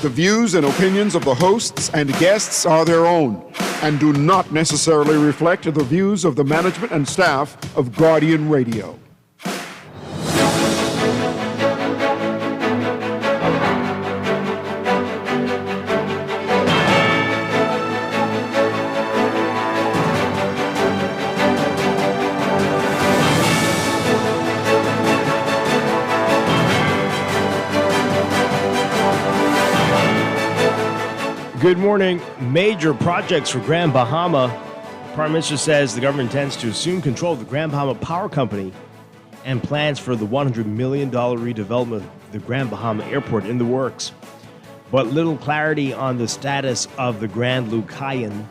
The views and opinions of the hosts and guests are their own and do not necessarily reflect the views of the management and staff of Guardian Radio. Good morning. Major projects for Grand Bahama. The Prime Minister says the government intends to assume control of the Grand Bahama Power Company and plans for the $100 million redevelopment of the Grand Bahama Airport in the works. But little clarity on the status of the Grand Lucayan.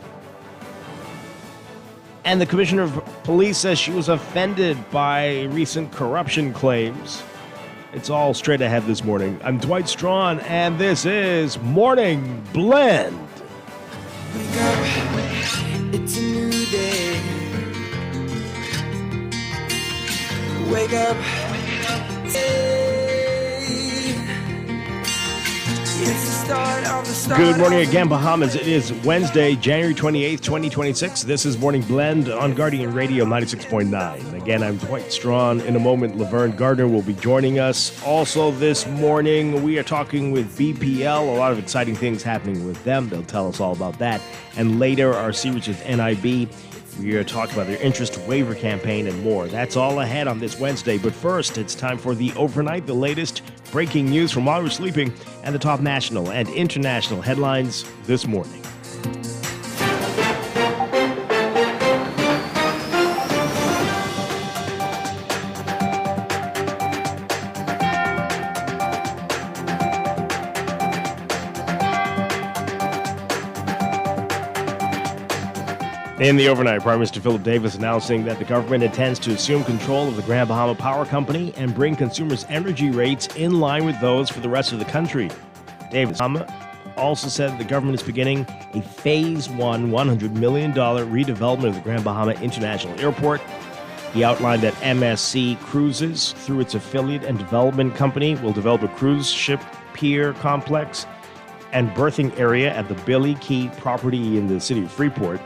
And the Commissioner of Police says she was offended by recent corruption claims. It's all straight ahead this morning. I'm Dwight Strachan, and this is Morning Blend. Wake up, it's a new day. Wake up, it's the start of the start. Good morning again, Bahamas. It is Wednesday, January 28th, 2026. This is Morning Blend on Guardian Radio 96.9. Again, I'm Dwight Strachan. In a moment, Laverne Gardner will be joining us. Also this morning, we are talking with BPL. A lot of exciting things happening with them. They'll tell us all about that. And later, our series with NIB. We are talking about their interest waiver campaign and more. That's all ahead on this Wednesday. But first, it's time for the overnight, the latest breaking news from while we're sleeping, and the top national and international headlines this morning. In the overnight, Prime Minister Philip Davis announcing that the government intends to assume control of the Grand Bahama Power Company and bring consumers' energy rates in line with those for the rest of the country. Davis also said the government is beginning a Phase 1 $100 million redevelopment of the Grand Bahama International Airport. He outlined that MSC Cruises, through its affiliate and development company, will develop a cruise ship pier complex and berthing area at the Billy Key property in the city of Freeport,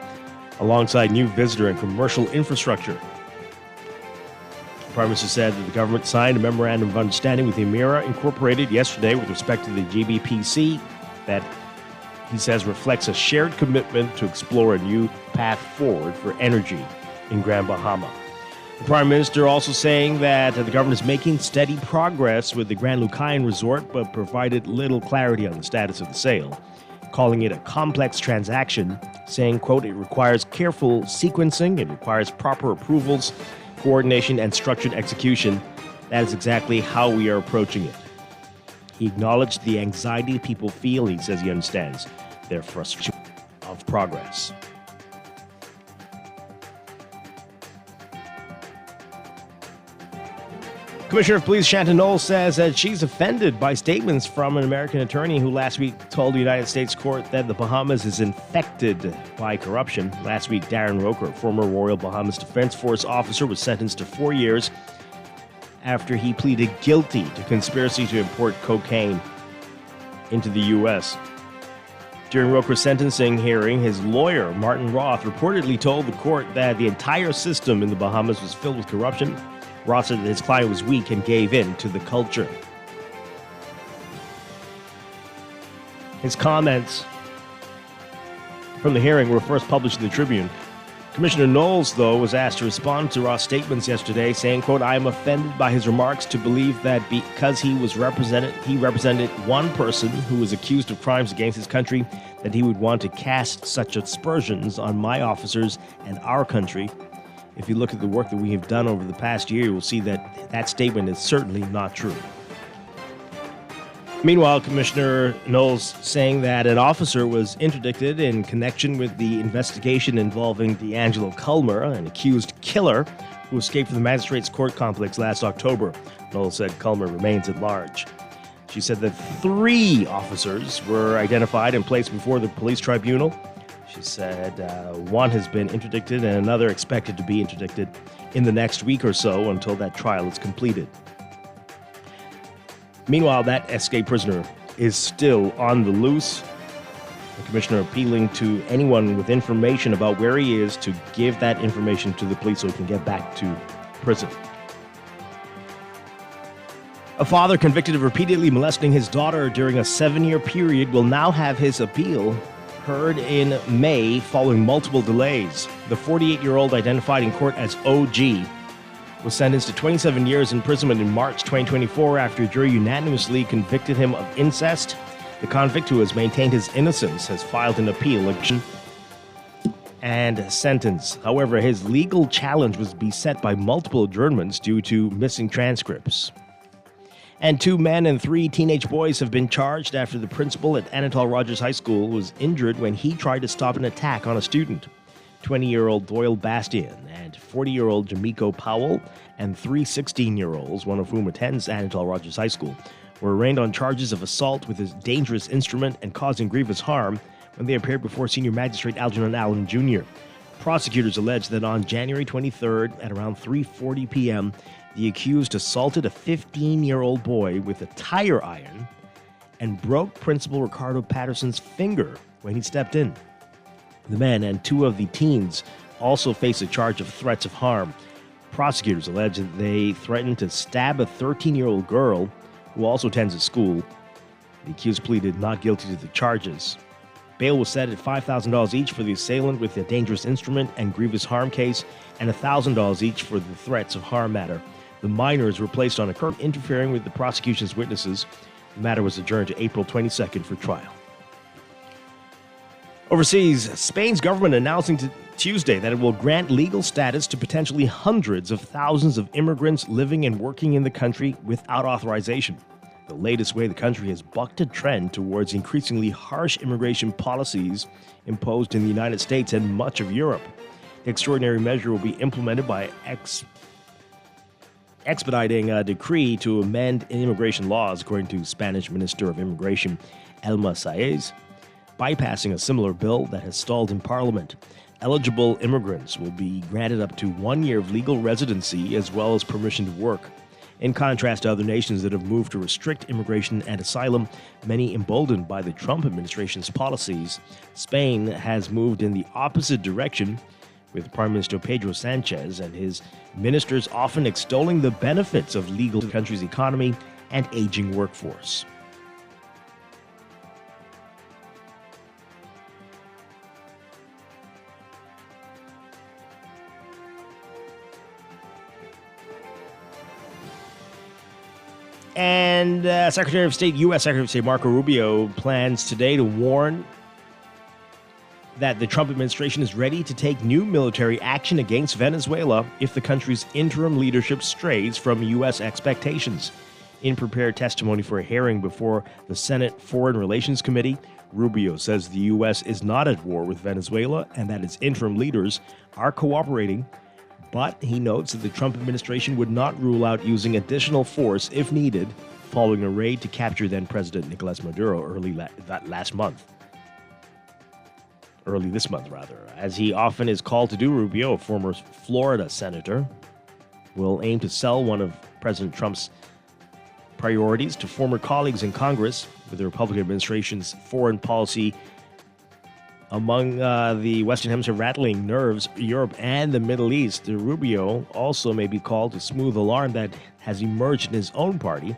alongside new visitor and commercial infrastructure. The Prime Minister said that the government signed a memorandum of understanding with the Emira Incorporated yesterday with respect to the GBPC that he says reflects a shared commitment to explore a new path forward for energy in Grand Bahama. The Prime Minister also saying that the government is making steady progress with the Grand Lucayan Resort, but provided little clarity on the status of the sale, calling it a complex transaction, saying, quote, it requires careful sequencing, it requires proper approvals, coordination, and structured execution. That is exactly how we are approaching it. He acknowledged the anxiety people feel. He says he understands their frustration of progress. Commissioner of Police Shannon Knowles says that she's offended by statements from an American attorney who last week told the United States court that the Bahamas is infected by corruption. Last week, Darren Roker, former Royal Bahamas Defense Force officer, was sentenced to 4 years after he pleaded guilty to conspiracy to import cocaine into the U.S. During Roker's sentencing hearing, his lawyer, Martin Roth, reportedly told the court that the entire system in the Bahamas was filled with corruption. Roth said that his client was weak and gave in to the culture. His comments from the hearing were first published in the Tribune. Commissioner Knowles, though, was asked to respond to Roth's statements yesterday, saying, quote, I am offended by his remarks to believe that because he represented one person who was accused of crimes against his country, that he would want to cast such aspersions on my officers and our country. If you look at the work that we have done over the past year, you will see that that statement is certainly not true. Meanwhile, Commissioner Knowles saying that an officer was interdicted in connection with the investigation involving D'Angelo Culmer, an accused killer who escaped from the magistrate's court complex last October. Knowles said Culmer remains at large. She said that 3 officers were identified and placed before the police tribunal. She said one has been interdicted and another expected to be interdicted in the next week or so until that trial is completed. Meanwhile, that escaped prisoner is still on the loose. The commissioner appealing to anyone with information about where he is to give that information to the police so he can get back to prison. A father convicted of repeatedly molesting his daughter during a 7-year period will now have his appeal heard in May following multiple delays. The 48-year-old, identified in court as OG, was sentenced to 27 years imprisonment in March 2024 after a jury unanimously convicted him of incest. The convict, who has maintained his innocence, has filed an appeal and sentence. However, his legal challenge was beset by multiple adjournments due to missing transcripts. And 2 men and 3 teenage boys have been charged after the principal at Anatole Rogers High School was injured when he tried to stop an attack on a student. 20-year-old Doyle Bastian and 40-year-old Jamiko Powell and 3 16-year-olds, one of whom attends Anatole Rogers High School, were arraigned on charges of assault with a dangerous instrument and causing grievous harm when they appeared before Senior Magistrate Algernon Allen Jr. Prosecutors allege that on January 23rd at around 3:40 p.m., the accused assaulted a 15-year-old boy with a tire iron and broke Principal Ricardo Patterson's finger when he stepped in. The man and 2 of the teens also face a charge of threats of harm. Prosecutors allege that they threatened to stab a 13-year-old girl who also attends at school. The accused pleaded not guilty to the charges. Bail was set at $5,000 each for the assailant with a dangerous instrument and grievous harm case, and $1,000 each for the threats of harm matter. The minors were placed on a curb, interfering with the prosecution's witnesses. The matter was adjourned to April 22nd for trial. Overseas, Spain's government announcing Tuesday that it will grant legal status to potentially hundreds of thousands of immigrants living and working in the country without authorization. The latest way the country has bucked a trend towards increasingly harsh immigration policies imposed in the United States and much of Europe. The extraordinary measure will be implemented by expediting a decree to amend immigration laws, according to Spanish Minister of Immigration Elma Saez, bypassing a similar bill that has stalled in Parliament. Eligible immigrants will be granted up to 1 year of legal residency as well as permission to work. In contrast to other nations that have moved to restrict immigration and asylum, many emboldened by the Trump administration's policies, Spain has moved in the opposite direction, with Prime Minister Pedro Sanchez and his ministers often extolling the benefits of legal to the country's economy and aging workforce. And U.S. Secretary of State Marco Rubio plans today to warn that the Trump administration is ready to take new military action against Venezuela if the country's interim leadership strays from U.S. expectations. In prepared testimony for a hearing before the Senate Foreign Relations Committee, Rubio says the U.S. is not at war with Venezuela and that its interim leaders are cooperating, but he notes that the Trump administration would not rule out using additional force if needed following a raid to capture then-President Nicolas Maduro early this month, as he often is called to do. Rubio, a former Florida senator, will aim to sell one of President Trump's priorities to former colleagues in Congress, with the Republican administration's foreign policy among the Western Hemisphere rattling nerves, Europe and the Middle East. Rubio also may be called to smooth alarm that has emerged in his own party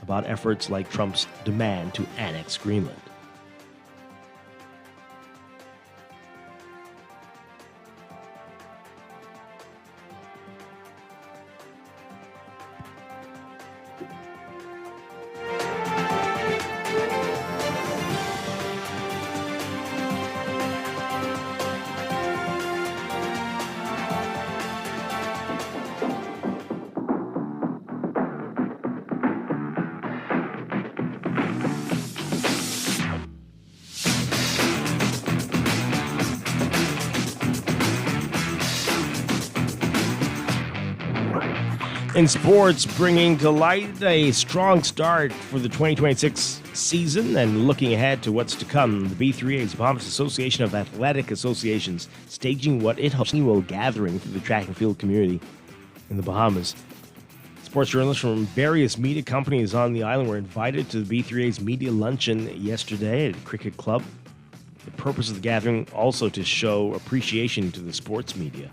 about efforts like Trump's demand to annex Greenland. In sports, bringing to light a strong start for the 2026 season and looking ahead to what's to come, the B3A's Bahamas Association of Athletic Associations staging what it hopes annual gathering for the track and field community in the Bahamas. It's Sports journalists from various media companies on the island were invited to the B3A's media luncheon yesterday at a cricket club. The purpose of the gathering also to show appreciation to the sports media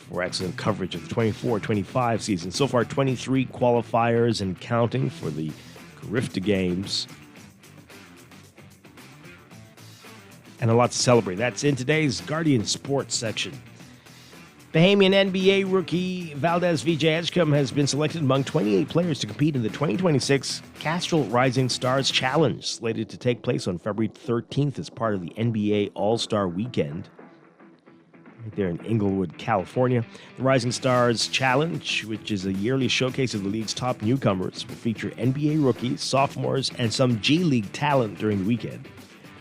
for excellent coverage of the 24-25 season. So far, 23 qualifiers and counting for the Carifta Games. And a lot to celebrate. That's in today's Guardian Sports section. Bahamian NBA rookie Valdez Vijay Edgecombe has been selected among 28 players to compete in the 2026 Castrol Rising Stars Challenge, slated to take place on February 13th as part of the NBA All-Star Weekend. Right there in Inglewood, California. The Rising Stars Challenge, which is a yearly showcase of the league's top newcomers, will feature NBA rookies, sophomores, and some G League talent during the weekend.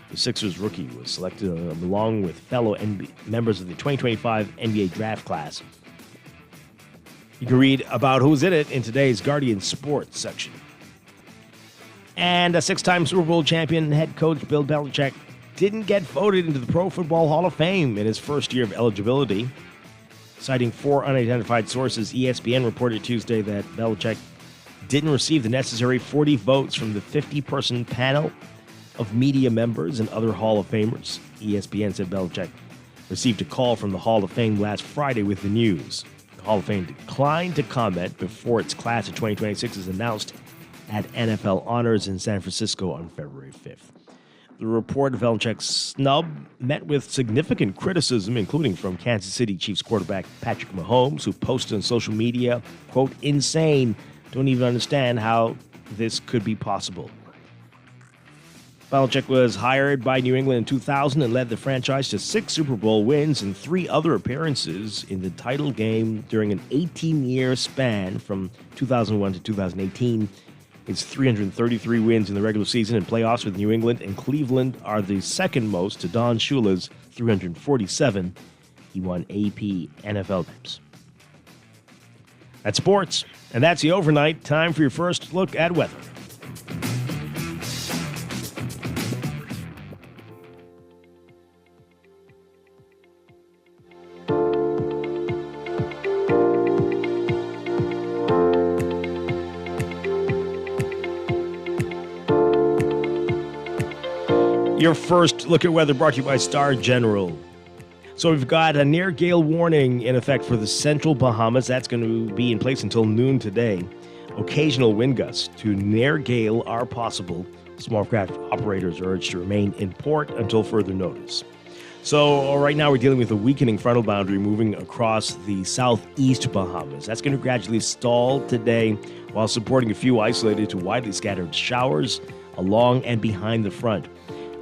The Sixers rookie was selected along with fellow members of the 2025 NBA draft class. You can read about who's in it in today's Guardian Sports section. And a six-time Super Bowl champion head coach Bill Belichick didn't get voted into the Pro Football Hall of Fame in his first year of eligibility. Citing 4 unidentified sources, ESPN reported Tuesday that Belichick didn't receive the necessary 40 votes from the 50-person panel of media members and other Hall of Famers. ESPN said Belichick received a call from the Hall of Fame last Friday with the news. The Hall of Fame declined to comment before its class of 2026 is announced at NFL Honors in San Francisco on February 5th. The report of Belichick's snub met with significant criticism, including from Kansas City Chiefs quarterback Patrick Mahomes, who posted on social media, quote, "insane, don't even understand how this could be possible." Belichick was hired by New England in 2000 and led the franchise to 6 Super Bowl wins and 3 other appearances in the title game during an 18-year span from 2001 to 2018. His 333 wins in the regular season and playoffs with New England and Cleveland are the second most to Don Shula's 347. He won AP NFL games. That's sports, and that's the overnight. Time for your first look at weather. Your first look at weather brought to you by Star General. So we've got a near gale warning in effect for the central Bahamas. That's going to be in place until noon today. Occasional wind gusts to near gale are possible. Small craft operators are urged to remain in port until further notice. So right now we're dealing with a weakening frontal boundary moving across the southeast Bahamas. That's going to gradually stall today while supporting a few isolated to widely scattered showers along and behind the front.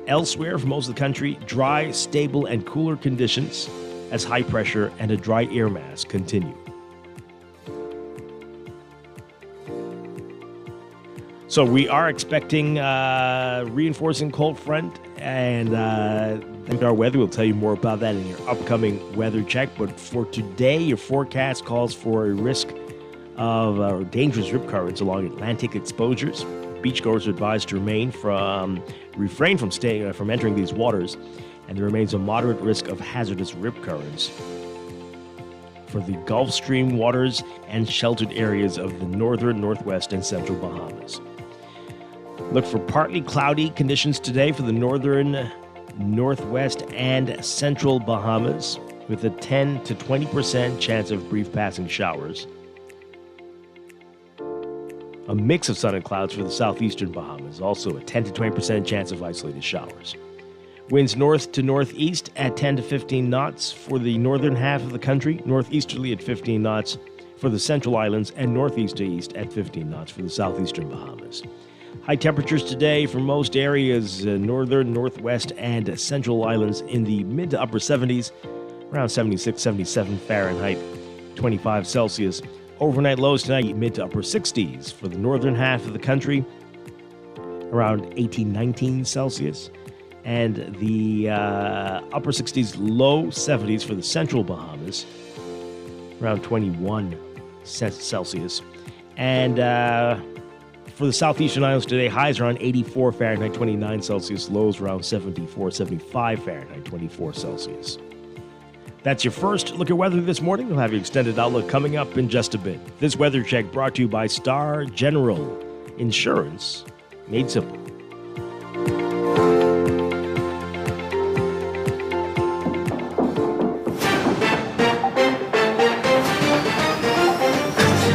Elsewhere, for most of the country, dry, stable, and cooler conditions as high pressure and a dry air mass continue. So we are expecting reinforcing cold front, and our weather will tell you more about that in your upcoming weather check. But for today, your forecast calls for a risk of dangerous rip currents along Atlantic exposures. Beachgoers are advised to refrain from entering these waters, and there remains a moderate risk of hazardous rip currents for the Gulf Stream waters and sheltered areas of the northern, northwest, and central Bahamas. Look for partly cloudy conditions today for the northern, northwest, and central Bahamas, with a 10 to 20% chance of brief passing showers. A mix of sun and clouds for the southeastern Bahamas, also a 10 to 20% chance of isolated showers. Winds north to northeast at 10 to 15 knots for the northern half of the country, northeasterly at 15 knots for the central islands, and northeast to east at 15 knots for the southeastern Bahamas. High temperatures today for most areas, northern, northwest, and central islands in the mid to upper 70s, around 76, 77 Fahrenheit, 25 Celsius. Overnight lows tonight, mid to upper 60s for the northern half of the country, around 18, 19 Celsius. And the upper 60s, low 70s for the central Bahamas, around 21 Celsius. And for the southeastern islands today, highs around 84 Fahrenheit, 29 Celsius, lows around 74, 75 Fahrenheit, 24 Celsius. That's your first look at weather this morning. We'll have your extended outlook coming up in just a bit. This weather check brought to you by Star General Insurance, made simple.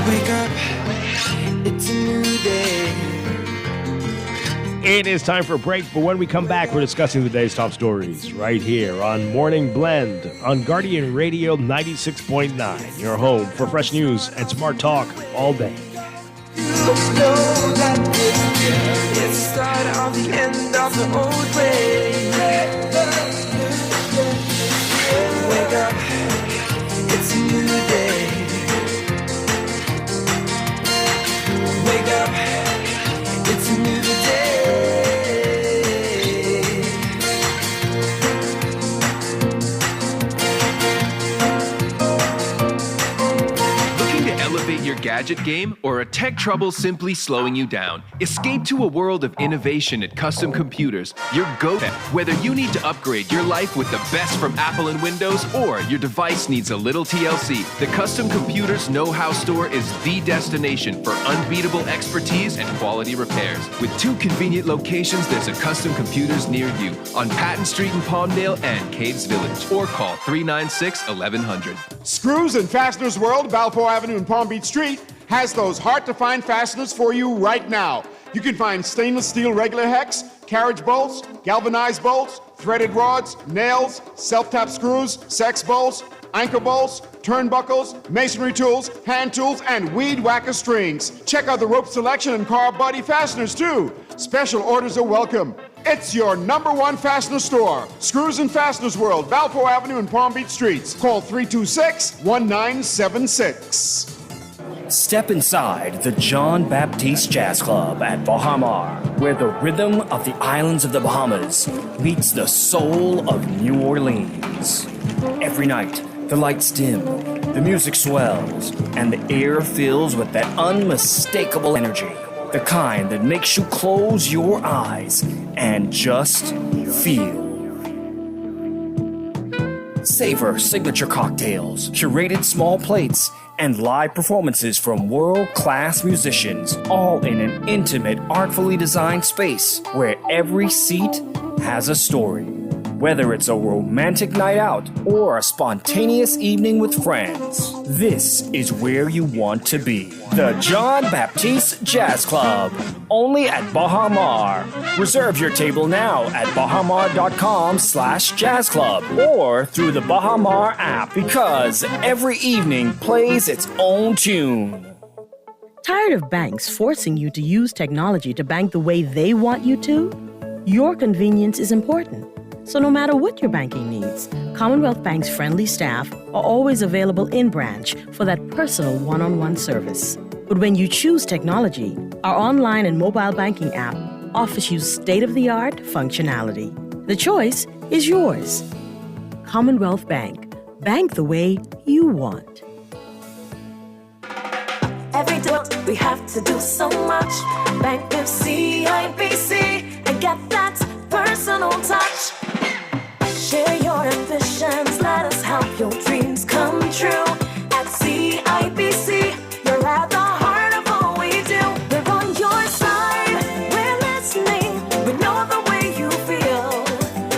Wake up, it's a new day. It is time for a break, but when we come back, we're discussing the day's top stories right here on Morning Blend on Guardian Radio 96.9, your home for fresh news and smart talk all day. You know that it's the start of the end of the old way. Wake up, it's a new day. Wake up, it's a new day. Looking to elevate your gadget game, or a tech trouble simply slowing you down? Escape to a world of innovation at Custom Computers, your go-to. Whether you need to upgrade your life with the best from Apple and Windows, or your device needs a little TLC, the Custom Computers Know-How Store is the destination for unbeatable expertise and quality repairs. With 2 convenient locations, there's a Custom Computers near you on Patton Street in Palmdale and Caves Village, or call 396-1100. Screws and Fasteners World, Balfour Avenue and Palm Beach Street, has those hard-to-find fasteners for you right now. You can find stainless steel regular hex, carriage bolts, galvanized bolts, threaded rods, nails, self-tap screws, sex bolts, anchor bolts, turnbuckles, masonry tools, hand tools, and weed whacker strings. Check out the rope selection and car body fasteners, too. Special orders are welcome. It's your #1 fastener store. Screws and Fasteners World, Balfour Avenue and Palm Beach Streets. Call 326-1976. Step inside the John Baptiste Jazz Club at Baha Mar, where the rhythm of the islands of the Bahamas meets the soul of New Orleans. Every night, the lights dim, the music swells, and the air fills with that unmistakable energy, the kind that makes you close your eyes and just feel. Savor signature cocktails, curated small plates, and live performances from world-class musicians, all in an intimate, artfully designed space where every seat has a story. Whether it's a romantic night out or a spontaneous evening with friends, this is where you want to be. The John Baptiste Jazz Club, only at Baha Mar. Reserve your table now at bahamar.com/jazz club or through the Baha Mar app, because every evening plays its own tune. Tired of banks forcing you to use technology to bank the way they want you to? Your convenience is important. So no matter what your banking needs, Commonwealth Bank's friendly staff are always available in branch for that personal one-on-one service. But when you choose technology, our online and mobile banking app offers you state-of-the-art functionality. The choice is yours. Commonwealth Bank. Bank the way you want. Every day we have to do so much. Bank with CIBC and get that personal touch. Share your ambitions, let us help your dreams come true. At CIBC, you're at the heart of all we do. We're on your side, we're listening, we know the way you feel.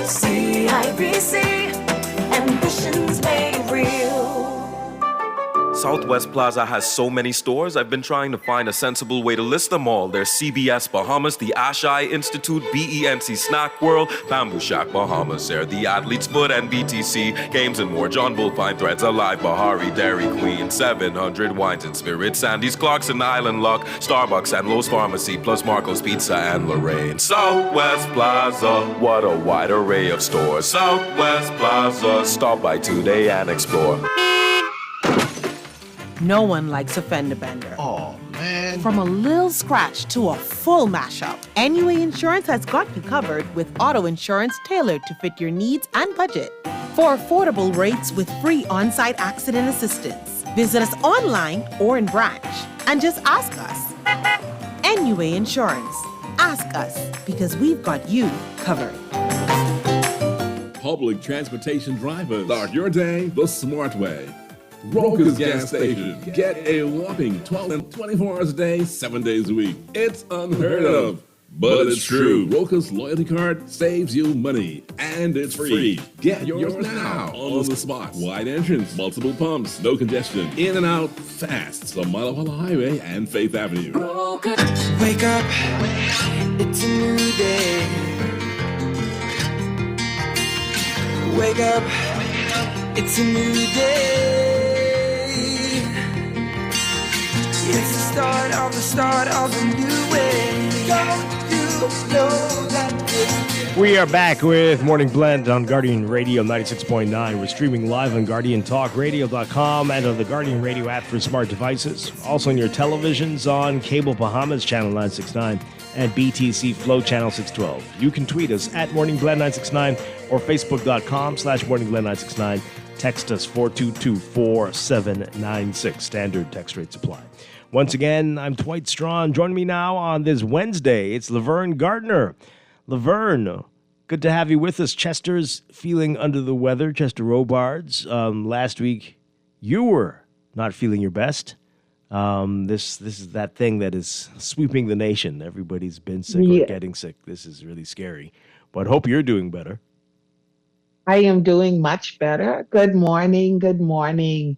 CIBC, ambitions made real. Southwest Plaza has so many stores, I've been trying to find a sensible way to list them all. There's CBS Bahamas, the Ashai Institute, BENC Snack World, Bamboo Shack Bahamas, there, the Athlete's Foot and BTC, Games and More, John Bull Fine Threads, Alive, Bahari, Dairy Queen, 700 Wines and Spirits, Sandy's Clocks and Island Lock, Starbucks and Lowe's Pharmacy, plus Marco's Pizza and Lorraine. Southwest Plaza, what a wide array of stores. Southwest Plaza, stop by today and explore. No one likes a fender bender. Oh, man. From a little scratch to a full mashup, NUA Insurance has got you covered with auto insurance tailored to fit your needs and budget. For affordable rates with free on-site accident assistance, visit us online or in branch and just ask us. NUA Insurance. Ask us, because we've got you covered. public transportation drivers. Start your day the smart way. Roka's gas station. Get a whopping 12 and 24 hours a day, 7 days a week. It's unheard of, but it's true. Roka's loyalty card saves you money, and it's free. Get yours now on the spot. Wide entrance, multiple pumps, no congestion, in and out fast. The Malawala Highway and Faith Avenue. Wake up, it's a new day. Wake up, it's a new day. It's the start of a new way. Don't you know that We are back with Morning Blend on Guardian Radio 96.9. We're streaming live on GuardianTalkRadio.com and on the Guardian Radio app for smart devices. Also on your televisions on Cable Bahamas Channel 969 and BTC Flow Channel 612. You can tweet us at Morning Blend 969 or Facebook.com/Morning Blend 969. Text us 422-4796. Standard text rate supply. Once again, I'm Dwight Strachan. Joining me now on this Wednesday, it's Laverne Gardner. Laverne, good to have you with us. Chester's feeling under the weather, Chester Robards. Last week, you were not feeling your best. This is that thing that is sweeping the nation. Everybody's been sick or getting sick. This is really scary. But hope you're doing better. I am doing much better. Good morning. Good morning.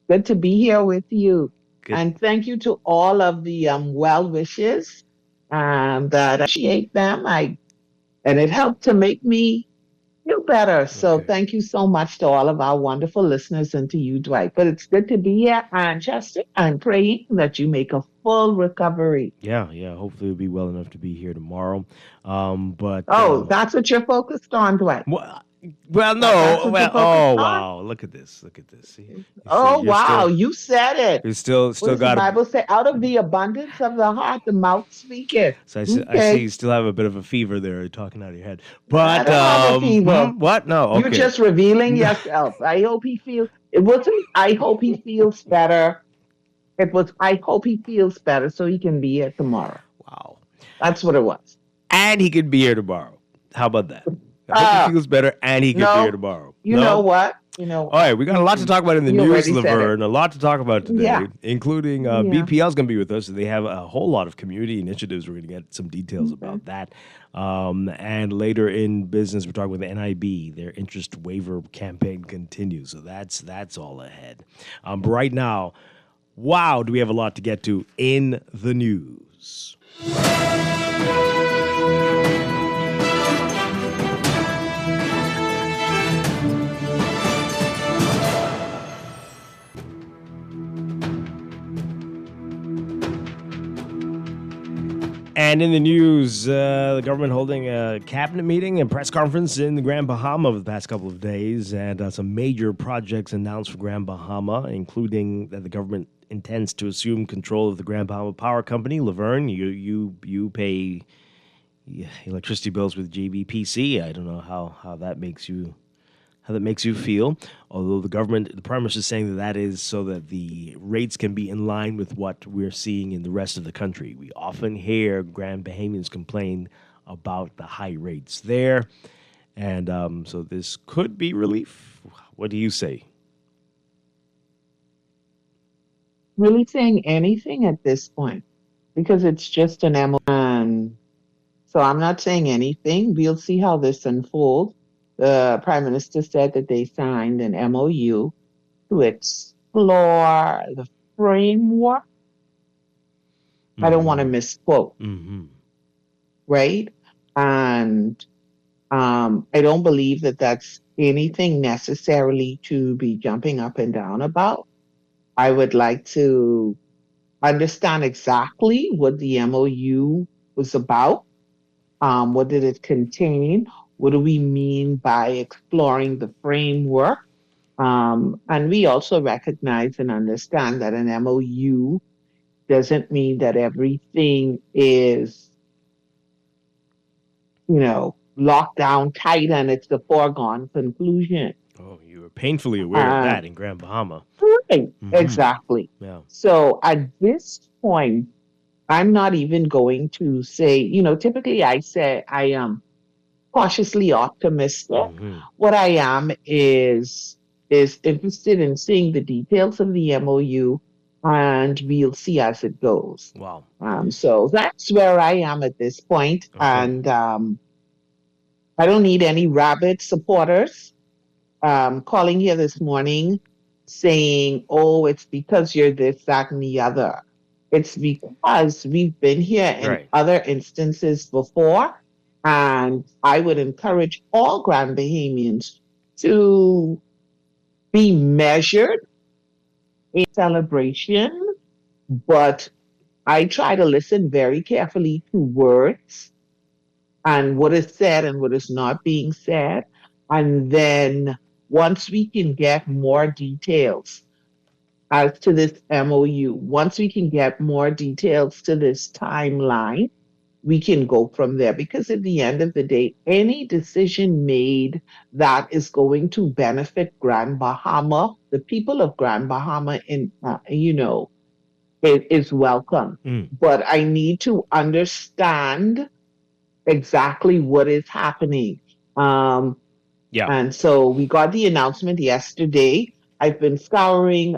Good to be here with you. Good. And thank you to all of the well wishes. That I appreciate them. And it helped to make me feel better. So thank you so much to all of our wonderful listeners and to you, Dwight. But it's good to be here. And Chester, I'm praying that you make a full recovery. Yeah. Hopefully you'll be well enough to be here tomorrow. That's what you're focused on, Dwight. Well, no. Wow. Look at this. You said it. You still What does got the Bible say? Out of the abundance of the heart, the mouth speaketh. So I see you still have a bit of a fever there, talking out of your head. But I don't have a fever. What? No. Okay. You're just revealing yourself. I hope he feels. It wasn't. I hope he feels better. It was. I hope he feels better so he can be here tomorrow. Wow. That's what it was. And he could be here tomorrow. How about that? I hope he feels better, and he could be here tomorrow. You know what? All right, we got a lot to talk about in the news, Laverne. A lot to talk about today, including BPL's going to be with us. They have a whole lot of community initiatives. We're going to get some details about that. And later in business, we're talking with the NIB. Their interest waiver campaign continues, so that's all ahead. But right now, wow, do we have a lot to get to in the news. And in the news, the government holding a cabinet meeting and press conference in the Grand Bahama over the past couple of days, and some major projects announced for Grand Bahama, including that the government intends to assume control of the Grand Bahama Power Company. Laverne, you pay electricity bills with JBPC. I don't know how that makes you feel. Although the Prime Minister is saying that is so that the rates can be in line with what we're seeing in the rest of the country. We often hear Grand Bahamians complain about the high rates there. And so this could be relief. What do you say? Really saying anything at this point because it's just an MOU. So I'm not saying anything. We'll see how this unfolds. The Prime Minister said that they signed an MOU to explore the framework. I don't want to misquote. Right? And I don't believe that that's anything necessarily to be jumping up and down about. I would like to understand exactly what the MOU was about. What did it contain? What do we mean by exploring the framework? And we also recognize and understand that an MOU doesn't mean that everything is, locked down tight and it's the foregone conclusion. Oh, you were painfully aware of that in Grand Bahama. Right, exactly. Yeah. So at this point, I'm not even going to say, typically I say cautiously optimistic. What I am is interested in seeing the details of the MOU, and we'll see as it goes. Wow. So that's where I am at this point, and I don't need any rabid supporters calling here this morning saying, "Oh, it's because you're this, that, and the other." It's because we've been here in other instances before, and I would encourage all Grand Bahamians to be measured in celebration, but I try to listen very carefully to words and what is said and what is not being said. And then once we can get more details as to this MOU, once we can get more details to this timeline, we can go from there. Because at the end of the day, any decision made that is going to benefit Grand Bahama, the people of Grand Bahama, it is welcome. But I need to understand exactly what is happening. And so we got the announcement yesterday. I've been scouring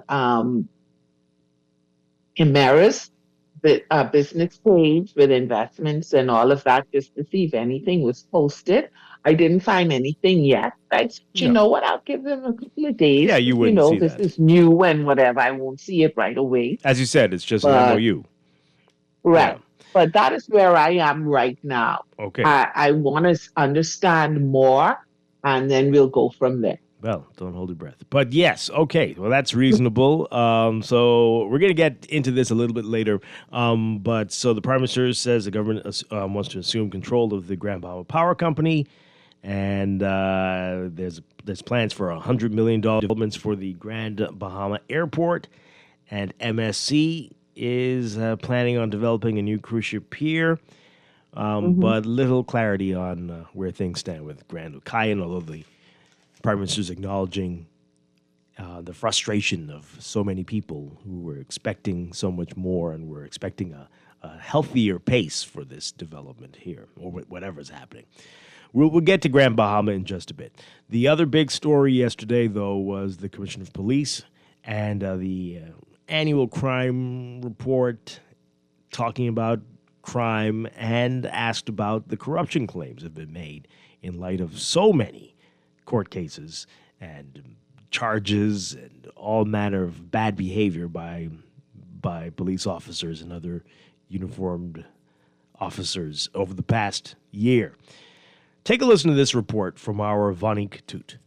Emera's business page with investments and all of that just to see if anything was posted. I didn't find anything yet. I said, you know what? I'll give them a couple of days. Yeah, you wouldn't see this that. is new and whatever. I won't see it right away. As you said, it's just an MOU. Right. But that is where I am right now. Okay. I want to understand more, and then we'll go from there. Well, don't hold your breath. But yes, okay. Well, that's reasonable. So we're going to get into this a little bit later. But so the Prime Minister says the government wants to assume control of the Grand Bahama Power Company. And there's plans for $100 million developments for the Grand Bahama Airport. And MSC is planning on developing a new cruise ship pier. But little clarity on where things stand with Grand Ukayan, although the Prime Minister's acknowledging the frustration of so many people who were expecting so much more and were expecting a healthier pace for this development here, or whatever's happening. We'll get to Grand Bahama in just a bit. The other big story yesterday, though, was the Commissioner of Police and the annual crime report talking about crime and asked about the corruption claims that have been made in light of so many court cases and charges and all manner of bad behavior by police officers and other uniformed officers over the past year. Take a listen to this report from our Vanik Toot.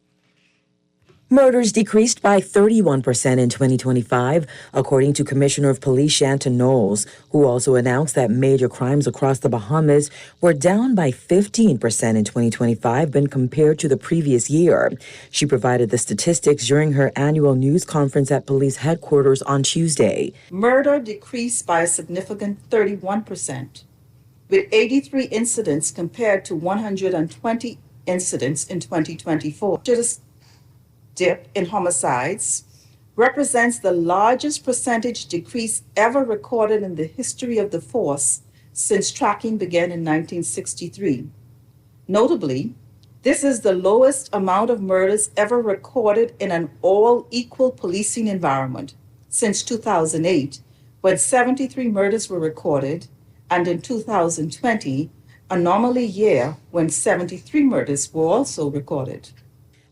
Murders decreased by 31% in 2025, according to Commissioner of Police Shanton Knowles, who also announced that major crimes across the Bahamas were down by 15% in 2025 when compared to the previous year. She provided the statistics during her annual news conference at police headquarters on Tuesday. Murder decreased by a significant 31%, with 83 incidents compared to 120 incidents in 2024. Dip in homicides represents the largest percentage decrease ever recorded in the history of the force since tracking began in 1963. Notably, this is the lowest amount of murders ever recorded in an all-equal policing environment since 2008, when 73 murders were recorded, and in 2020, a normal year when 73 murders were also recorded.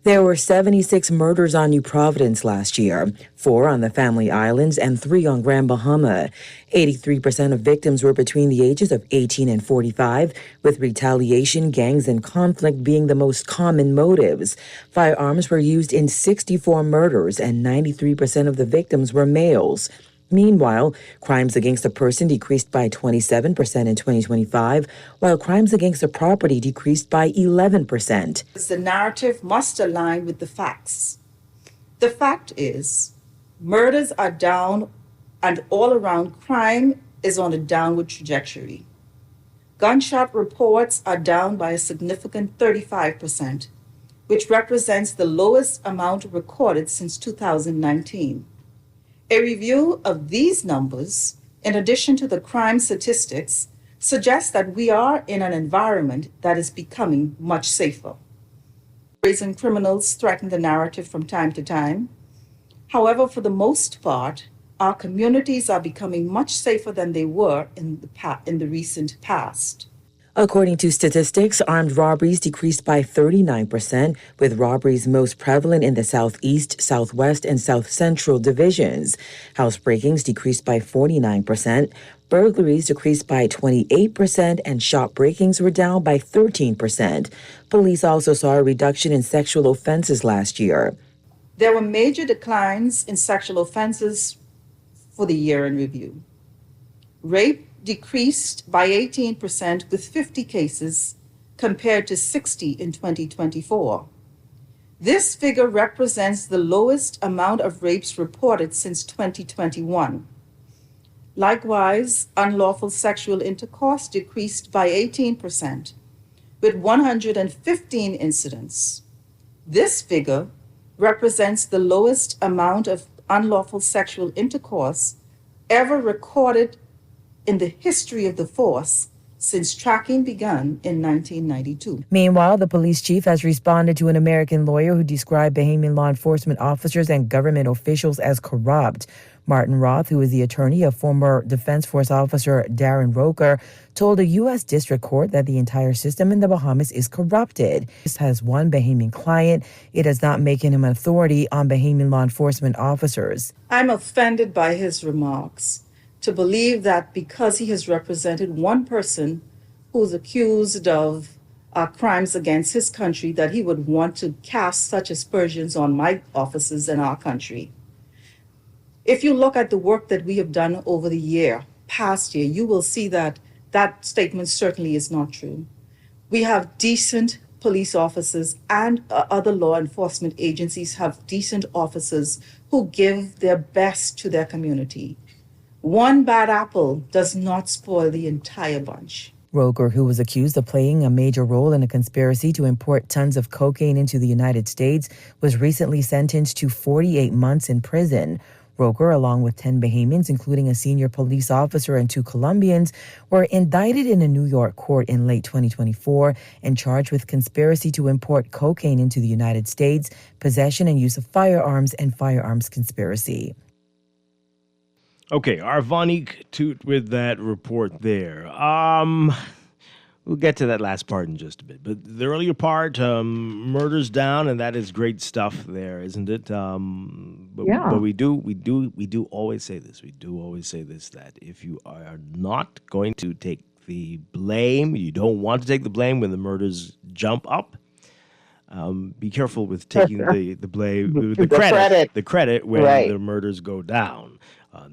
There were 76 murders on New Providence last year, 4 on the Family Islands and 3 on Grand Bahama. 83% of victims were between the ages of 18 and 45, with retaliation, gangs, and conflict being the most common motives. Firearms were used in 64 murders, and 93% of the victims were males. Meanwhile, crimes against a person decreased by 27% in 2025, while crimes against a property decreased by 11%. The narrative must align with the facts. The fact is, murders are down and all around crime is on a downward trajectory. Gunshot reports are down by a significant 35%, which represents the lowest amount recorded since 2019. A review of these numbers, in addition to the crime statistics, suggests that we are in an environment that is becoming much safer. Brazen criminals threaten the narrative from time to time. However, for the most part, our communities are becoming much safer than they were in the recent past. According to statistics, armed robberies decreased by 39%, with robberies most prevalent in the Southeast, Southwest, and South Central divisions. Housebreakings decreased by 49%, burglaries decreased by 28%, and shop breakings were down by 13%. Police also saw a reduction in sexual offenses last year. There were major declines in sexual offenses for the year in review. Rape decreased by 18% with 50 cases compared to 60 in 2024. This figure represents the lowest amount of rapes reported since 2021. Likewise, unlawful sexual intercourse decreased by 18% with 115 incidents. This figure represents the lowest amount of unlawful sexual intercourse ever recorded in the history of the force since tracking began in 1992. Meanwhile, the police chief has responded to an American lawyer who described Bahamian law enforcement officers and government officials as corrupt. Martin Roth, who is the attorney of former Defense Force officer Darren Roker, told a U.S. district court that the entire system in the Bahamas is corrupted. This has one Bahamian client. It does not make him an authority on Bahamian law enforcement officers. I'm offended by his remarks. To believe that because he has represented one person who's accused of crimes against his country, that he would want to cast such aspersions on my officers in our country. If you look at the work that we have done over the past year, you will see that that statement certainly is not true. We have decent police officers, and other law enforcement agencies have decent officers who give their best to their community. One bad apple does not spoil the entire bunch. Roker, who was accused of playing a major role in a conspiracy to import tons of cocaine into the United States, was recently sentenced to 48 months in prison. Roker, along with 10 Bahamians, including a senior police officer and 2 Colombians, were indicted in a New York court in late 2024 and charged with conspiracy to import cocaine into the United States, possession and use of firearms, and firearms conspiracy. Okay, Arvonique Toot with that report there. We'll get to that last part in just a bit. But the earlier part, murders down, and that is great stuff there, isn't it? But we do always say this. We do always say this, that if you are not going to take the blame, you don't want to take the blame when the murders jump up, be careful with taking the blame, the credit when the murders go down.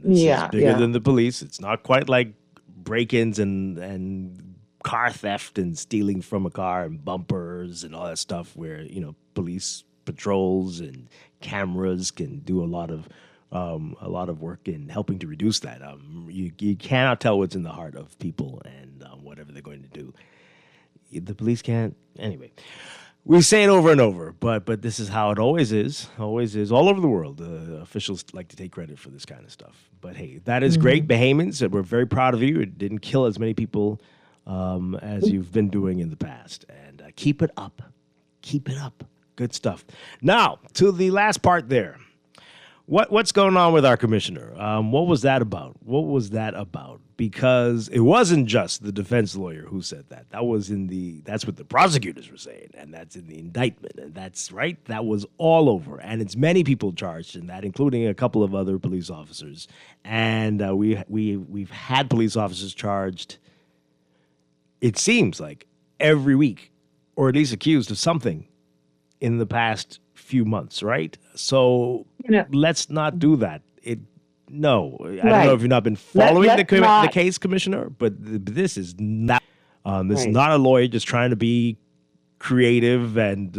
This is bigger than the police. It's not quite like break-ins and car theft and stealing from a car and bumpers and all that stuff, where police patrols and cameras can do a lot of work in helping to reduce that. You cannot tell what's in the heart of people and whatever they're going to do. The police can't. Anyway, we say it over and over, but this is how it always is all over the world. Officials like to take credit for this kind of stuff. But hey, that is great, Bahamians. We're very proud of you. It didn't kill as many people as you've been doing in the past. And keep it up. Keep it up. Good stuff. Now, to the last part there. What's going on with our commissioner? What was that about? Because it wasn't just the defense lawyer who said that. That's what the prosecutors were saying, and that's in the indictment, and that's right. That was all over, and it's many people charged in that, including a couple of other police officers. And we've had police officers charged. It seems like every week, or at least accused of something in the past few months, right? So let's not do that. I don't know if you've not been following the case, Commissioner, but this is not is not a lawyer just trying to be creative and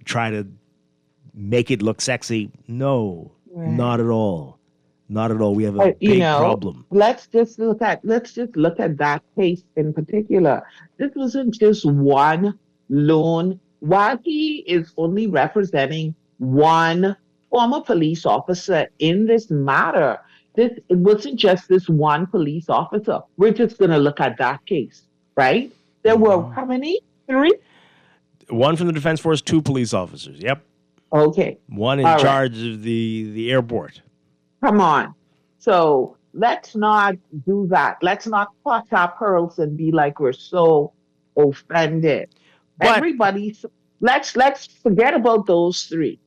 try to make it look sexy. No, not at all. Not at all. We have a big problem. Let's just look at that case in particular. This wasn't just one lone. While he is only representing one former police officer in this matter, it wasn't just this one police officer. We're just going to look at that case, right? There were how many? 3? One from the Defense Force, 2 police officers. Yep. Okay. One in All right. charge of the airport. Come on. So let's not do that. Let's not clutch our pearls and be like we're so offended. But- Everybody's let's forget about those 3.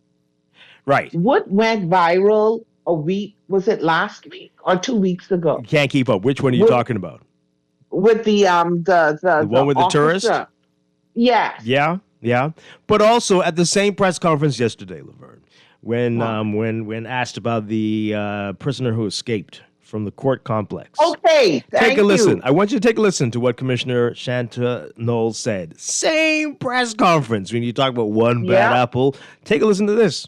Right. What went viral a week? Was it last week or 2 weeks ago? You can't keep up. Which one are you talking about? With the one with the tourist? officer. Yes. Yeah. But also at the same press conference yesterday, Laverne, when asked about the prisoner who escaped from the court complex. Okay, take a listen. I want you to take a listen to what Commissioner Shanta Knowles said. Same press conference when you talk about one bad apple. Take a listen to this.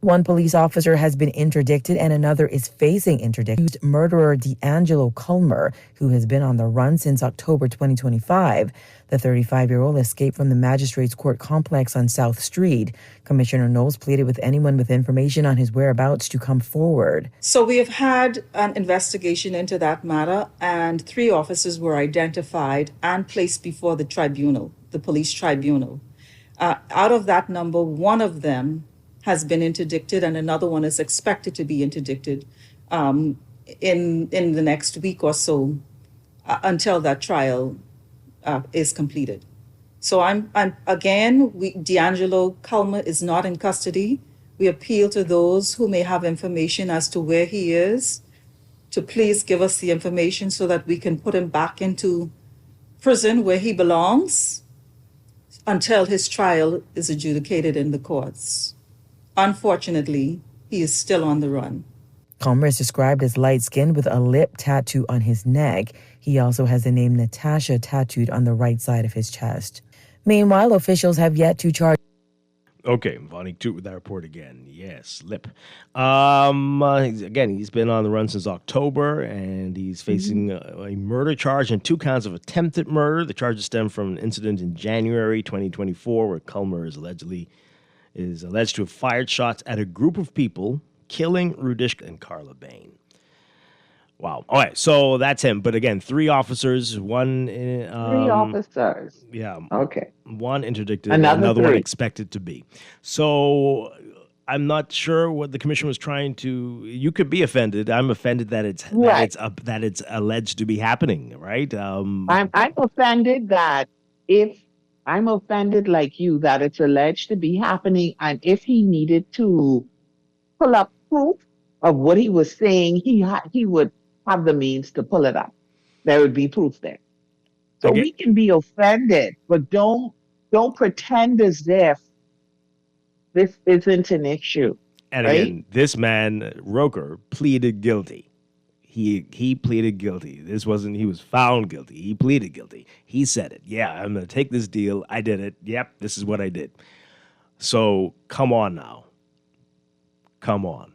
One police officer has been interdicted and another is facing interdiction. Murderer D'Angelo Culmer, who has been on the run since October 2025. The 35-year-old escaped from the magistrate's court complex on South Street. Commissioner Knowles pleaded with anyone with information on his whereabouts to come forward. So we have had an investigation into that matter, and 3 officers were identified and placed before the tribunal, the police tribunal. Out of that number, one of them has been interdicted and another one is expected to be interdicted in the next week or so until that trial is completed. So D'Angelo Culmer is not in custody. We appeal to those who may have information as to where he is to please give us the information so that we can put him back into prison where he belongs until his trial is adjudicated in the courts. Unfortunately, he is still on the run. Culmer is described as light-skinned with a lip tattoo on his neck. He also has the name Natasha tattooed on the right side of his chest. Meanwhile, officials have yet to charge. Okay, Vonnie Toot with that report again. Yes, lip. Again, he's been on the run since October, and he's facing a murder charge and 2 counts of attempted murder. The charges stem from an incident in January 2024 where Culmer is alleged to have fired shots at a group of people, killing Rudishka and Carla Bain. Wow. All right, so that's him. But again, 3 officers, 1... 3 officers. Yeah. Okay. 1 interdicted, Another one 3. expected to be. So I'm not sure what the commission was trying to... You could be offended. I'm offended that it's alleged to be happening, right? I'm offended that I'm offended like you that it's alleged to be happening, and if he needed to pull up proof of what he was saying, he would have the means to pull it up. There would be proof there. So we can be offended, but don't pretend as if this isn't an issue. And right? again, this man, Roker, pleaded guilty. He pleaded guilty. This wasn't, he was found guilty. He pleaded guilty. He said it. Yeah, I'm going to take this deal. I did it. Yep, this is what I did. So come on now. Come on.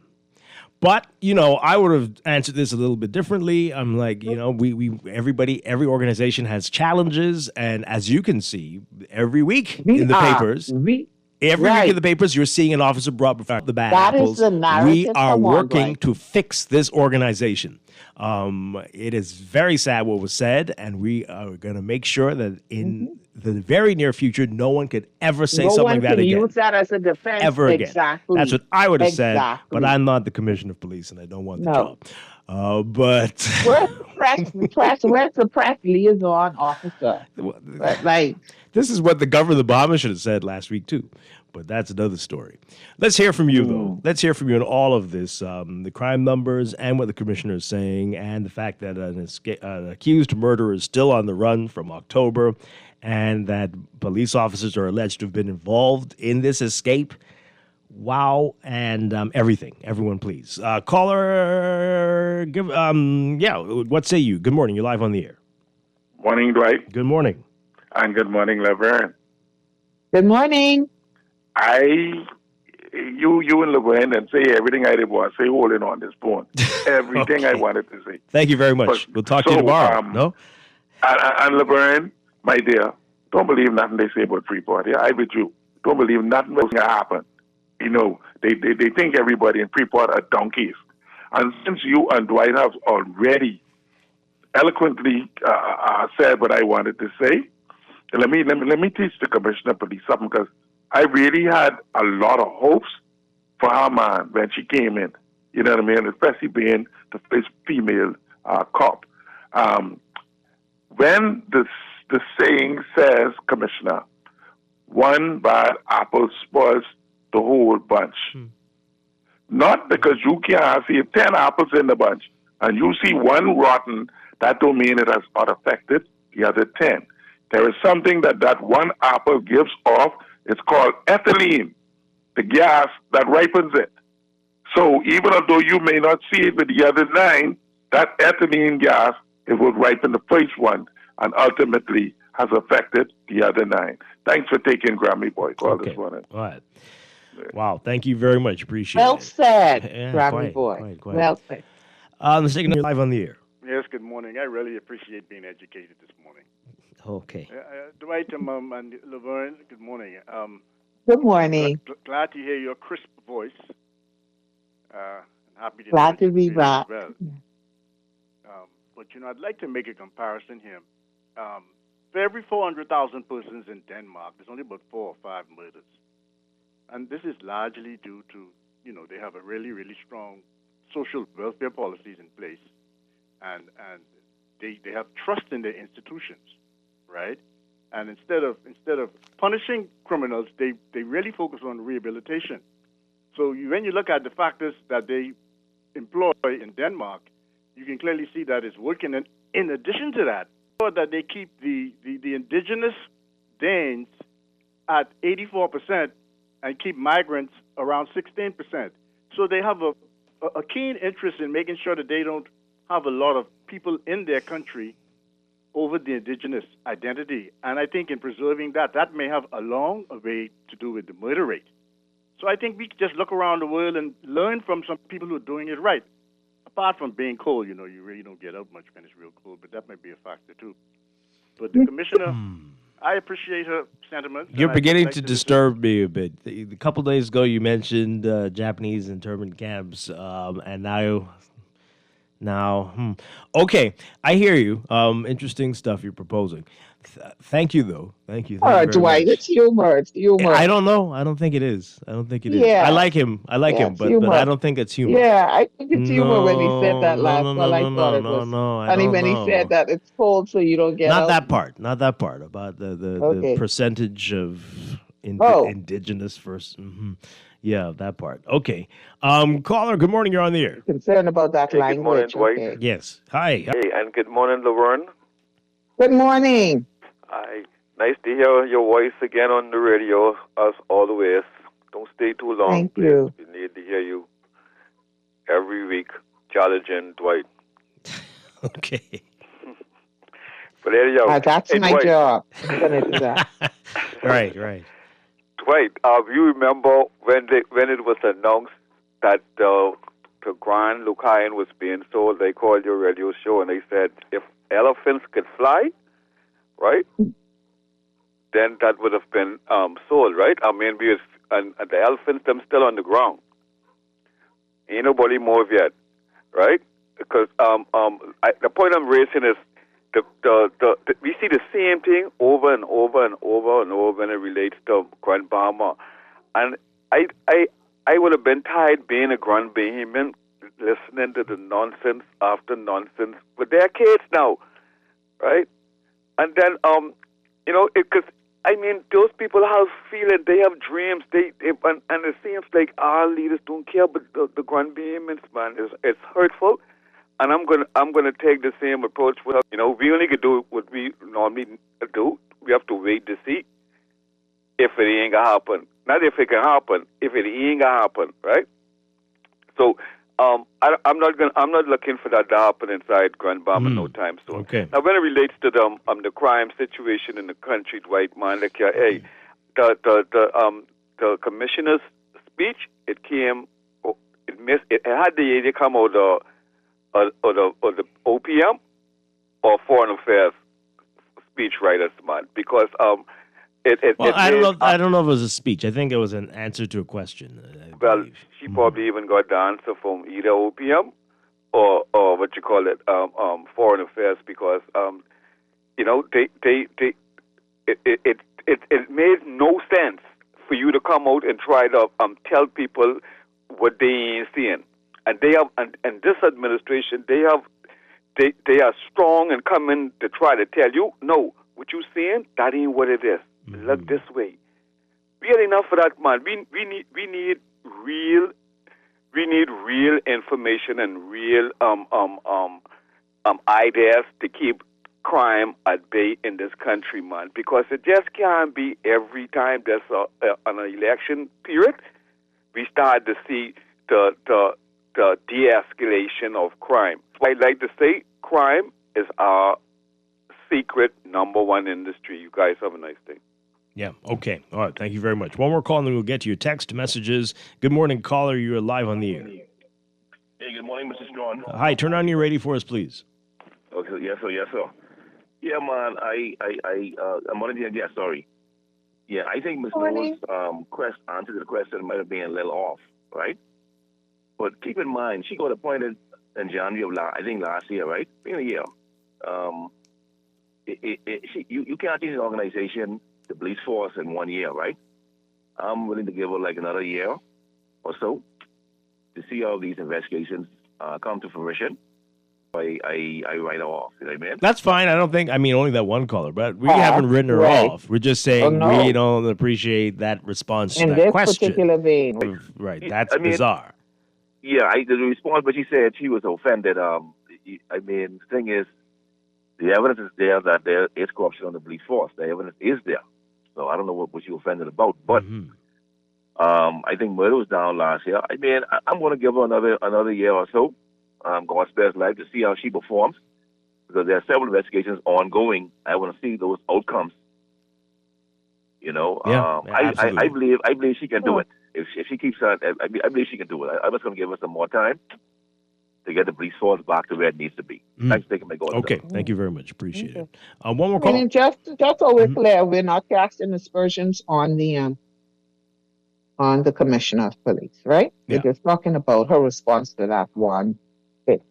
But, I would have answered this a little bit differently. I'm like, every organization has challenges. And as you can see, every week in the papers, every week in the papers, you're seeing an officer brought before the bad apples. Is the narrative. We are working to fix this organization. It is very sad what was said, and we are going to make sure that in the very near future, no one could ever say something like that again. No one can use that as a defense. Ever again. Exactly. That's what I would have said, but I'm not the commissioner of police, and I don't want the job. But where's the press liaison officer? This is what the governor of the Bahamas should have said last week too. But that's another story. Let's hear from you, though. Let's hear from you on all of this, the crime numbers and what the commissioner is saying, and the fact that an accused murderer is still on the run from October, and that police officers are alleged to have been involved in this escape. Wow, and everything. Everyone, please. Caller, what say you? Good morning. You're live on the air. Morning, Dwight. Good morning. And good morning, Laverne. Good morning. You and Laverne and say everything I did was say holding on this phone. Everything I wanted to say. Thank you very much. We'll talk to you tomorrow. No? And Laverne, my dear, don't believe nothing they say about Freeport. Yeah, I with you. Don't believe nothing that's going to happen. They think everybody in Freeport are donkeys. And since you and Dwight have already eloquently said what I wanted to say, let me teach the Commissioner of Police something, because I really had a lot of hopes for her man when she came in. You know what I mean? Especially being the first female cop. When the saying says, Commissioner, one bad apple spoils the whole bunch. Not because you can't see 10 apples in the bunch and you see one rotten, that don't mean it has not affected the other 10. There is something that one apple gives off. It's called ethylene, the gas that ripens it. So even although you may not see it with the other 9, that ethylene gas, it will ripen the first one and ultimately has affected the other 9. Thanks for taking Grammy Boy call this morning. All right. Wow, thank you very much. Appreciate Well it. said, Yeah, Grammy Boy. Quite. Well said. Let's take another live on the air. Yes, good morning. I really appreciate being educated this morning. Okay. Dwight and Laverne, good morning. Good morning. Glad to hear your crisp voice. Happy to Glad to be back. well. But, I'd like to make a comparison here. For every 400,000 persons in Denmark, there's only about 4 or 5 murders. And this is largely due to, they have a really, really strong social welfare policies in place. And they have trust in their institutions, right? And instead of punishing criminals, they really focus on rehabilitation. So when you look at the factors that they employ in Denmark, you can clearly see that it's working. And in addition to that, they keep the indigenous Danes at 84% and keep migrants around 16%. So they have a keen interest in making sure that they don't have a lot of people in their country over the indigenous identity. And I think in preserving that may have a long way to do with the murder rate. So I think we can just look around the world and learn from some people who are doing it right. Apart from being cold, you really don't get out much when it's real cold, but that might be a factor too. But the commissioner, I appreciate her sentiments. You're beginning to disturb me a bit. A couple days ago, you mentioned Japanese internment camps, and now, okay, I hear you. Interesting stuff you're proposing. Thank you, though. Thank you. All right, Dwight, it's humor. It's humor. I don't know. I don't think it is. Yeah. I like him, but I don't think it's humor. Yeah, I think it's humor when he said that last. No, I thought it was funny when he said that it's cold, so you don't get Not out. that part about the percentage of indigenous versus. Yeah, that part. Okay. Caller, good morning. You're on the air. Concerned about that language. Good morning, Dwight. Okay. Yes. Hi. Hey, and good morning, Laverne. Good morning. Nice to hear your voice again on the radio, as always. Don't stay too long. Thank you. We need to hear you every week, challenging Dwight. Okay. But there you go. That's my Dwight. job. I'm going to do that. Right. Dwight, you remember when it was announced that the Grand Lucayan was being sold, they called your radio show and they said, if elephants could fly, right, then that would have been sold, right? I mean, and the elephants, them still on the ground. Ain't nobody move yet, right? Because the point I'm raising is we see the same thing over and over and over and over when it relates to Grand Bahama. And I would have been tired being a Grand Bahamian, listening to the nonsense after nonsense. But they're kids now, right? And then, because, those people have feeling, they have dreams, and it seems like our leaders don't care, but the Grand Bahamians, man, it's hurtful. And I'm gonna take the same approach. We only can do what we normally do. We have to wait to see if it ain't gonna happen. Not if it can happen, if it ain't gonna happen, right? So I'm not looking for that to happen inside Grand Bahama no time soon. Okay. Now when it relates to the crime situation in the country, Dwight, man, like hey, the commissioner's speech, it had to come out or the OPM or Foreign Affairs speechwriters, man, because I don't know. I don't know if it was a speech. I think it was an answer to a question. Well, she probably even got the answer from either OPM or what you call it, foreign affairs, because it made no sense for you to come out and try to tell people what they ain't seeing. And they have, and this administration, they are strong and coming to try to tell you, no, what you seeing, that ain't what it is. Look this way. We had enough of that, man. We need real information and real ideas to keep crime at bay in this country, man. Because it just can't be every time there's an election period, we start to see the de-escalation of crime. I like to say crime is our secret number one industry. You guys have a nice day. Yeah, okay. All right, thank you very much. One more call and then we'll get to your text messages. Good morning, caller. You're live on the air. Hey, good morning, Mr. Strachan. Hi, turn on your radio for us, please. Okay, yes, sir. Yeah, man, I'm on the yeah, sorry. Yeah, I think Ms. Noah's answer to the question might have been a little off, right? But keep in mind, she got appointed in January of last year, right? In a year. You can't change an organization, the police force, in 1 year, right? I'm willing to give her like another year or so to see how these investigations come to fruition. I write her off. You know what I mean? That's fine. Only that one caller, but we haven't written her off. We're just saying we don't appreciate that response to that question. In this particular vein. Right. That's bizarre. Yeah, the response, but she said she was offended. The thing is, the evidence is there that there is corruption on the police force. The evidence is there. So I don't know what she offended about. But I think murder was down last year. I'm going to give her another year or so. God's best life to see how she performs, because there are several investigations ongoing. I want to see those outcomes. I believe she can do it. If she keeps on, I believe she can do it. I'm just going to give her some more time to get the police force back to where it needs to be. Thanks for taking my call. Okay, thank you very much. Appreciate it. One more call. Just so we're clear, we're not casting aspersions on the commissioner of police, right? Yeah. We're just talking about her response to that one thing.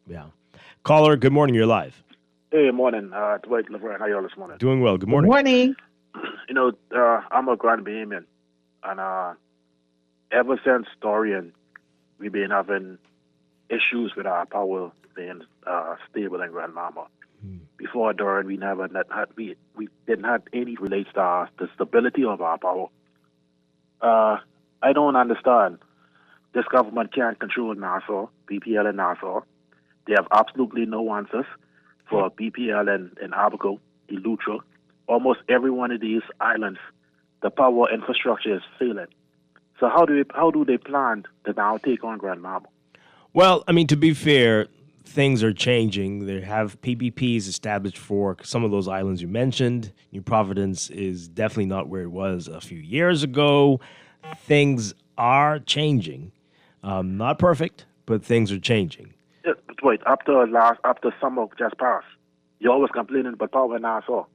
Yeah. Caller, good morning. You're live. Hey, morning. Dwight, Laverne. How y'all this morning? Doing well. Good morning. Good morning. I'm a Grand Bahamian, and ever since Dorian, we've been having issues with our power being stable in Grand Mama. Before Dorian, we didn't have any relates to the stability of our power. I don't understand. This government can't control Nassau, BPL and Nassau. They have absolutely no answers for BPL and Abaco, Elutra. Almost every one of these islands, the power infrastructure is failing. So how do they plan to now take on Grand Mama? Well, to be fair, things are changing. They have PPPs established for some of those islands you mentioned. New Providence is definitely not where it was a few years ago. Things are changing. Not perfect, but things are changing. Yeah, wait, after summer just passed, you're always complaining about power in Nassau.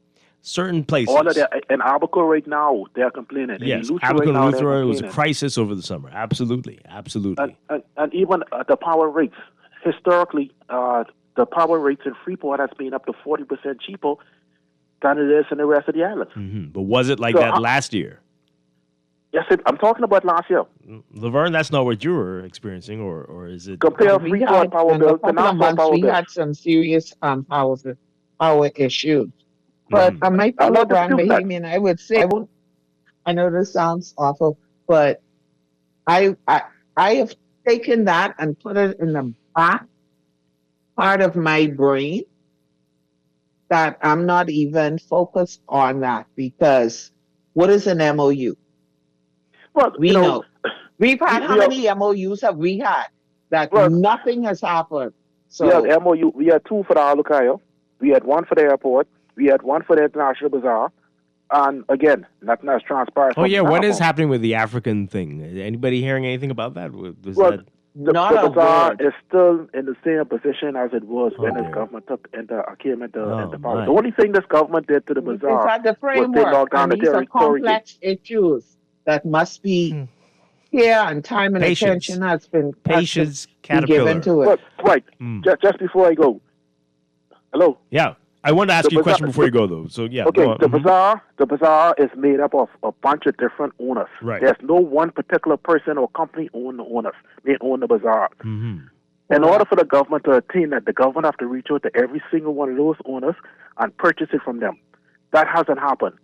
Certain places. All of that, in Abaco right now, they're complaining. Yes, Abaco and Luther, it was a crisis over the summer. Absolutely. And even the power rates. Historically, the power rates in Freeport has been up to 40% cheaper than it is in the rest of the islands. But was it like that last year? Yes, I'm talking about last year. Laverne, that's not what you were experiencing, or is it? Compare Freeport power bill to Nassau power We bill. had some serious power issues. But my fellow Grand Bahamian, I would say, I know this sounds awful, but I have taken that and put it in the back part of my brain that I'm not even focused on that, because what is an MOU? Well, we know. We've had, how many MOUs have we had that nothing has happened? So we had MOU. We had two for the Alucayo. We had one for the airport. We had one for the International Bazaar. And again, nothing has transpired. Oh, yeah. What is happening with the African thing? Anybody hearing anything about that? Not the a bazaar word. is still in the same position as it was when this government came into power. The only thing this government did to the It's bazaar at the was they framework, locked down and the these are territory. complex issues that must be care and time and Patience. attention has been Patience, be given caterpillar. to it. Look, Dwight, just before I go, hello. Yeah. I wanted to ask The you a question bazaar- before you go, though. So, yeah. Okay, go on. the bazaar is made up of a bunch of different owners. Right. There's no one particular person or company own the owners. They own the bazaar. Mm-hmm. In order for the government to attain that, the government have to reach out to every single one of those owners and purchase it from them. That hasn't happened.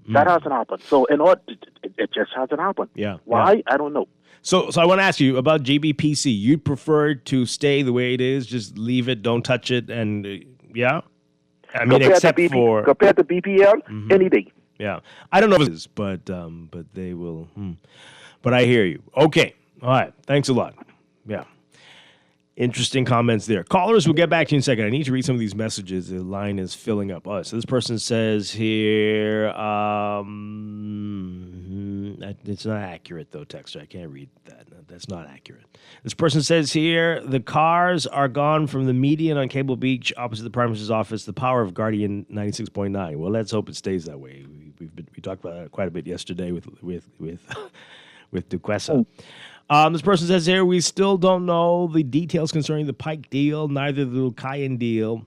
That hasn't happened. So in order, it just hasn't happened. Yeah. Why? Yeah. I don't know. So I want to ask you about JBPC. You'd prefer to stay the way it is, just leave it, don't touch it, and yeah? I mean, except for... Compared to BPL, any day. Yeah. I don't know if it is, but they will... But I hear you. Okay. All right. Thanks a lot. Yeah. Interesting comments there. Callers, we'll get back to you in a second. I need to read some of these messages. The line is filling up. So this person says here, it's not accurate, though, Texter. I can't read that. No, that's not accurate. This person says here, the cars are gone from the median on Cable Beach opposite the Prime Minister's office, the power of Guardian 96.9. Well, let's hope it stays that way. We talked about that quite a bit yesterday with Duquesa. This person says here, we still don't know the details concerning the Pike deal, neither the Lucayan deal.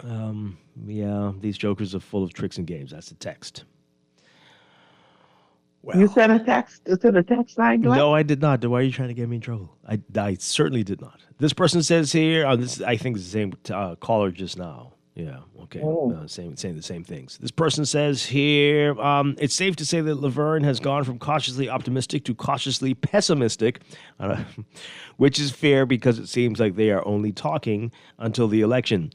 Yeah, these jokers are full of tricks and games. That's the text. Well, you sent a text to the text line, Dwight? No, I did not. Why are you trying to get me in trouble? I certainly did not. This person says here, I think it's the same caller just now. Yeah, okay. Saying the same things. This person says here, it's safe to say that Laverne has gone from cautiously optimistic to cautiously pessimistic, which is fair because it seems like they are only talking until the election.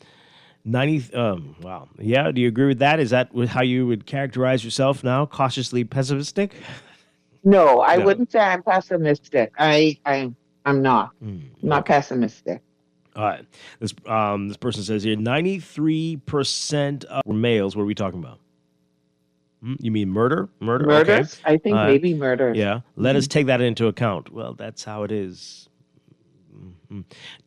Wow. Yeah, do you agree with that? Is that how you would characterize yourself now? Cautiously pessimistic? No, I wouldn't say I'm pessimistic. I'm not. Not pessimistic. All right. This person says here, 93% were males. What are we talking about? You mean murder? Murders? Okay. I think maybe murders. Yeah. Let us take that into account. Well, that's how it is.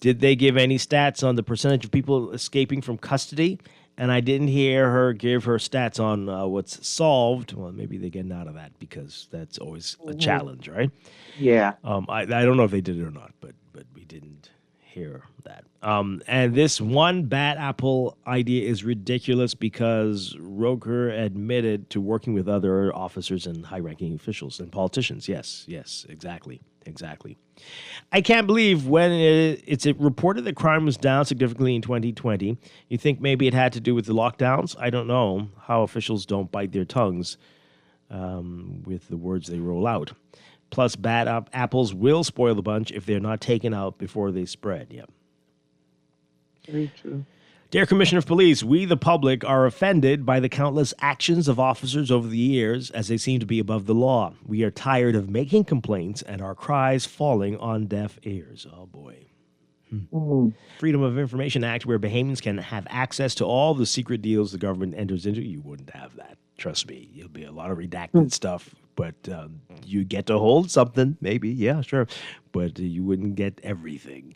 Did they give any stats on the percentage of people escaping from custody? And I didn't hear her give her stats on what's solved. Well, maybe they're getting out of that because that's always a challenge, right? Yeah. I don't know if they did it or not, but we didn't hear that. And this one bad apple idea is ridiculous because Roker admitted to working with other officers and high-ranking officials and politicians. Yes, exactly. I can't believe when it's reported that crime was down significantly in 2020. You think maybe it had to do with the lockdowns? I don't know how officials don't bite their tongues with the words they roll out. Plus, bad apples will spoil the bunch if they're not taken out before they spread. Yep. Very true. Dear Commissioner of Police, we, the public, are offended by the countless actions of officers over the years as they seem to be above the law. We are tired of making complaints and our cries falling on deaf ears. Oh, boy. Freedom of Information Act, where Bahamians can have access to all the secret deals the government enters into. You wouldn't have that. Trust me. There'll be a lot of redacted stuff, but you get to hold something, maybe. Yeah, sure. But you wouldn't get everything.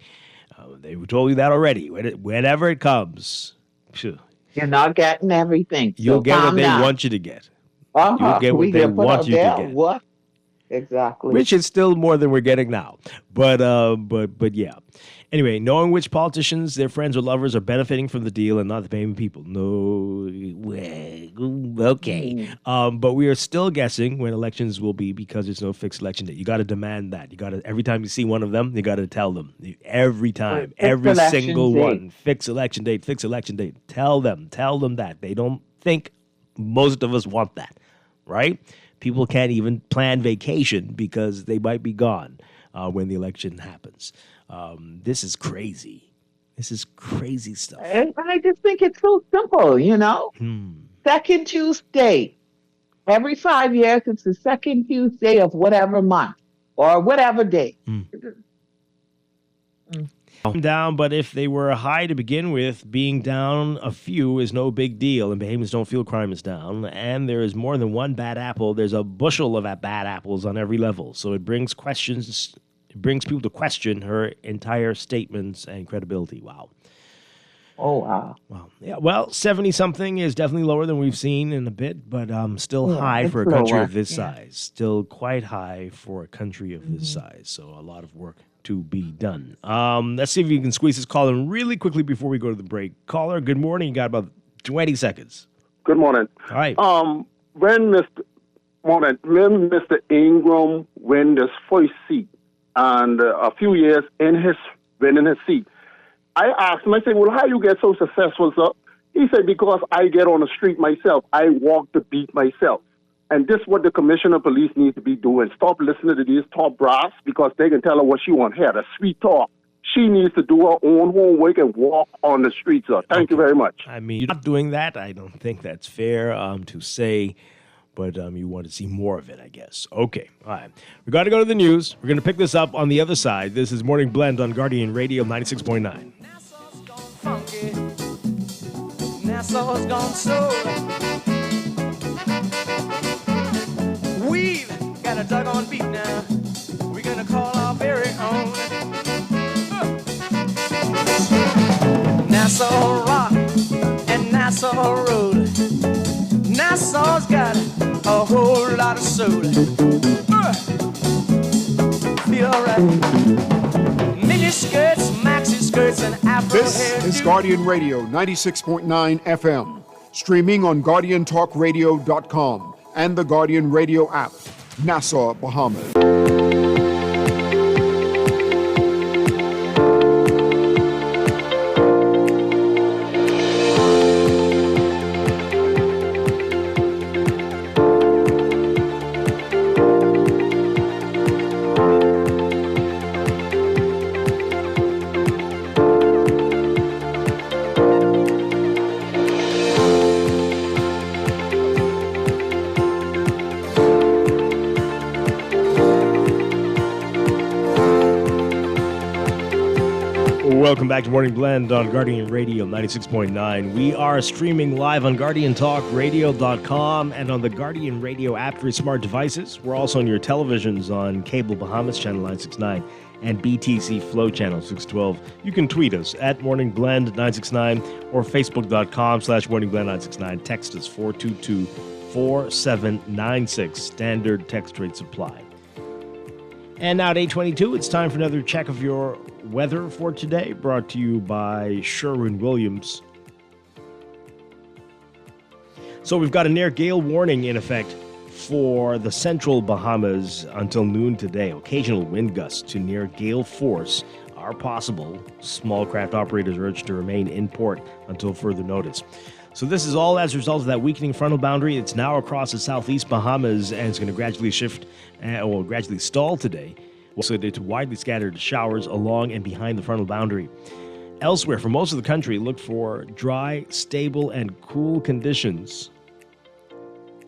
They told you that already. Whenever it comes, you're not getting everything. You'll get what they want you to get. You'll get what they want you to get. What? Exactly. Which is still more than we're getting now. But yeah. Anyway, knowing which politicians, their friends or lovers are benefiting from the deal and not the paying people. No way. Okay. But we are still guessing when elections will be because there's no fixed election date. You got to demand that. You got to, every time you see one of them, you got to tell them. Every time. Every single one. Fixed election date. Tell them that. They don't think most of us want that. Right? People can't even plan vacation because they might be gone when the election happens. This is crazy. This is crazy stuff. And I just think it's so simple, Second Tuesday. Every 5 years, it's the second Tuesday of whatever month or whatever day. Down, but if they were high to begin with, being down a few is no big deal, and Bahamians don't feel crime is down. And there is more than one bad apple. There's a bushel of bad apples on every level. So it brings questions It brings people to question her entire statements and credibility. Wow. Oh, wow. Wow. Yeah, well, 70-something is definitely lower than we've seen in a bit, but still Yeah, high it's for a country lower. of this Yeah. size. Still quite high for a country of this size. So a lot of work to be done. Let's see if you can squeeze this call in really quickly before we go to the break. Caller, good morning. You got about 20 seconds. Good morning. All right. When Mr. Ingram win this first seat, and a few years in his winning his seat, I asked him, I said, well, how you get so successful, sir? He said, because I get on the street myself. I walk the beat myself. And this is what the commissioner of police needs to be doing. Stop listening to these top brass because they can tell her what she want to hear, the sweet talk. She needs to do her own homework and walk on the streets, sir. Thank you very much. I mean, you're not doing that. I don't think that's fair to say, but you want to see more of it, I guess. Okay, all right. We got to go to the news. We're going to pick this up on the other side. This is Morning Blend on Guardian Radio 96.9. Nassau's gone soul. We've got a doggone beat now. We're gonna call our very own Nassau Rock and Nassau Road. Nassau's got a whole lot of soul. Feel alright. Mini skirts, maxi skirts, and afro This hair. is Guardian Radio 96.9 FM, streaming on GuardianTalkRadio.com and the Guardian Radio app, Nassau, Bahamas. Welcome back to Morning Blend on Guardian Radio 96.9. We are streaming live on GuardianTalkRadio.com and on the Guardian Radio app for your smart devices. We're also on your televisions on Cable Bahamas Channel 969 and BTC Flow Channel 612. You can tweet us at Morning Blend 969 or Facebook.com/Morning Blend 969. Text us 422-4796. Standard text rate supply. And now at 8:22, it's time for another check of your weather for today, brought to you by Sherwin-Williams. So we've got a near gale warning in effect for the central Bahamas until noon today. Occasional wind gusts to near gale force are possible. Small craft operators are urged to remain in port until further notice. So this is all as a result of that weakening frontal boundary. It's now across the southeast Bahamas, and it's going to gradually gradually stall today. So it's widely scattered showers along and behind the frontal boundary. Elsewhere, for most of the country, look for dry, stable, and cool conditions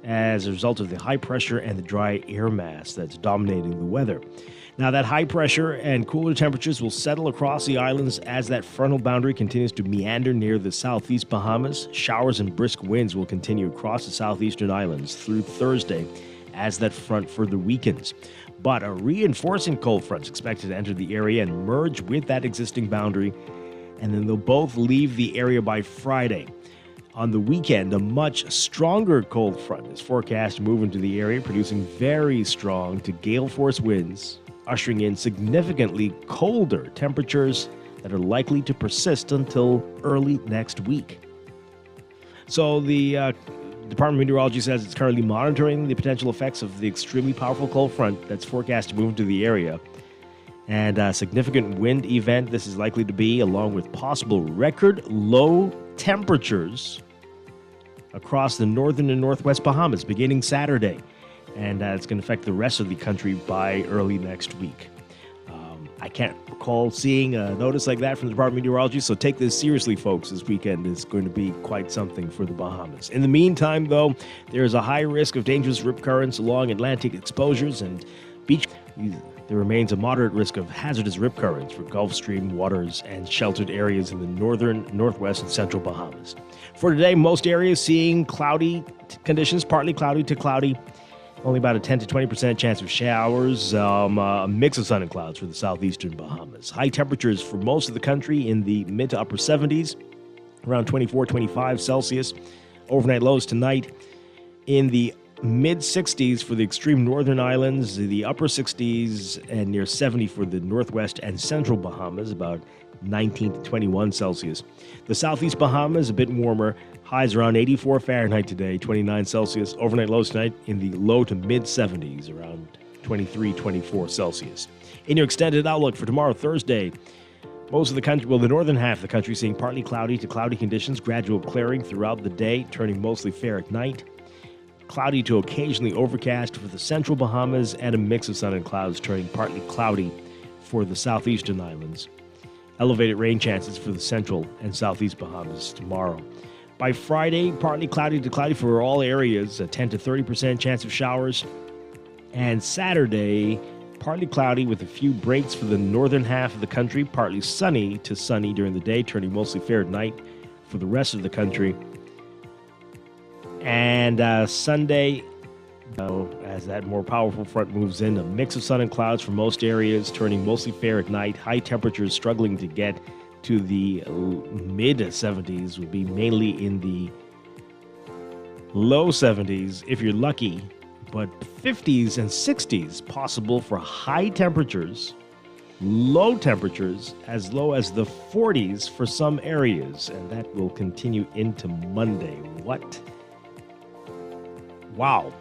as a result of the high pressure and the dry air mass that's dominating the weather. Now, that high pressure and cooler temperatures will settle across the islands as that frontal boundary continues to meander near the southeast Bahamas. Showers and brisk winds will continue across the southeastern islands through Thursday as that front further weakens. But a reinforcing cold front is expected to enter the area and merge with that existing boundary, and then they'll both leave the area by Friday. On the weekend, a much stronger cold front is forecast to move into the area, producing very strong to gale force winds, ushering in significantly colder temperatures that are likely to persist until early next week. So the Department of Meteorology says it's currently monitoring the potential effects of the extremely powerful cold front that's forecast to move into the area. And a significant wind event this is likely to be, along with possible record low temperatures across the northern and northwest Bahamas beginning Saturday. And it's going to affect the rest of the country by early next week. I can't recall seeing a notice like that from the Department of Meteorology, so take this seriously, folks. This weekend is going to be quite something for the Bahamas. In the meantime, though, there is a high risk of dangerous rip currents along Atlantic exposures and beach. There remains a moderate risk of hazardous rip currents for Gulf Stream waters and sheltered areas in the northern, northwest, and central Bahamas. For today, most areas seeing cloudy conditions, partly cloudy to cloudy. Only about a 10 to 20% chance of showers, a mix of sun and clouds for the southeastern Bahamas. High temperatures for most of the country in the mid to upper 70s, around 24, 25 Celsius. Overnight lows tonight in the mid 60s for the extreme northern islands, the upper 60s, and near 70 for the northwest and central Bahamas, about 19 to 21 Celsius. The southeast Bahamas, a bit warmer. Highs around 84 Fahrenheit today, 29 Celsius. Overnight lows tonight in the low to mid 70s, around 23, 24 Celsius. In your extended outlook for tomorrow, Thursday, most of the country, the northern half of the country, seeing partly cloudy to cloudy conditions, gradual clearing throughout the day, turning mostly fair at night. Cloudy to occasionally overcast for the central Bahamas, and a mix of sun and clouds, turning partly cloudy for the southeastern islands. Elevated rain chances for the central and southeast Bahamas tomorrow. By Friday, partly cloudy to cloudy for all areas, a 10 to 30% chance of showers. And Saturday, partly cloudy with a few breaks for the northern half of the country, partly sunny to sunny during the day, turning mostly fair at night for the rest of the country. And Sunday, as that more powerful front moves in, a mix of sun and clouds for most areas, turning mostly fair at night. High temperatures struggling to get to the mid 70s, will be mainly in the low 70s if you're lucky, but 50s and 60s possible for high temperatures, low temperatures as low as the 40s for some areas, and that will continue into Monday. What? Wow.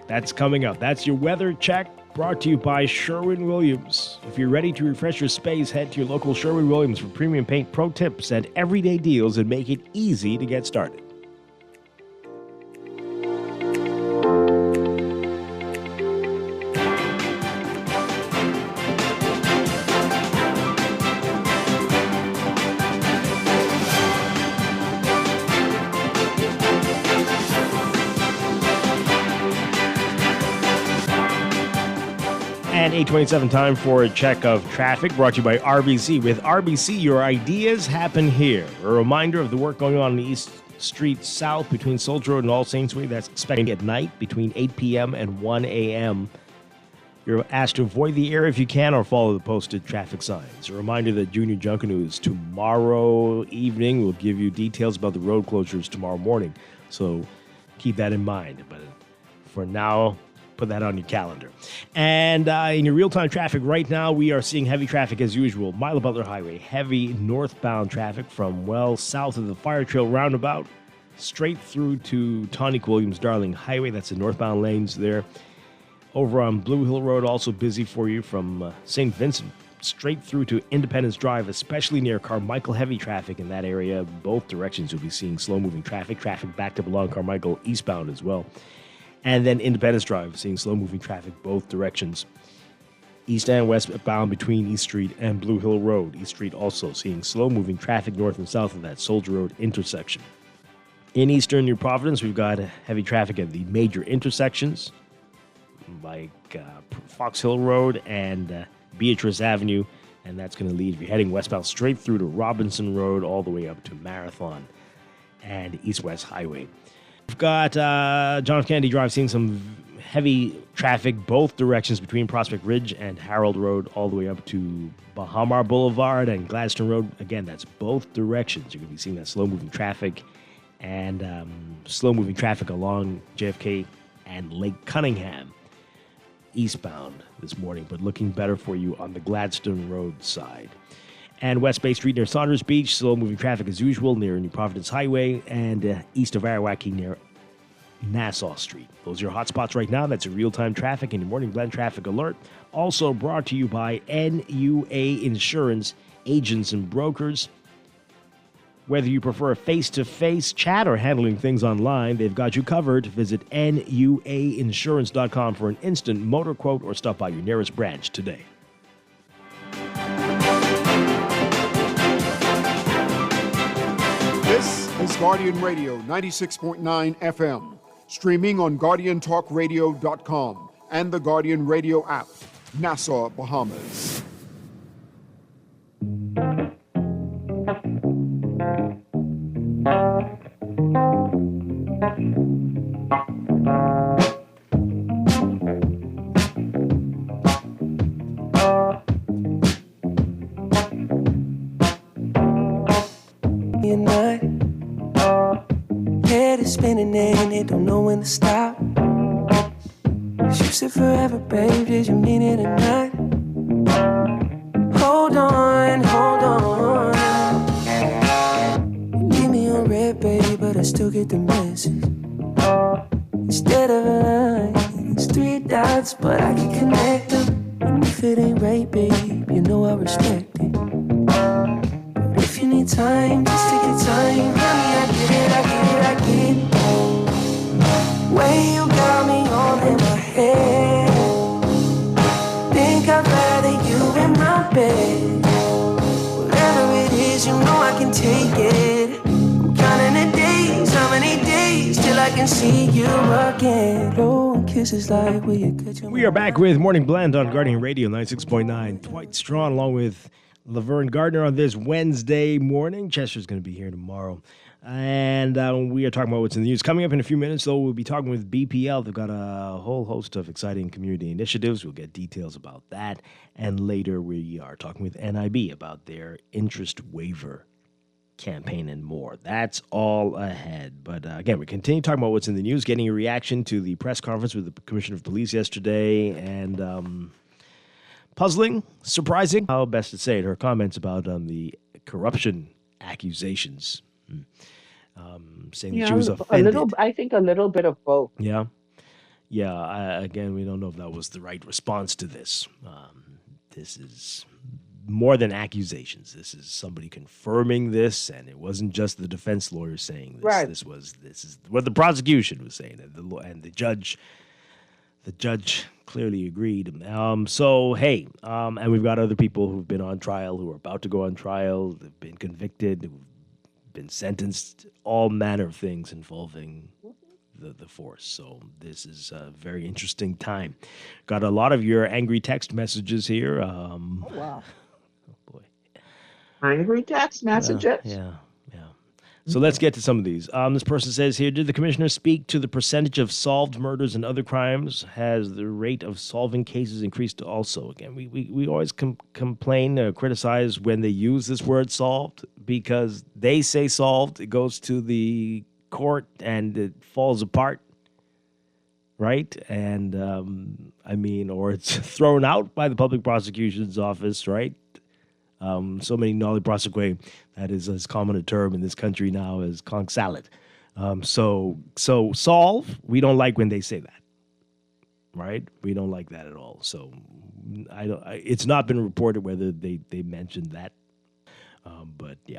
That's coming up. That's your weather check, brought to you by Sherwin-Williams. If you're ready to refresh your space, head to your local Sherwin-Williams for premium paint pro tips and everyday deals and make it easy to get started. And 8:27, time for a check of traffic, brought to you by RBC. With RBC, your ideas happen here. A reminder of the work going on East Street South between Soldier Road and All Saints Way. That's expected at night between 8 p.m. and 1 a.m. You're asked to avoid the area if you can or follow the posted traffic signs. A reminder that Junior Junkanoo tomorrow evening will give you details about the road closures tomorrow morning. So keep that in mind. But for now, put that on your calendar. And in your real-time traffic right now, we are seeing heavy traffic as usual. Milo Butler Highway, heavy northbound traffic from south of the Fire Trail roundabout, straight through to Tonic Williams Darling Highway. That's the northbound lanes there. Over on Blue Hill Road, also busy for you from St. Vincent straight through to Independence Drive, especially near Carmichael. Heavy traffic in that area. Both directions you'll be seeing slow-moving traffic. Traffic backed up along Carmichael eastbound as well. And then Independence Drive, seeing slow-moving traffic both directions. East and westbound between East Street and Blue Hill Road. East Street also seeing slow-moving traffic north and south of that Soldier Road intersection. In eastern New Providence, we've got heavy traffic at the major intersections, like Fox Hill Road and Beatrice Avenue. And that's going to lead, if you're heading westbound, straight through to Robinson Road, all the way up to Marathon and East-West Highway. We've got John F. Kennedy Drive seeing some heavy traffic both directions between Prospect Ridge and Harold Road, all the way up to Bahamar Boulevard and Gladstone Road. Again, that's both directions. You're going to be seeing that slow-moving traffic and slow-moving traffic along JFK and Lake Cunningham eastbound this morning, but looking better for you on the Gladstone Road side. And West Bay Street near Saunders Beach, slow-moving traffic as usual near New Providence Highway, and east of Arawaki near Nassau Street. Those are your hot spots right now. That's a real-time traffic and your morning blend traffic alert. Also brought to you by NUA Insurance Agents and Brokers. Whether you prefer a face-to-face chat or handling things online, they've got you covered. Visit NUAinsurance.com for an instant motor quote or stop by your nearest branch today. This is Guardian Radio 96.9 FM, streaming on GuardianTalkRadio.com and the Guardian Radio app, Nassau, Bahamas. minute and they don't know when to stop. You said forever, babe, did you mean it or not? Hold on, hold on. Leave me on red, babe, but I still get the message. Instead of a line, it's 3 dots, but I can connect them. And if it ain't right, babe, you know I respect it. But if you need time, just take your time. Honey, I get it, I get it, I get it. Way you got me all in my head. Think I'd rather you in my bed. Whatever it is, you know I can take it. I'm counting the days, how many days till I can see you again. Oh, kisses like will you cut your We are back with Morning Blend on Guardian Radio 96.9. Dwight Strachan along with Laverne Gardner on this Wednesday morning. Chester's going to be here tomorrow. And we are talking about what's in the news. Coming up in a few minutes, though, we'll be talking with BPL. They've got a whole host of exciting community initiatives. We'll get details about that. And later we are talking with NIB about their interest waiver campaign and more. That's all ahead. But again, we continue talking about what's in the news, getting a reaction to the press conference with the Commissioner of Police yesterday. And puzzling, surprising, how best to say it, her comments about the corruption accusations. Saying that she was offended. I think a little bit of both. Yeah. Again, we don't know if that was the right response to this. This is more than accusations. This is somebody confirming this, and it wasn't just the defense lawyer saying this. Right. This is what the prosecution was saying, and the judge clearly agreed. And we've got other people who've been on trial, who are about to go on trial, they've been convicted, who've been sentenced, all manner of things involving the force. So this is a very interesting time. Got a lot of your angry text messages here. Oh, wow. Oh, boy. Angry text messages? Yeah. So let's get to some of these. This person says here, did the commissioner speak to the percentage of solved murders and other crimes? Has the rate of solving cases increased also? Again, we always complain or criticize when they use this word solved, because they say solved, it goes to the court and it falls apart, right? And or it's thrown out by the public prosecution's office, right? So many nolli prosequi, that is as common a term in this country now as conch salad. So solve, we don't like when they say that, right? We don't like that at all. So it's not been reported whether they mentioned that. But yeah.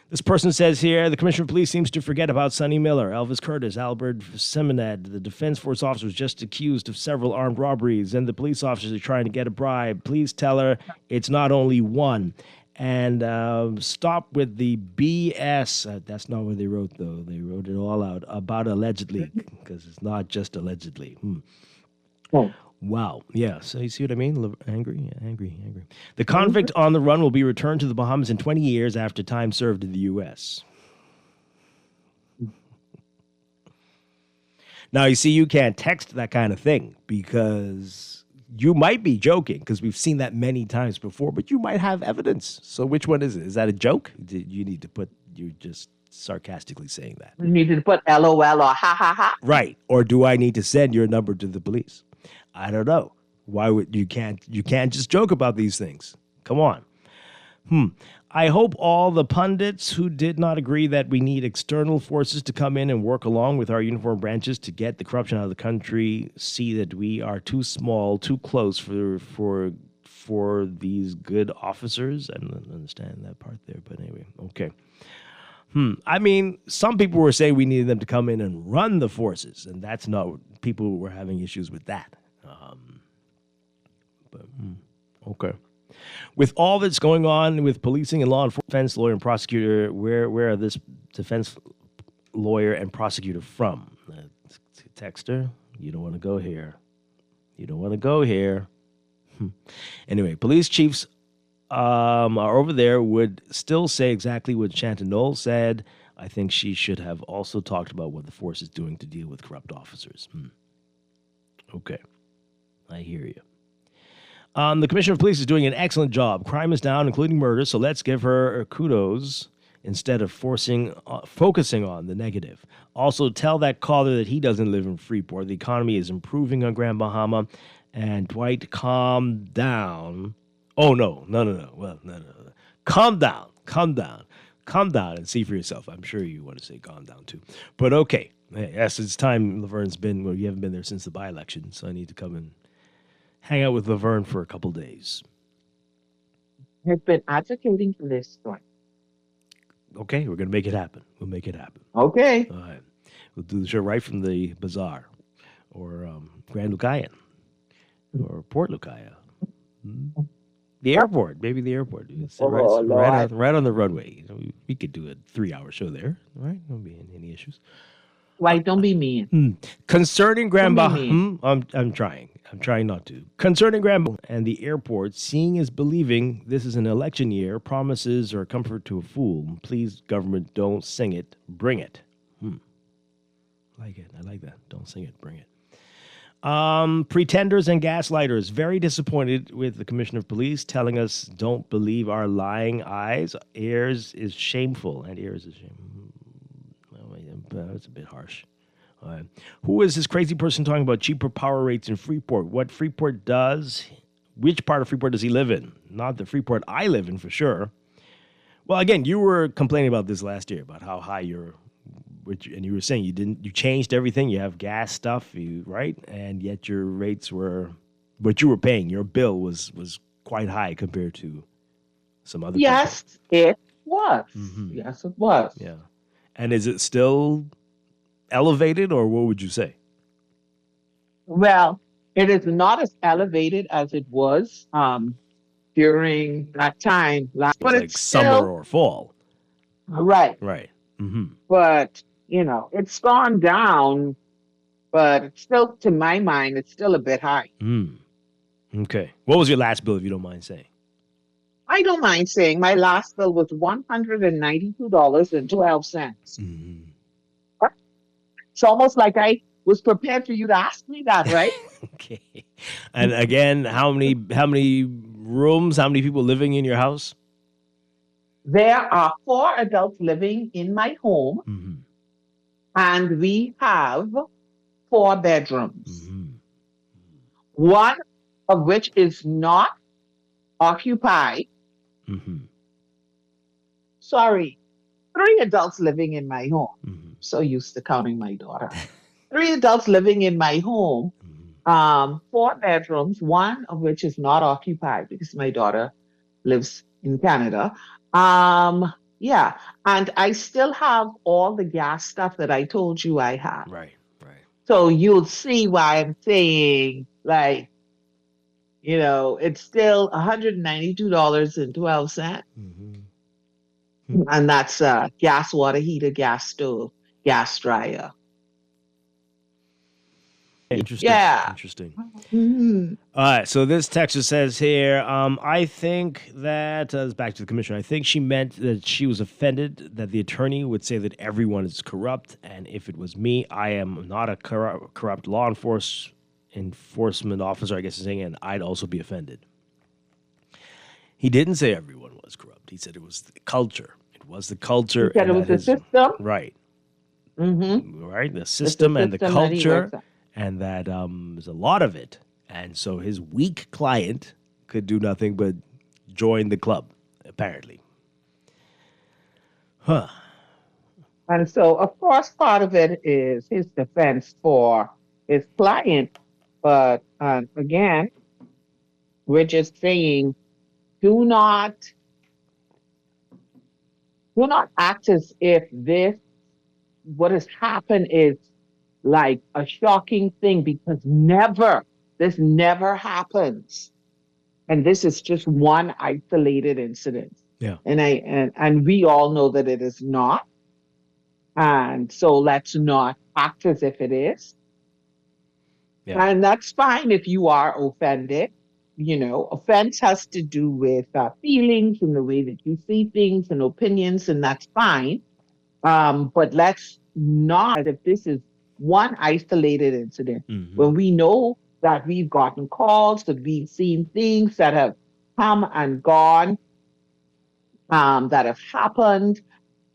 This person says here, the Commissioner of Police seems to forget about Sonny Miller, Elvis Curtis, Albert Seminad. The Defense Force officer was just accused of several armed robberies, and the police officers are trying to get a bribe. Please tell her it's not only one. And stop with the BS. That's not what they wrote, though. They wrote it all out about allegedly, because it's not just allegedly. Oh. Wow. Yeah. So you see what I mean? Angry. The convict on the run will be returned to the Bahamas in 20 years after time served in the U.S. Now, you see, you can't text that kind of thing because you might be joking, because we've seen that many times before, but you might have evidence. So which one is it? Is that a joke? You're just sarcastically saying that. You need to put LOL or ha ha ha. Right. Or do I need to send your number to the police? I don't know. Why would you can't just joke about these things? Come on. I hope all the pundits who did not agree that we need external forces to come in and work along with our uniformed branches to get the corruption out of the country see that we are too small, too close for these good officers. I don't understand that part there, but anyway, okay. I mean, some people were saying we needed them to come in and run the forces, and that's not, people were having issues with that. Okay. With all that's going on with policing and law enforcement, defense lawyer and prosecutor, where are this defense lawyer and prosecutor from? Texter, you don't want to go here. Anyway, police chiefs are over there would still say exactly what Shanton Knowles said. I think she should have also talked about what the force is doing to deal with corrupt officers. Okay. I hear you. The Commissioner of Police is doing an excellent job. Crime is down, including murder, so let's give her kudos. instead of focusing on the negative. Also, tell that caller that he doesn't live in Freeport. The economy is improving on Grand Bahama. And Dwight, calm down. Oh, no. Well, no. Calm down. Calm down and see for yourself. I'm sure you want to say calm down, too. But okay. Yes, it's time. Laverne's been, well, you haven't been there since the by-election, so I need to come and hang out with Laverne for a couple days. I've been advocating for this story. Okay, we're going to make it happen. We'll make it happen. Okay. All right. We'll do the show right from the bazaar or Grand Lucayan or Port Lucaia. The airport, maybe the airport. It's right on the runway. We could do a 3-hour show there, right? Won't be any issues. Why? Don't be mean. Concerning Grand Bahama, I'm trying. I'm trying not to. Concerning Grand Bahama and the airport, seeing is believing. This is an election year. Promises are comfort to a fool. Please, government, don't sing it. Bring it. Like it. I like that. Don't sing it. Bring it. Pretenders and gaslighters. Very disappointed with the Commissioner of Police telling us don't believe our lying eyes. Ears is shameful. And ears is shameful. That's a bit harsh. Who is this crazy person talking about cheaper power rates in Freeport? What Freeport does? Which part of Freeport does he live in? Not the Freeport I live in, for sure. Well, again, you were complaining about this last year, about how high and you were saying you changed everything. You have gas stuff, right? And yet your rates were, what you were paying, your bill was quite high compared to some other people. Yes, it was. Mm-hmm. Yes, it was. Yeah. And is it still elevated, or what would you say? Well, it is not as elevated as it was during that time. But like it's summer still, or fall. Right. Right. Mm-hmm. But, it's gone down, but it's still, to my mind, it's still a bit high. Okay. What was your last bill, if you don't mind saying? I don't mind saying my last bill was $192.12. Mm-hmm. It's almost like I was prepared for you to ask me that, right? Okay. And again, how many rooms, how many people living in your house? There are 4 adults living in my home, and we have 4 bedrooms. One of which is not occupied. Sorry, 3 adults living in my home. So used to counting my daughter. 3 adults living in my home, 4 bedrooms, one of which is not occupied because my daughter lives in Canada. Yeah, and I still have all the gas stuff that I told you I have. Right. So you'll see why I'm saying, like, it's still $192.12. And that's gas water heater, gas stove, gas dryer. Interesting. Yeah. Interesting. Mm-hmm. All right. So this text says here, I think that, back to the commissioner, I think she meant that she was offended that the attorney would say that everyone is corrupt. And if it was me, I am not a corrupt law enforcement officer, I guess he's saying, and I'd also be offended. He didn't say everyone was corrupt. He said it was the culture. It was the culture. He said it was the system. Right. Mm-hmm. Right. The system and the culture. And that there's a lot of it. And so his weak client could do nothing but join the club, apparently. Huh. And so, of course, part of it is his defense for his client. But again, we're just saying, do not act as if what has happened is like a shocking thing, because this never happens. And this is just one isolated incident. Yeah. And we all know that it is not. And so let's not act as if it is. Yeah. And that's fine if you are offended. Offense has to do with feelings and the way that you see things and opinions, and that's fine. But let's not, if this is one isolated incident, when we know that we've gotten calls, that we've seen things that have come and gone, that have happened,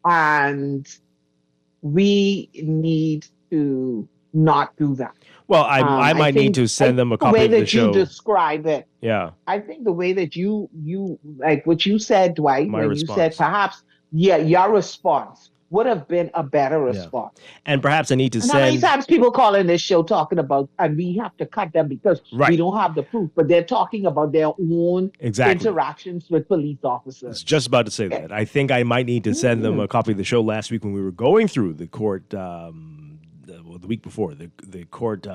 And we need to not do that. Well, I might need to send them a copy of the show. The way that you describe it. Yeah. I think the way that you like what you said, Dwight, My when response. you said perhaps, your response would have been a better response. And perhaps I need to And send. how many times people call in this show talking about, and we have to cut them because we don't have the proof, but they're talking about their own interactions with police officers. I was just about to say that. I think I might need to send them a copy of the show last week when we were going through the court. The week before, the court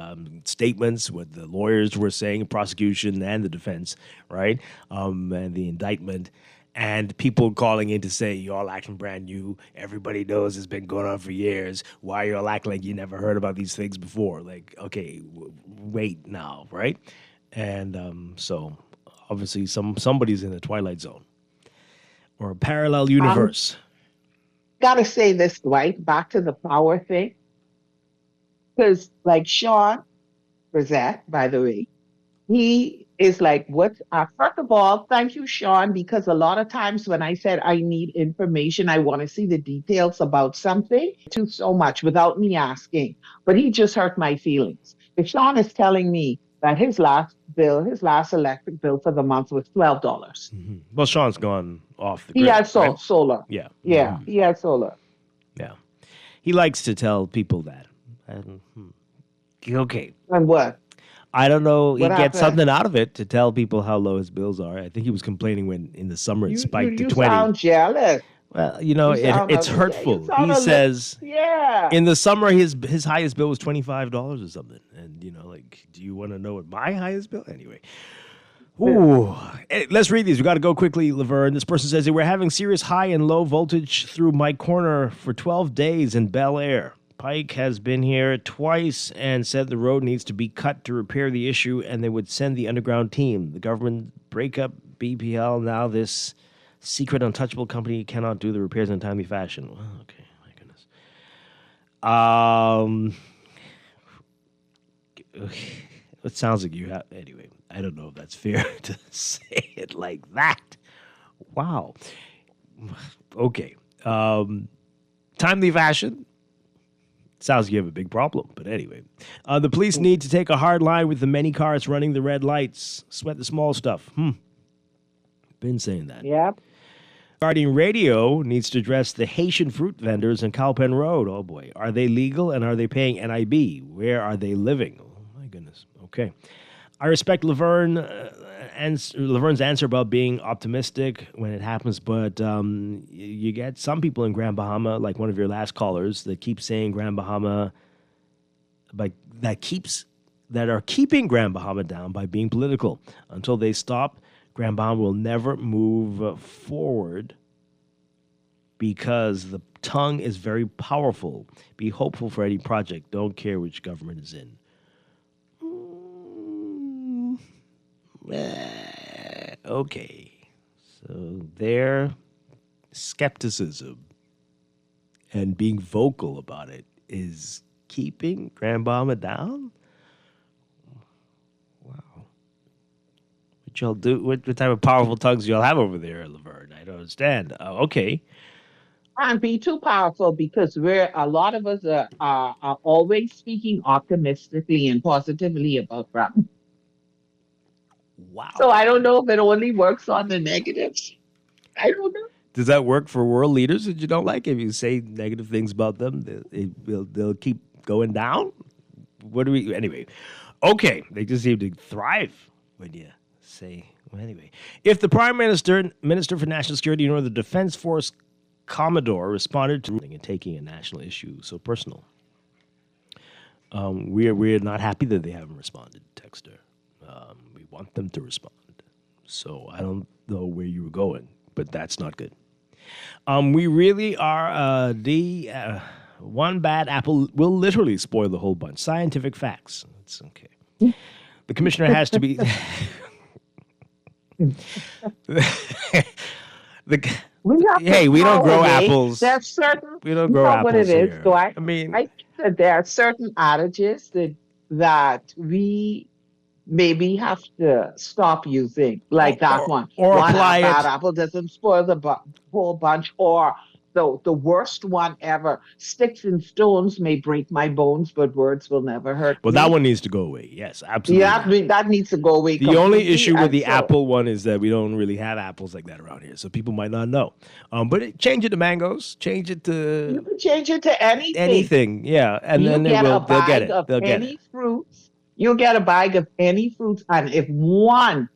statements, what the lawyers were saying, prosecution and the defense, right, and the indictment, and people calling in to say, y'all acting brand new. Everybody knows it's been going on for years. Why y'all acting like you never heard about these things before? Like, okay, wait now, right? And so obviously somebody's in the Twilight Zone or a parallel universe. Gotta say this, Dwight, back to the power thing. Because, like Sean Brissett, by the way, he is like, what? First of all, thank you, Sean, because a lot of times when I said I need information, I want to see the details about something, too so much without me asking. But he just hurt my feelings. If Sean is telling me that his last electric bill for the month was $12. Mm-hmm. Well, Sean's gone off the He grid. had solar. Yeah. Yeah, he had solar. Yeah. He likes to tell people that. Okay. And what? I don't know. What he gets happened? something out of it to tell people how low his bills are. I think he was complaining when in the summer it spiked to 20. You sound jealous. Well, it's hurtful. He says, in the summer his highest bill was $25 or something. And do you want to know what my highest bill? Anyway. Ooh. Hey, let's read these. We got to go quickly, Laverne. This person says, we're having serious high and low voltage through my corner for 12 days in Bel Air. Pike has been here twice and said the road needs to be cut to repair the issue, and they would send the underground team. The government break up BPL. Now this secret untouchable company cannot do the repairs in a timely fashion. Well, okay, my goodness. It sounds like you have... Anyway, I don't know if that's fair to say it like that. Wow. Okay. Timely fashion. Sounds like you have a big problem, but anyway. The police need to take a hard line with the many cars running the red lights. Sweat the small stuff. Been saying that. Yep. Guardian Radio needs to address the Haitian fruit vendors in Cowpen Road. Oh, boy. Are they legal and are they paying NIB? Where are they living? Oh, my goodness. Okay. I respect Laverne's answer about being optimistic when it happens, but you get some people in Grand Bahama, like one of your last callers, that keep saying Grand Bahama, that are keeping Grand Bahama down by being political. Until they stop, Grand Bahama will never move forward because the tongue is very powerful. Be hopeful for any project. Don't care which government is in. Okay, so their skepticism and being vocal about it is keeping Grand Bahama down? Wow. What y'all do? What type of powerful tongues y'all have over there, Laverne? I don't understand. Okay. Can't be too powerful because a lot of us are always speaking optimistically and positively about Trump. Wow. So I don't know if it only works on the negatives. I don't know. Does that work for world leaders that you don't like? If you say negative things about them, they'll keep going down? Anyway. Okay, they just seem to thrive when you say, well, anyway. If the Prime Minister for National Security, nor the Defense Force Commodore responded to and taking a national issue so personal. We're not happy that they haven't responded, Texter. We want them to respond. So I don't know where you were going, but that's not good. We really are the one bad apple will literally spoil the whole bunch. Scientific facts. It's okay. The commissioner has to be... we don't grow apples. There's certain... We don't grow apples what it here. is, Dwight? I mean... I think that there are certain adages that we maybe have to stop using, like that one. Or one apply bad it. apple doesn't spoil the whole bunch, or the worst one ever. Sticks and stones may break my bones, but words will never hurt Well, me. that one needs to go away. Yes, absolutely. Yeah, that needs to go away. The only completely. issue with And the so- apple one is that we don't really have apples like that around here, so people might not know. Change it to mangoes. Change it to You can change it to anything. anything. Yeah, and You then get a they'll get bag it. of They'll get any it. fruits. You'll get a bag of any fruits, and if one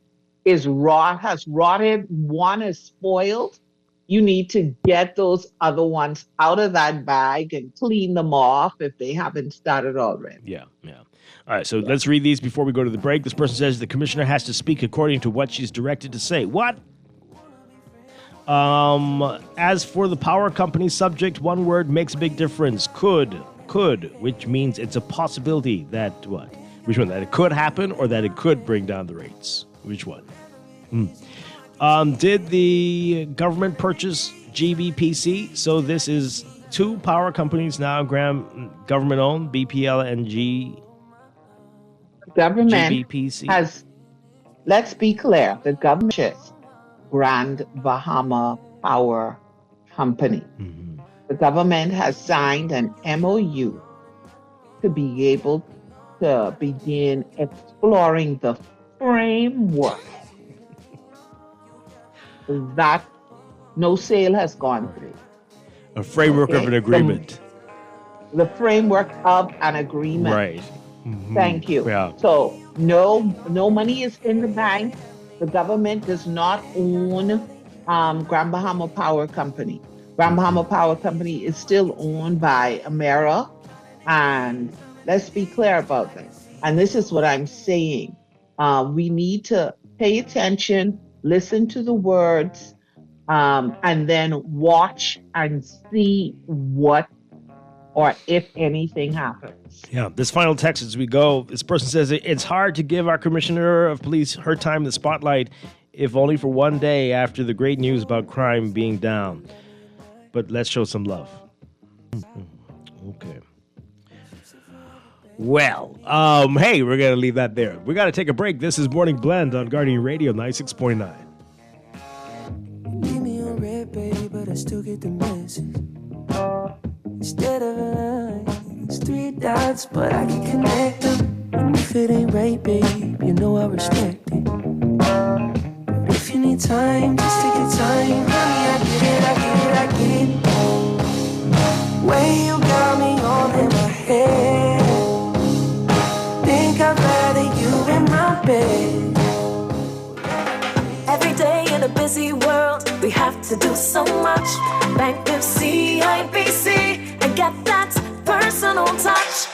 is has rotted, one is spoiled, you need to get those other ones out of that bag and clean them off if they haven't started already. Yeah. All right, so let's read these before we go to the break. This person says the commissioner has to speak according to what she's directed to say. What? As for the power company subject, one word makes a big difference. Could, which means it's a possibility that what? Which one? That it could happen or that it could bring down the rates? Which one? Did the government purchase GBPC? So this is two power companies now, government-owned, BPL and Government GBPC. has, let's be clear, the government is Grand Bahama Power Company. The government has signed an MOU to be able to begin exploring the framework that no sale has gone through. A framework of an agreement. The framework of an agreement. Right. Thank you. Yeah. So no money is in the bank. The government does not own Grand Bahama Power Company. Grand Bahama Power Company is still owned by Amera, and let's be clear about this. And this is what I'm saying. We need to pay attention, listen to the words, and then watch and see what or if anything happens. Yeah, this final text as we go, this person says it's hard to give our commissioner of police her time in the spotlight, if only for one day after the great news about crime being down. But let's show some love. Okay. Well, hey, we're going to leave that there. We got to take a break. This is Morning Blend on Guardian Radio 96.9. Leave me on red, baby, but I still get the message. Instead of a line, it's 3 dots, but I can connect them. And if it ain't right, babe, you know I respect it. But if you need time, just take your time. Honey, I get it. Way you got me all in my head. Think I'd rather you in my bed. Every day in a busy world, we have to do so much. Bank with CIBC and get that personal touch.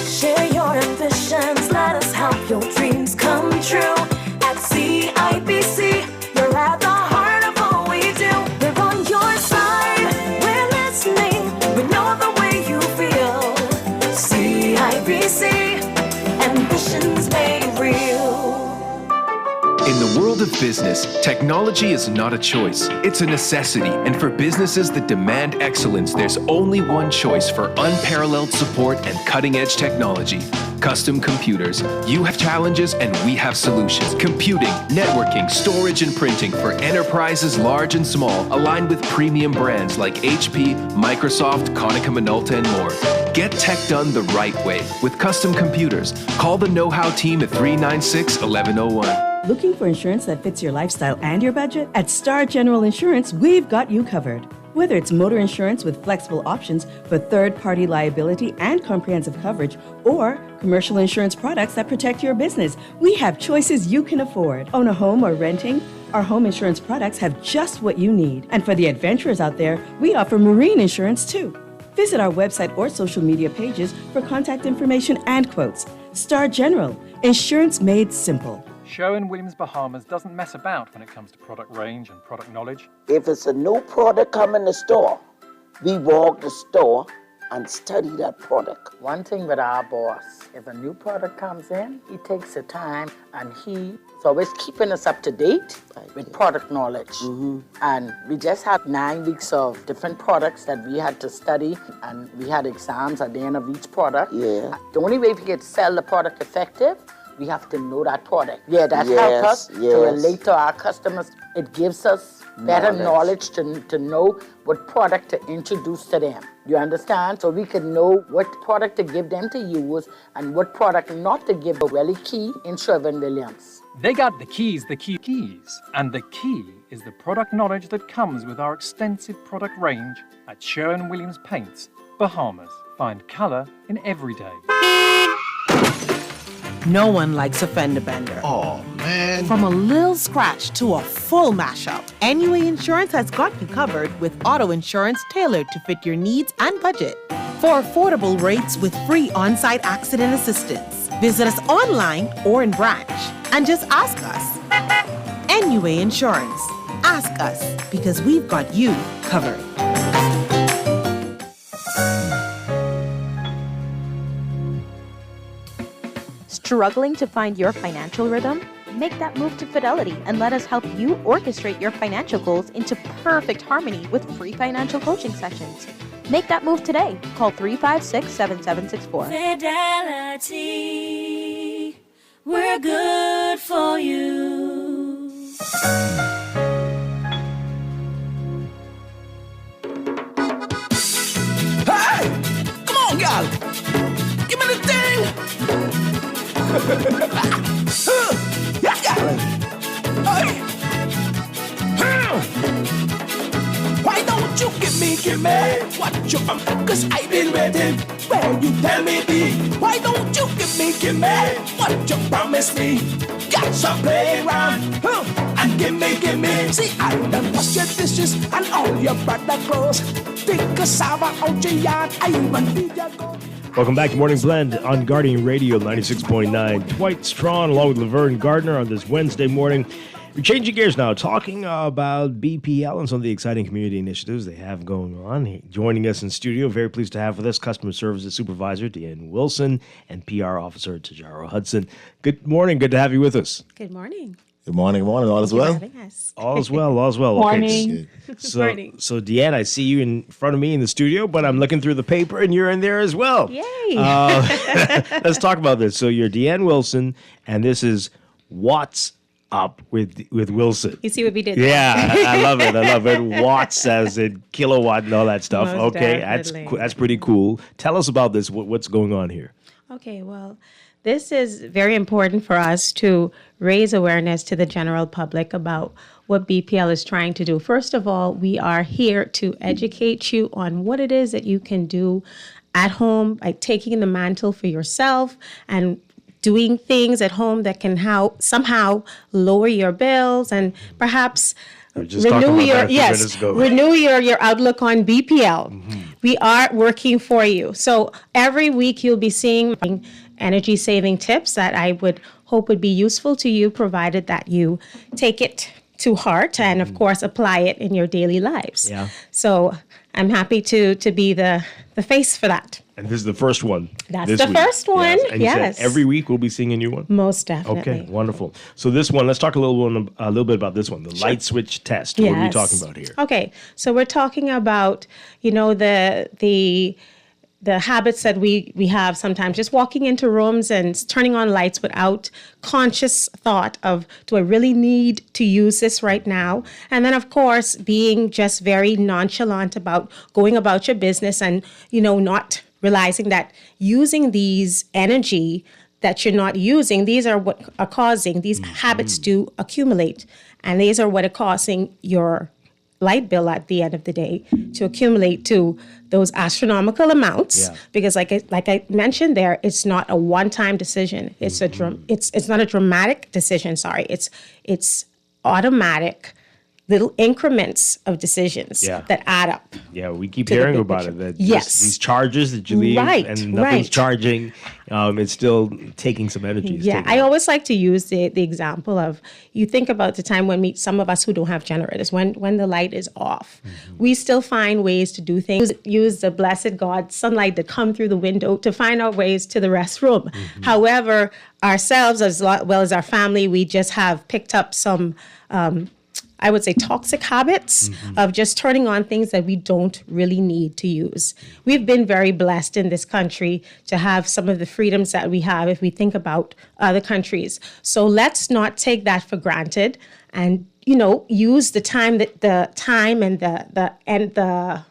Share your ambitions, let us help your dreams come true. At CIBC, you're at the heart of all we do. We're on your side, we're listening, we know the way you feel. CIBC, ambitions made real. In the world of business, technology is not a choice, it's a necessity. And for businesses that demand excellence, there's only one choice for unparalleled support and cutting-edge technology. Custom Computers. You have challenges and we have solutions. Computing, networking, storage, and printing for enterprises large and small, aligned with premium brands like HP, Microsoft, Konica Minolta, and more. Get tech done the right way with Custom Computers. Call the Know-How team at 396-1101. Looking for insurance that fits your lifestyle and your budget? At Star General Insurance, we've got you covered. Whether it's motor insurance with flexible options for third-party liability and comprehensive coverage, or commercial insurance products that protect your business, we have choices you can afford. Own a home or renting? Our home insurance products have just what you need. And for the adventurers out there, we offer marine insurance too. Visit our website or social media pages for contact information and quotes. Star General, insurance made simple. Sherwin-Williams Bahamas doesn't mess about when it comes to product range and product knowledge. If it's a new product come in the store, we walk the store and study that product. One thing with our boss, if a new product comes in, he takes the time and he's always keeping us up to date with product knowledge. And we just had 9 weeks of different products that we had to study, and we had exams at the end of each product. Yeah. The only way we could sell the product effective, we have to know that product. Yeah, that helps us to relate to our customers. It gives us better knowledge to know what product to introduce to them. You understand? So we can know what product to give them to use and what product not to give. Really key in Sherwin-Williams. They got the keys. And the key is the product knowledge that comes with our extensive product range at Sherwin-Williams Paints, Bahamas. Find color in every day. No one likes a fender bender. Oh, man. From a little scratch to a full mashup, NUA Insurance has got you covered with auto insurance tailored to fit your needs and budget. For affordable rates with free on-site accident assistance, visit us online or in branch and just ask us. NUA Insurance. Ask us because we've got you covered. Struggling to find your financial rhythm? Make that move to Fidelity and let us help you orchestrate your financial goals into perfect harmony with free financial coaching sessions. Make that move today. Call 356-7764. Fidelity, we're good for you. Hey! Come on, gal! Give me the thing! Yeah, gal! Hey! Why don't you give me what you cause I've been waiting where you tell me be. Why don't you give me what you promised me. Got some play around and give me see I done wash your dishes and all your brother clothes. Think cassava out your yard, I even need your gold. Welcome back to Morning Blend on Guardian Radio 96.9. Dwight Strachan along with Laverne Gardner on this Wednesday morning. We're changing gears now, talking about BPL and some of the exciting community initiatives they have going on. Joining us in studio, very pleased to have with us Customer Services Supervisor Deanne Wilson and PR Officer Tajaro Hudson. Good morning. Good to have you with us. Good morning. Good morning. All is well? All is well. Morning. Okay. So Deanne, I see you in front of me in the studio, but I'm looking through the paper and you're in there as well. Yay. Let's talk about this. So you're Deanne Wilson, and this is What's Up with Wilson. You see what we did there? Yeah, I love it. Watts as in kilowatt and all that stuff. Most okay, definitely. that's pretty cool. Tell us about this. What's going on here? Okay, well, this is very important for us to raise awareness to the general public about what BPL is trying to do. First of all, we are here to educate you on what it is that you can do at home by taking the mantle for yourself and doing things at home that can somehow lower your bills and perhaps renew your outlook on BPL. Mm-hmm. We are working for you. So every week you'll be seeing energy saving tips that I would hope would be useful to you, provided that you take it to heart and of course apply it in your daily lives. Yeah. So I'm happy to be the face for that. And this is the first one. That's the first one. Yes. And you said every week we'll be seeing a new one? Most definitely. Okay, wonderful. So this one, let's talk a little bit about this one, the light switch test. What are we talking about here? Okay, so we're talking about, the habits that we have sometimes, just walking into rooms and turning on lights without conscious thought of, do I really need to use this right now? And then, of course, being just very nonchalant about going about your business and, not realizing that using these energy that you're not using, these are what are causing, these habits do accumulate. And these are what are causing your light bill at the end of the day to accumulate to those astronomical amounts. Yeah. Because like I mentioned there, it's not a one-time decision. It's it's not a dramatic decision. Sorry, it's automatic little increments of decisions that add up. Yeah, we keep hearing about it. That these charges that you leave and nothing's charging, it's still taking some energy. Yeah, I always like to use the example of, you think about the time when some of us who don't have generators, when the light is off, we still find ways to do things. Use the blessed God sunlight that come through the window to find our ways to the restroom. However, ourselves as well as our family, we just have picked up some I would say toxic habits of just turning on things that we don't really need to use. We've been very blessed in this country to have some of the freedoms that we have if we think about other countries. So let's not take that for granted and use the time and the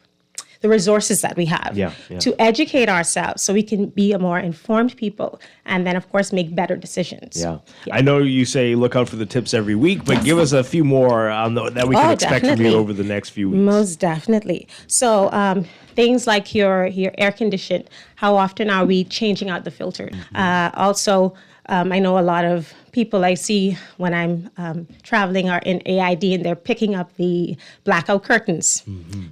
resources that we have to educate ourselves so we can be a more informed people and then, of course, make better decisions. Yeah. I know you say look out for the tips every week, but give us a few more that we can expect from you over the next few weeks. Most definitely. So things like your air condition, how often are we changing out the filter? Also, I know a lot of people I see when I'm traveling are in AID and they're picking up the blackout curtains.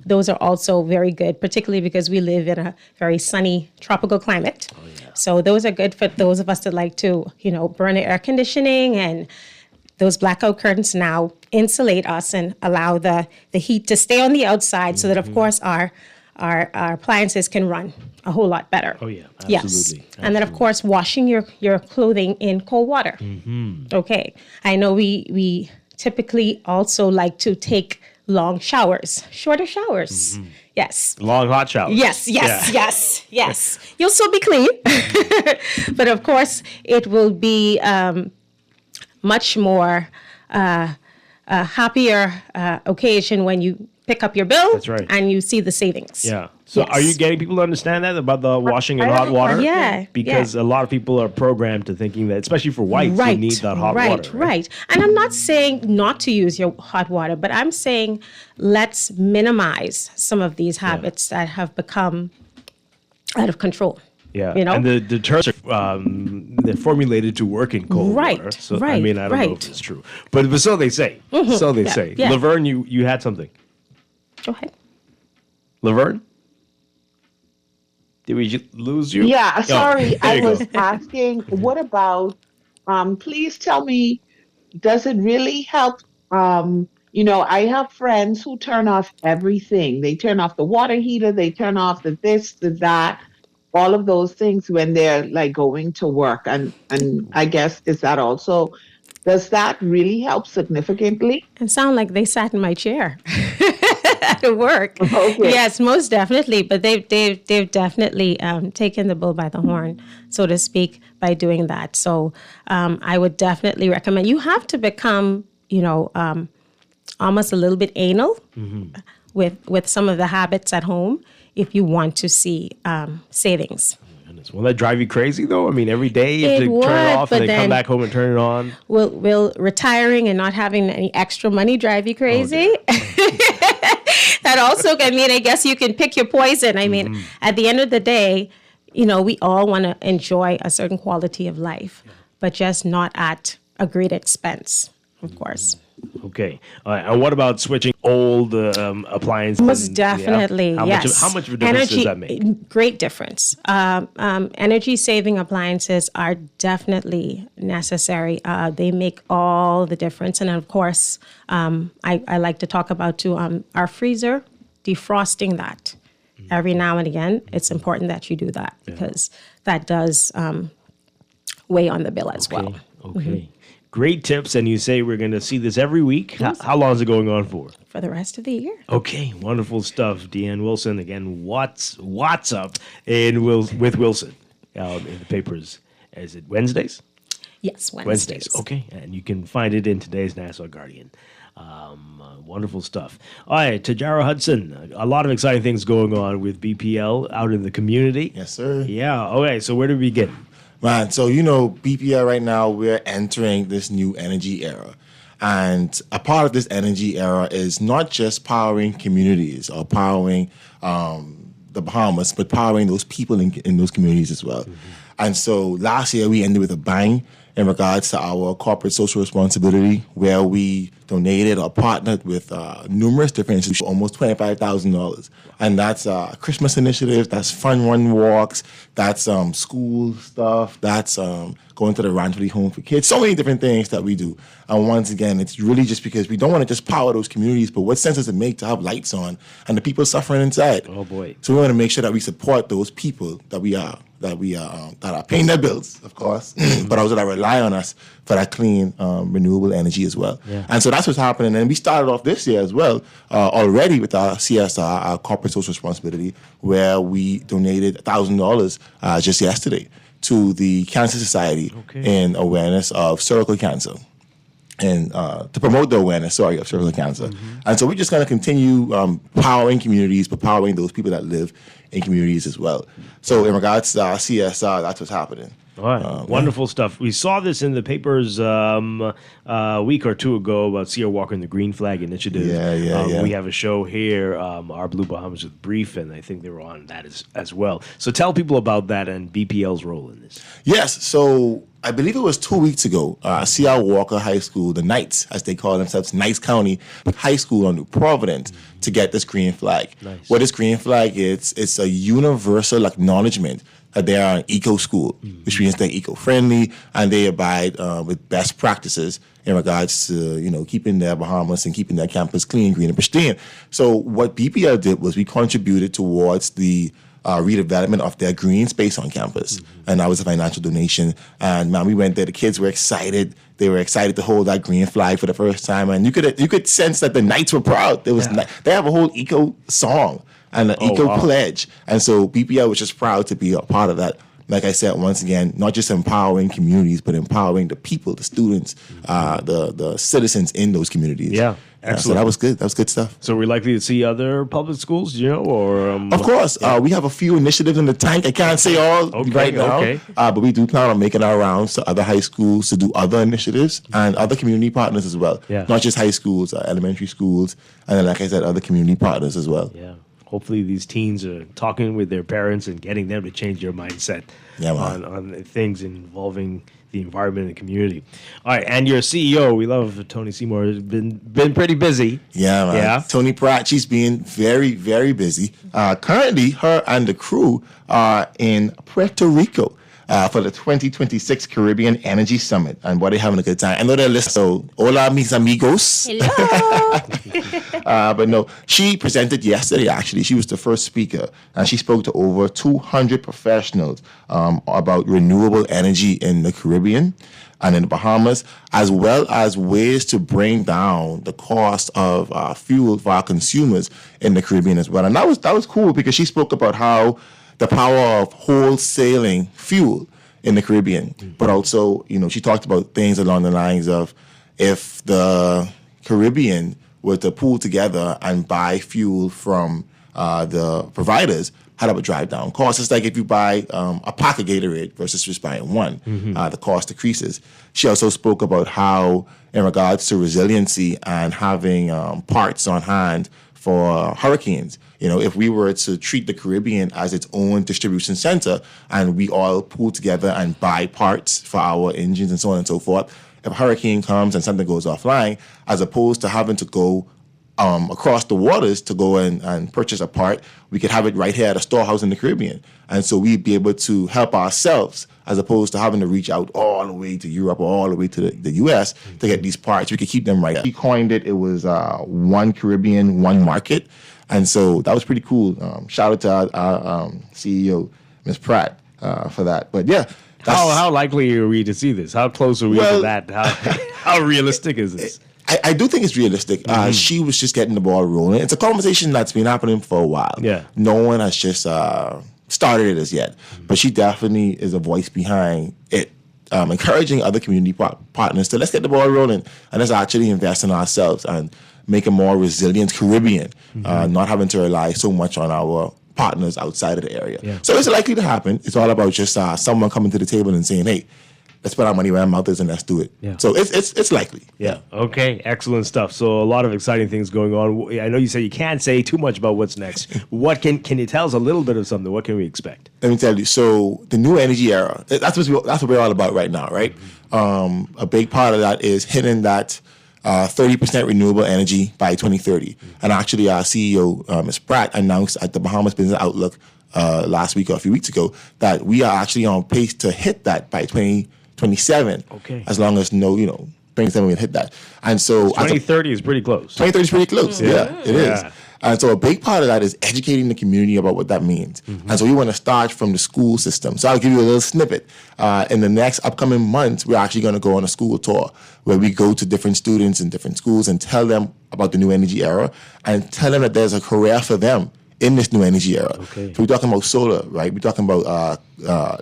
Those are also very good, particularly because we live in a very sunny tropical climate. So those are good for those of us that like to, burn the air conditioning, and those blackout curtains now insulate us and allow the heat to stay on the outside so that, of course, our appliances can run a whole lot better. Oh, yeah, absolutely. Yes. And then, of course, washing your clothing in cold water. Okay. I know we typically also like to take long showers, shorter showers. Yes. Long hot showers. Yes. You'll still be clean. But, of course, it will be much more happier occasion when you pick up your bill. That's right. And you see the savings. Yeah. So are you getting people to understand that about the washing in hot water? Yeah. Because a lot of people are programmed to thinking that, especially for whites, you need that hot water. Right. And I'm not saying not to use your hot water, but I'm saying let's minimize some of these habits that have become out of control. Yeah, and the detergents they're formulated to work in cold water. So I mean, I don't know if it's true, but so they say. So they say. Yeah. Laverne, you had something. Go ahead. Laverne, did we lose you? Yeah, sorry. I was go. asking, what about? Please tell me, does it really help? I have friends who turn off everything. They turn off the water heater. They turn off the this, the that. All of those things when they're like going to work. And I guess, does that really help significantly? It sounds like they sat in my chair at work. Okay. Yes, most definitely. But they've definitely taken the bull by the horn, so to speak, by doing that. So I would definitely recommend, you have to become, almost a little bit anal with some of the habits at home if you want to see savings. Will that drive you crazy, though? I mean, every day you have to turn it off and then come back home and turn it on. Will retiring and not having any extra money drive you crazy? That also, I guess you can pick your poison. I mean, at the end of the day, we all want to enjoy a certain quality of life, but just not at a great expense, of course. Okay. And what about switching old appliances? Most definitely, yes. How much of a difference does that make? Great difference. Energy-saving appliances are definitely necessary. They make all the difference. And, of course, I like to talk about, too, our freezer, defrosting that. Every now and again, it's important that you do that because that does weigh on the bill as well. Okay. Great tips, and you say we're going to see this every week. How long is it going on for? For the rest of the year. Okay, wonderful stuff. Deanne Wilson, again, what's up with Wilson in the papers? Is it Wednesdays? Yes, Wednesdays. Okay, and you can find it in today's Nassau Guardian. Wonderful stuff. All right, Tajara Hudson, a lot of exciting things going on with BPL out in the community. Yes, sir. Yeah, okay, so where do we begin? Man, so BPL right now, we're entering this new energy era. And a part of this energy era is not just powering communities or powering the Bahamas, but powering those people in those communities as well. And so last year we ended with a bang in regards to our corporate social responsibility, where we donated or partnered with numerous different institutions, almost $25,000. And that's Christmas initiatives, that's fun run walks, that's school stuff, that's going to the Ranford Home for Kids, so many different things that we do. And once again, it's really just because we don't want to just power those communities, but what sense does it make to have lights on and the people suffering inside? Oh boy. So we want to make sure that we support those people that are paying their bills, of course, but also that rely on us for that clean, renewable energy as well. Yeah. And so that's what's happening. And we started off this year as well, already with our CSR, our corporate social responsibility, where we donated $1,000 just yesterday to the Cancer Society in awareness of cervical cancer. and to promote the awareness, of cervical cancer. And so we're just going to continue powering communities, but powering those people that live in communities as well. So in regards to our CSR, that's what's happening. All right. Wonderful stuff. We saw this in the papers a week or two ago about Sierra Walker and the Green Flag Initiative. Yeah. We have a show here, Our Blue Bahamas with Brief, and I think they were on that as well. So tell people about that and BPL's role in this. Yes. So I believe it was 2 weeks ago, Sierra Walker High School, the Knights, as they call themselves, Knights County High School on New Providence, to get this Green Flag. Nice. What this Green Flag is, it's a universal acknowledgement that they are an eco school, which means they're eco-friendly and they abide with best practices in regards to, keeping their Bahamas and keeping their campus clean, green, and pristine. So what BPL did was we contributed towards the redevelopment of their green space on campus. And that was a financial donation. And man, we went there. The kids were excited. They were excited to hold that green flag for the first time. And you could sense that the Knights were proud. They have a whole eco song and an eco pledge. And so BPL was just proud to be a part of that. Like I said, once again, not just empowering communities, but empowering the people, the students, the citizens in those communities. Yeah. Excellent. So that was good. That was good stuff. So we're likely to see other public schools, or of course, we have a few initiatives in the tank. I can't say all right now, but we do plan on making our rounds to other high schools to do other initiatives and other community partners as well. Yeah. Not just high schools, elementary schools, and then, like I said, other community partners as well. Yeah. Hopefully these teens are talking with their parents and getting them to change their mindset on things involving the environment and the community. All right, and your CEO, we love Tony Seymour, has been pretty busy. Yeah, man. Yeah. Tony Pratt, she's been very, very busy. Currently, her and the crew are in Puerto Rico for the 2026 Caribbean Energy Summit. And boy, they're having a good time. I know they're listening. So, hola, mis amigos. Hello. But no, she presented yesterday, actually. She was the first speaker. And she spoke to over 200 professionals about renewable energy in the Caribbean and in the Bahamas, as well as ways to bring down the cost of fuel for our consumers in the Caribbean as well. And that was cool because she spoke about how the power of wholesaling fuel in the Caribbean. But also, she talked about things along the lines of if the Caribbean were to pool together and buy fuel from the providers, how that would drive down costs. It's like if you buy a pack of Gatorade versus just buying one, the cost decreases. She also spoke about how, in regards to resiliency and having parts on hand for hurricanes, if we were to treat the Caribbean as its own distribution center and we all pool together and buy parts for our engines and so on and so forth, if a hurricane comes and something goes offline, as opposed to having to go across the waters to go and purchase a part, we could have it right here at a storehouse in the Caribbean. And so we'd be able to help ourselves as opposed to having to reach out all the way to Europe or all the way to the U.S. to get these parts. We could keep them right here. He coined it. It was one Caribbean, one market. And so that was pretty cool. Shout out to our CEO, Ms. Pratt, for that. But yeah. How likely are we to see this? How close are we to that? How realistic is this? I do think it's realistic. She was just getting the ball rolling. It's a conversation that's been happening for a while. Yeah. No one has just started it as yet. But she definitely is a voice behind it, encouraging other community partners to let's get the ball rolling and let's actually invest in ourselves and make a more resilient Caribbean, not having to rely so much on our partners outside of the area. Yeah. So it's likely to happen. It's all about just someone coming to the table and saying, hey, let's put our money where our mouth is and let's do it. Yeah. So it's likely. Yeah. Okay. Excellent stuff. So a lot of exciting things going on. I know you say you can't say too much about what's next. What can you tell us a little bit of something? What can we expect? Let me tell you. So the new energy era, that's what we're all about right now, right? A big part of that is hitting that 30% renewable energy by 2030. And actually our CEO, Ms. Pratt, announced at the Bahamas Business Outlook last week or a few weeks ago that we are actually on pace to hit that by 2027. Okay. As long as 2027 we can hit that. And so 2030 is pretty close. 2030 is pretty close. Yeah, it is. And so a big part of that is educating the community about what that means. And so we want to start from the school system. So I'll give you a little snippet. In the next upcoming months, we're actually going to go on a school tour where we go to different students in different schools and tell them about the new energy era and tell them that there's a career for them in this new energy era. Okay. So we're talking about solar, right? We're talking about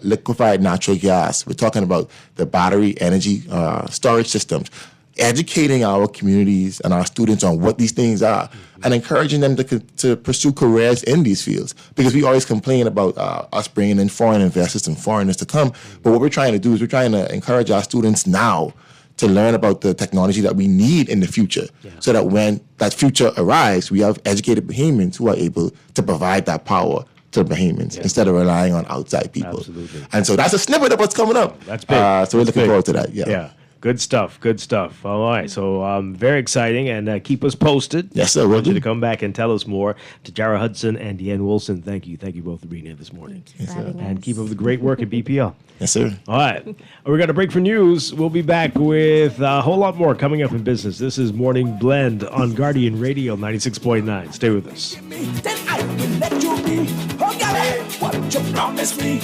liquefied natural gas. We're talking about the battery energy storage systems. educating our communities and our students on what these things are, and encouraging them to pursue careers in these fields. Because we always complain about us bringing in foreign investors and foreigners to come, but what we're trying to do is we're trying to encourage our students now to learn about the technology that we need in the future, so that when that future arrives, we have educated Bahamians who are able to provide that power to Bahamians instead of relying on outside people. Absolutely. And so that's a snippet of what's coming up. That's big. So we're looking forward to that. Yeah. Good stuff. Good stuff. All right. So very exciting, and keep us posted. Yes, sir. I Will want you do. to come back and tell us more. To Jara Hudson and Deanne Wilson, thank you. Thank you both for being here this morning. Yes, sir. And keep up the great work at BPL. Yes, sir. All right. We're going to break for news. We'll be back with a whole lot more coming up in business. This is Morning Blend on Guardian Radio 96.9. Stay with us. Then I will let you be. Oh, golly, what you promised me.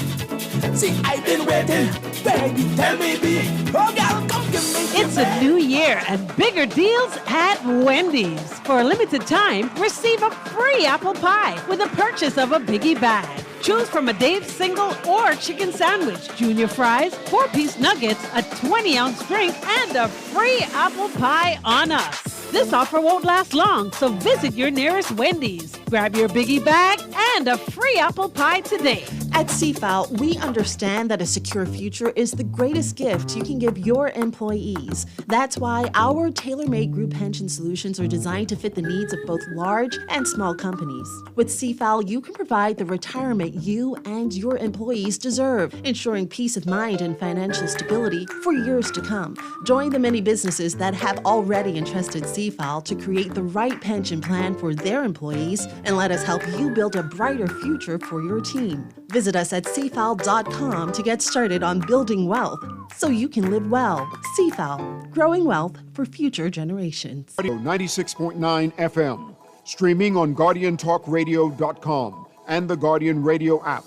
See, I've been waiting. Where you tell me be. Oh, girl, come give me. It's a new year and bigger deals at Wendy's. For a limited time, receive a free apple pie with a purchase of a biggie bag. Choose from a Dave's single or chicken sandwich, junior fries, 4-piece nuggets, a 20-ounce drink, and a free apple pie on us. This offer won't last long, so visit your nearest Wendy's. Grab your biggie bag and a free apple pie today. At CFAL, we understand that a secure future is the greatest gift you can give your employees. That's why our tailor-made group pension solutions are designed to fit the needs of both large and small companies. With CFAL, you can provide the retirement you and your employees deserve, ensuring peace of mind and financial stability for years to come. Join the many businesses that have already entrusted CFAL to create the right pension plan for their employees, and let us help you build a brighter future for your team. Visit us at cfal.com to get started on building wealth so you can live well. CFAL, growing wealth for future generations. 96.9 FM, streaming on GuardianTalkRadio.com and the Guardian Radio app,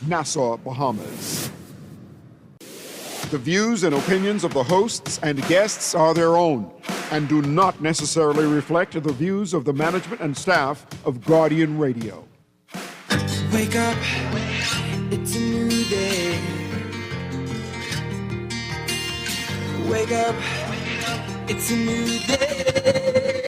Nassau, Bahamas. The views and opinions of the hosts and guests are their own and do not necessarily reflect the views of the management and staff of Guardian Radio. Wake up, it's a new day. Wake up, it's a new day.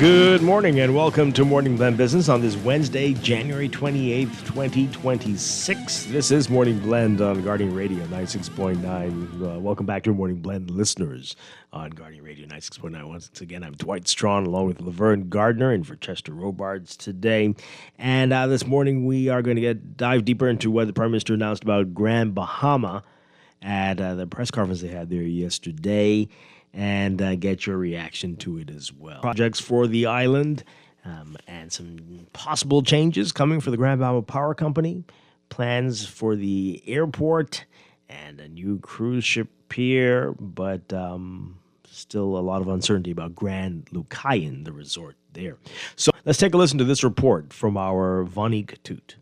Good morning and welcome to Morning Blend Business on this Wednesday, January 28th, 2026. This is Morning Blend on Guardian Radio 96.9. Welcome back to Morning Blend listeners on Guardian Radio 96.9. Once again, I'm Dwight Strachan along with Laverne Gardner and for Chester Robards today. And this morning we are going to dive deeper into what the Prime Minister announced about Grand Bahama at the press conference they had there yesterday, and get your reaction to it as well. Projects for the island and some possible changes coming for the Grand Bahama Power Company, plans for the airport, and a new cruise ship pier, but still a lot of uncertainty about Grand Lucayan, the resort there. So let's take a listen to this report from our Vani Katut.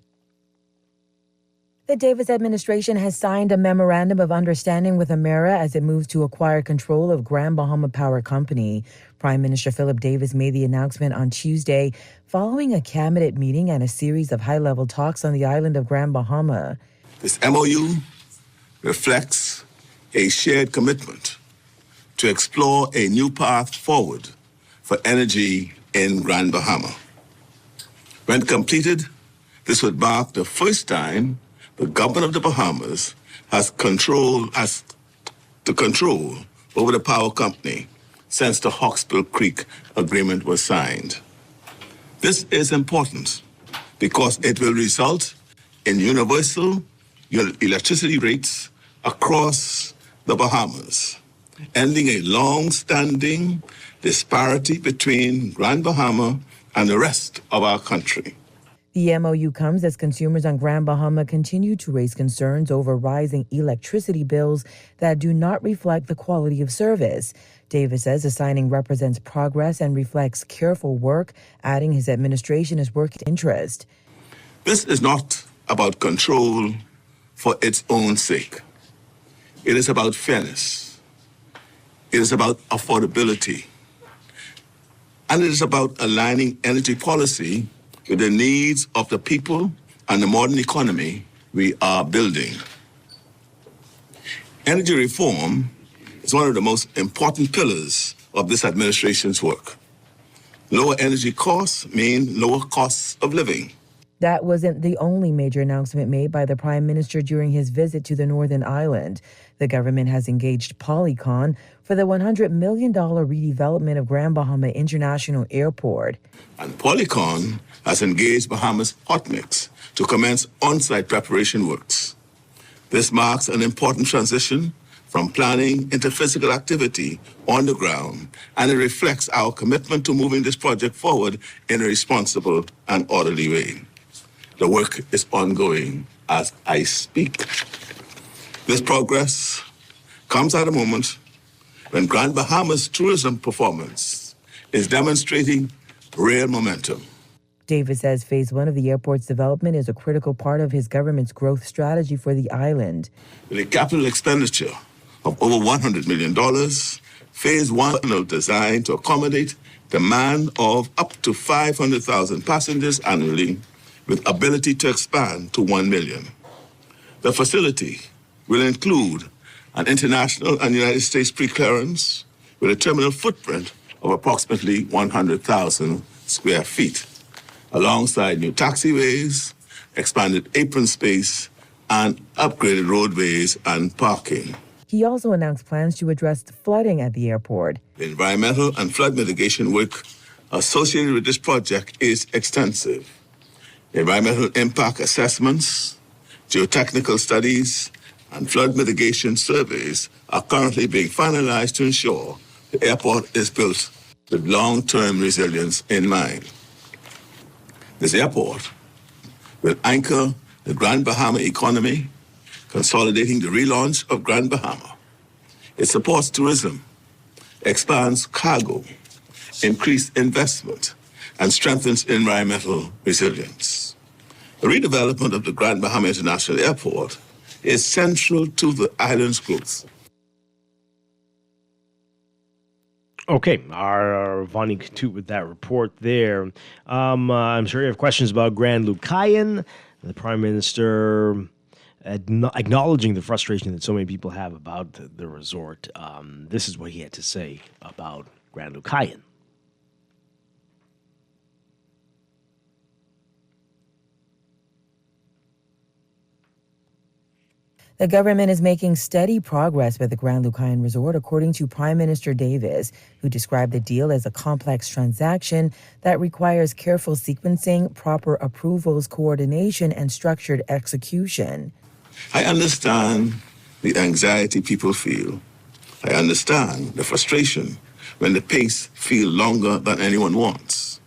The Davis administration has signed a memorandum of understanding with Emera as it moves to acquire control of Grand Bahama Power Company. Prime Minister Philip Davis made the announcement on Tuesday following a cabinet meeting and a series of high-level talks on the island of Grand Bahama. This MOU reflects a shared commitment to explore a new path forward for energy in Grand Bahama. When completed, this would mark the first time the government of the Bahamas has control over the power company since the Hawksbill Creek Agreement was signed. This is important because it will result in universal electricity rates across the Bahamas, ending a long-standing disparity between Grand Bahama and the rest of our country. The MOU comes as consumers on Grand Bahama continue to raise concerns over rising electricity bills that do not reflect the quality of service. Davis says the signing represents progress and reflects careful work, adding his administration is working to interest. This is not about control for its own sake. It is about fairness. It is about affordability. And it is about aligning energy policy with the needs of the people and the modern economy we are building. Energy reform is one of the most important pillars of this administration's work. Lower energy costs mean lower costs of living. That wasn't the only major announcement made by the Prime Minister during his visit to the Northern Island. The government has engaged Polycon for the $100 million redevelopment of Grand Bahama International Airport. And Polycon has engaged Bahamas Hot Mix to commence on-site preparation works. This marks an important transition from planning into physical activity on the ground, and it reflects our commitment to moving this project forward in a responsible and orderly way. The work is ongoing as I speak. This progress comes at a moment when Grand Bahama's tourism performance is demonstrating real momentum. Davis says phase one of the airport's development is a critical part of his government's growth strategy for the island. With a capital expenditure of over $100 million, phase one is designed to accommodate demand of up to 500,000 passengers annually, with ability to expand to 1 million. The facility will include an international and United States pre-clearance with a terminal footprint of approximately 100,000 square feet, alongside new taxiways, expanded apron space, and upgraded roadways and parking. He also announced plans to address flooding at the airport. The environmental and flood mitigation work associated with this project is extensive. Environmental impact assessments, geotechnical studies, and flood mitigation surveys are currently being finalized to ensure the airport is built with long-term resilience in mind. This airport will anchor the Grand Bahama economy, consolidating the relaunch of Grand Bahama. It supports tourism, expands cargo, increased investment, and strengthens environmental resilience. The redevelopment of the Grand Bahama International Airport is central to the island's growth. Okay, our Vonnie Katut with that report there. I'm sure you have questions about Grand Lucayan. The Prime Minister acknowledging the frustration that so many people have about the resort. This is what he had to say about Grand Lucayan. The government is making steady progress with the Grand Lucayan Resort, according to Prime Minister Davis, who described the deal as a complex transaction that requires careful sequencing, proper approvals, coordination, and structured execution. I understand the anxiety people feel. I understand the frustration when the pace feels longer than anyone wants.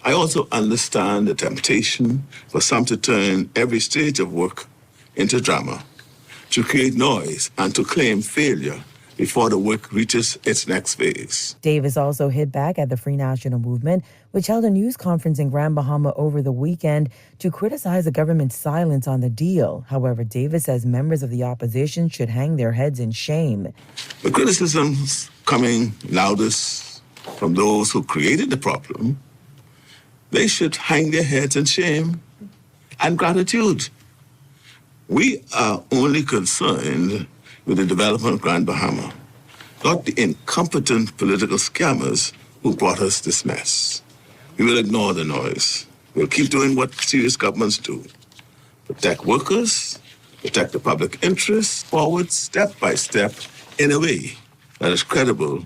I also understand the temptation for some to turn every stage of work into drama, to create noise and to claim failure before the work reaches its next phase. Davis also hit back at the Free National Movement, which held a news conference in Grand Bahama over the weekend to criticize the government's silence on the deal. However, Davis says members of the opposition should hang their heads in shame. The criticisms coming loudest from those who created the problem, they should hang their heads in shame and gratitude. We are only concerned with the development of Grand Bahama, not the incompetent political scammers who brought us this mess. We will ignore the noise. We'll keep doing what serious governments do. Protect workers, protect the public interest, forward step by step in a way that is credible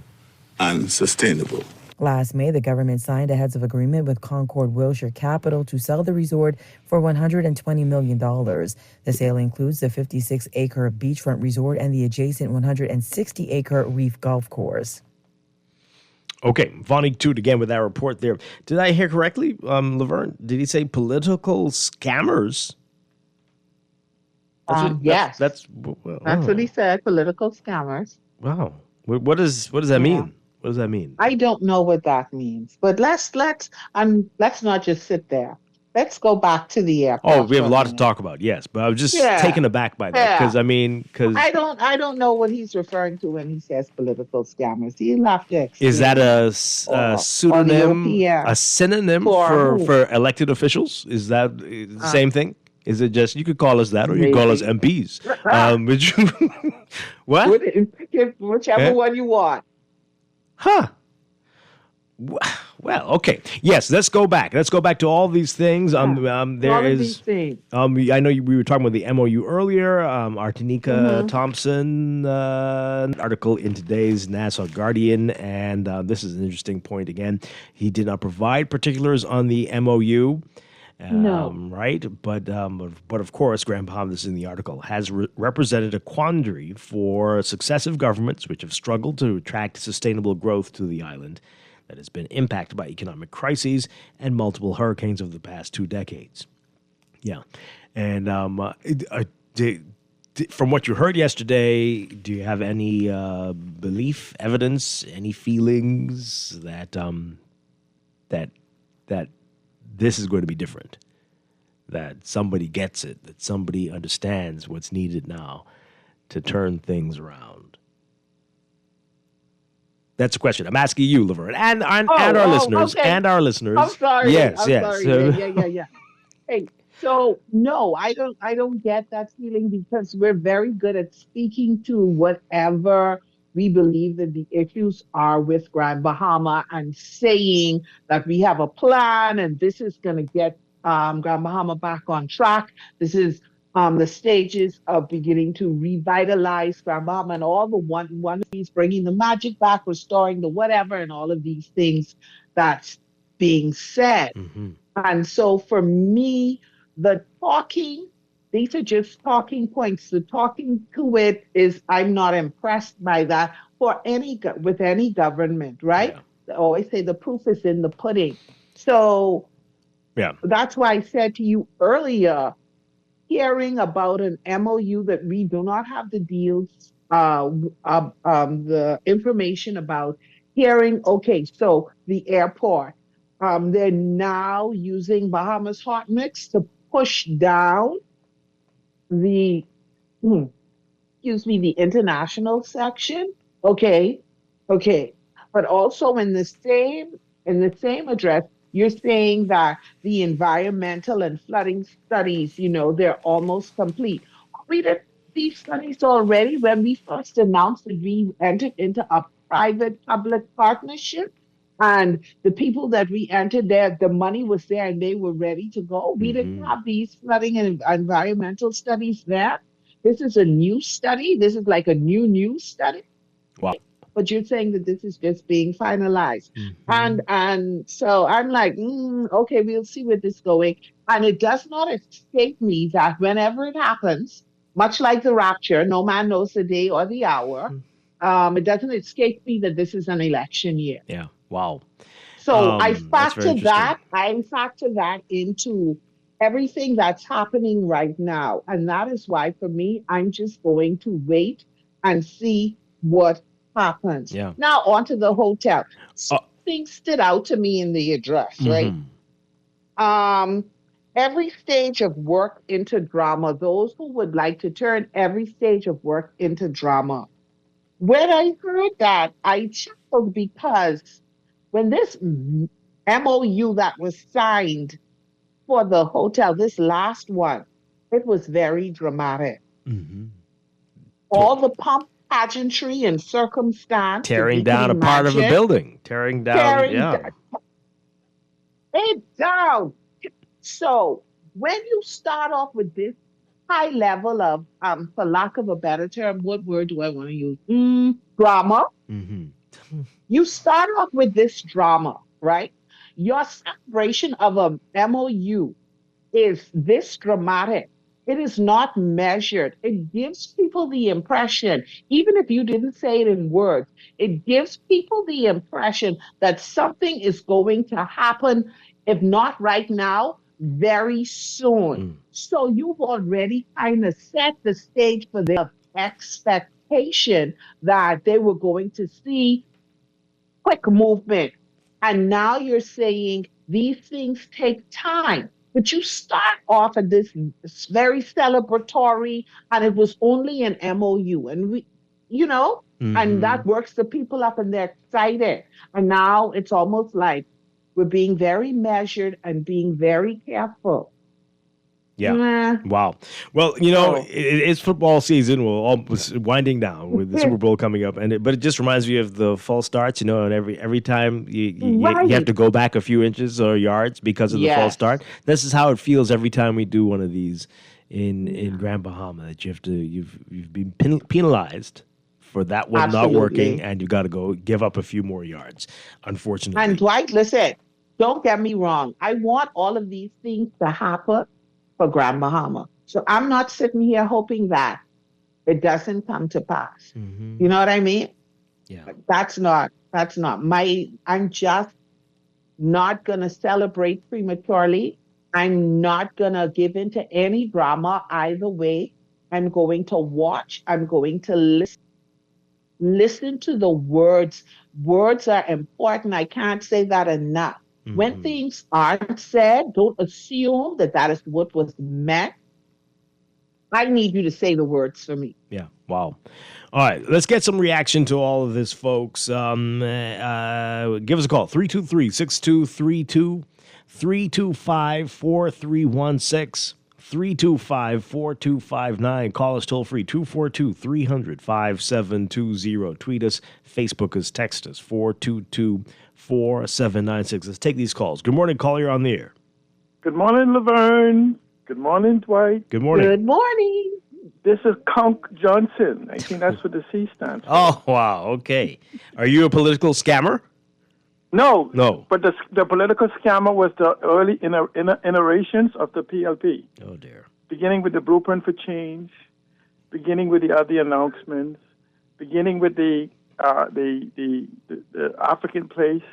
and sustainable. Last May, the government signed a heads of agreement with Concord Wilshire Capital to sell the resort for $120 million. The sale includes the 56-acre beachfront resort and the adjacent 160-acre Reef Golf Course. Okay, Vonnie Toot again with that report there. Did I hear correctly, Laverne? Did he say political scammers? Yes. That's what he said, political scammers. Wow. What does that mean? What does that mean? I don't know what that means, but let's not just sit there. Let's go back to the airport. Oh, we have a lot to talk about. Yes, but I was just taken aback by that because I don't know what he's referring to when he says political scammers. He'll have to explain. Is that a pseudonym, a synonym for elected officials? Is that the same thing? Is it just, you could call us that, or you could call us MPs? What? Whichever one you want. Huh. Well, okay. Yes, let's go back. Let's go back to all these things. I know we were talking about the MOU earlier. Artenika Thompson article in today's Nassau Guardian, and this is an interesting point again. He did not provide particulars on the MOU. Right? But of course, Grand Bahama, this is in the article, has represented a quandary for successive governments which have struggled to attract sustainable growth to the island that has been impacted by economic crises and multiple hurricanes over the past 2 decades. Yeah. And from what you heard yesterday, do you have any belief, evidence, any feelings that this is going to be different, that somebody gets it, that somebody understands what's needed now to turn things around? That's a question. I'm asking you, Laverne, and our listeners, okay. and our listeners. I'm sorry. Yes. Sorry. Yeah. Hey, so no, I don't get that feeling because we're very good at speaking to whatever we believe that the issues are with Grand Bahama and saying that we have a plan and this is going to get Grand Bahama back on track. This is the stages of beginning to revitalize Grand Bahama and all the one piece, bringing the magic back, restoring the whatever, and all of these things that's being said. And so for me, the talking, these are just talking points. The talking to it is, I'm not impressed by that with any government, right? I always say the proof is in the pudding. So that's why I said to you earlier, hearing about an MOU that we do not have the deals, the information about, hearing, okay, so the airport, they're now using Bahamas Hot Mix to push down the international section. Okay. But also in the same address, you're saying that the environmental and flooding studies, they're almost complete. We did these studies already when we first announced that we entered into a private-public partnership. And the people that we entered there, the money was there and they were ready to go. We didn't have these flooding and environmental studies there. This is a new study. This is like a new study. Wow. But you're saying that this is just being finalized. And so I'm like, okay, we'll see where this is going. And it does not escape me that whenever it happens, much like the rapture, no man knows the day or the hour, it doesn't escape me that this is an election year. Yeah. Wow. So I factor that into everything that's happening right now. And that is why, for me, I'm just going to wait and see what happens. Yeah. Now, on to the hotel. Something stood out to me in the address, right? Every stage of work into drama, those who would like to turn every stage of work into drama. When I heard that, I chuckled because when this MOU that was signed for the hotel, this last one, it was very dramatic. All the pomp, pageantry, and circumstance. Tearing down a part of a building. Tearing down. So when you start off with this high level of, for lack of a better term, what word do I want to use? Drama. You start off with this drama, right? Your celebration of a MOU is this dramatic. It is not measured. It gives people the impression, even if you didn't say it in words, it gives people the impression that something is going to happen, if not right now, very soon. So you've already kind of set the stage for the expectation that they were going to see quick movement. And now you're saying these things take time. But you start off at this very celebratory, and it was only an MOU. And and that works the people up and they're excited. And now it's almost like we're being very measured and being very careful. Yeah. Wow. Well, it's football season. We're almost winding down with the Super Bowl coming up, but it just reminds me of the false starts. And every time you have to go back a few inches or yards because of the false start. This is how it feels every time we do one of these in Grand Bahama. That you've been penalized for that one not working, and you got to go give up a few more yards. Unfortunately. And Dwight, listen, don't get me wrong. I want all of these things to happen for Grand Bahama. So I'm not sitting here hoping that it doesn't come to pass. You know what I mean? Yeah. That's not I'm just not going to celebrate prematurely. I'm not going to give into any drama either way. I'm going to watch. I'm going to listen to the words. Words are important. I can't say that enough. When things aren't said, don't assume that is what was meant. I need you to say the words for me. Yeah. Wow. All right. Let's get some reaction to all of this, folks. Give us a call. 323-6232, 325-4316, 325-4259. Call us toll free, 242-300-5720. Tweet us. Facebook us. Text us, 422-4796. Let's take these calls. Good morning, caller. You're on the air. Good morning, Laverne. Good morning, Dwight. Good morning. Good morning. This is Conk Johnson. I think that's what the C stands for. Oh, wow. Okay. Are you a political scammer? No. No. But the political scammer was the early iterations of the PLP. Oh, dear. Beginning with the Blueprint for Change, beginning with the other announcements, beginning with the African Place,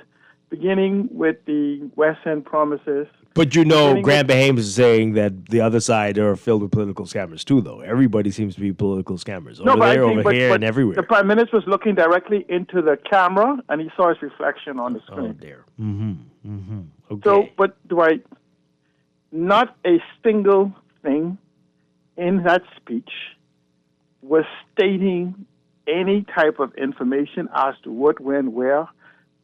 beginning with the West End Promises. But Grand Bahama is saying that the other side are filled with political scammers too, though. Everybody seems to be political scammers. Over here, and everywhere. The Prime Minister was looking directly into the camera, and he saw his reflection on the screen. Oh, dear. Okay. So, but Dwight, not a single thing in that speech was stating any type of information as to what, when, where,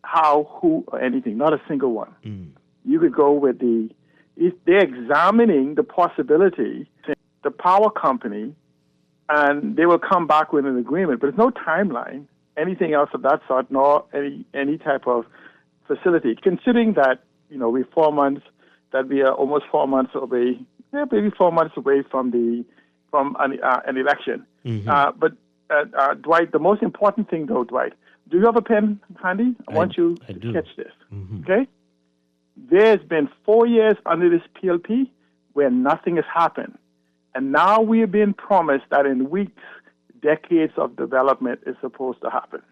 how, who, or anything. Not a single one. You could go with they're examining the possibility, the power company, and they will come back with an agreement. But there's no timeline, anything else of that sort, nor any type of facility. Considering that, we're 4 months, that we are almost 4 months away, maybe 4 months away from an election. But Dwight, the most important thing, though, Dwight, do you have a pen handy? I want you to catch this, okay? There's been 4 years under this PLP where nothing has happened. And now we are being promised that in weeks, decades of development is supposed to happen.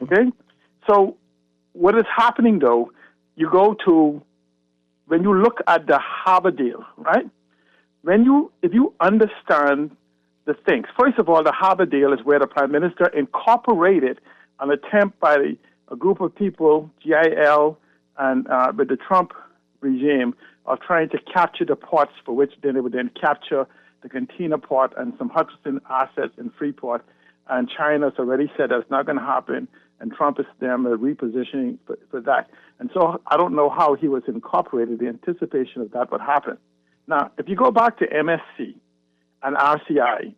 Okay? So what is happening, though, when you look at the harbor deal, right? If you understand the things, first of all, the harbor deal is where the Prime Minister incorporated an attempt by a group of people, GIL, and with the Trump regime of trying to capture the ports, for which then they would then capture the container port and some Hudson assets in Freeport. And China's already said that's not going to happen, and Trump is them repositioning for that. And so I don't know how he was incorporated. The anticipation of that would happen. Now, if you go back to MSC and RCI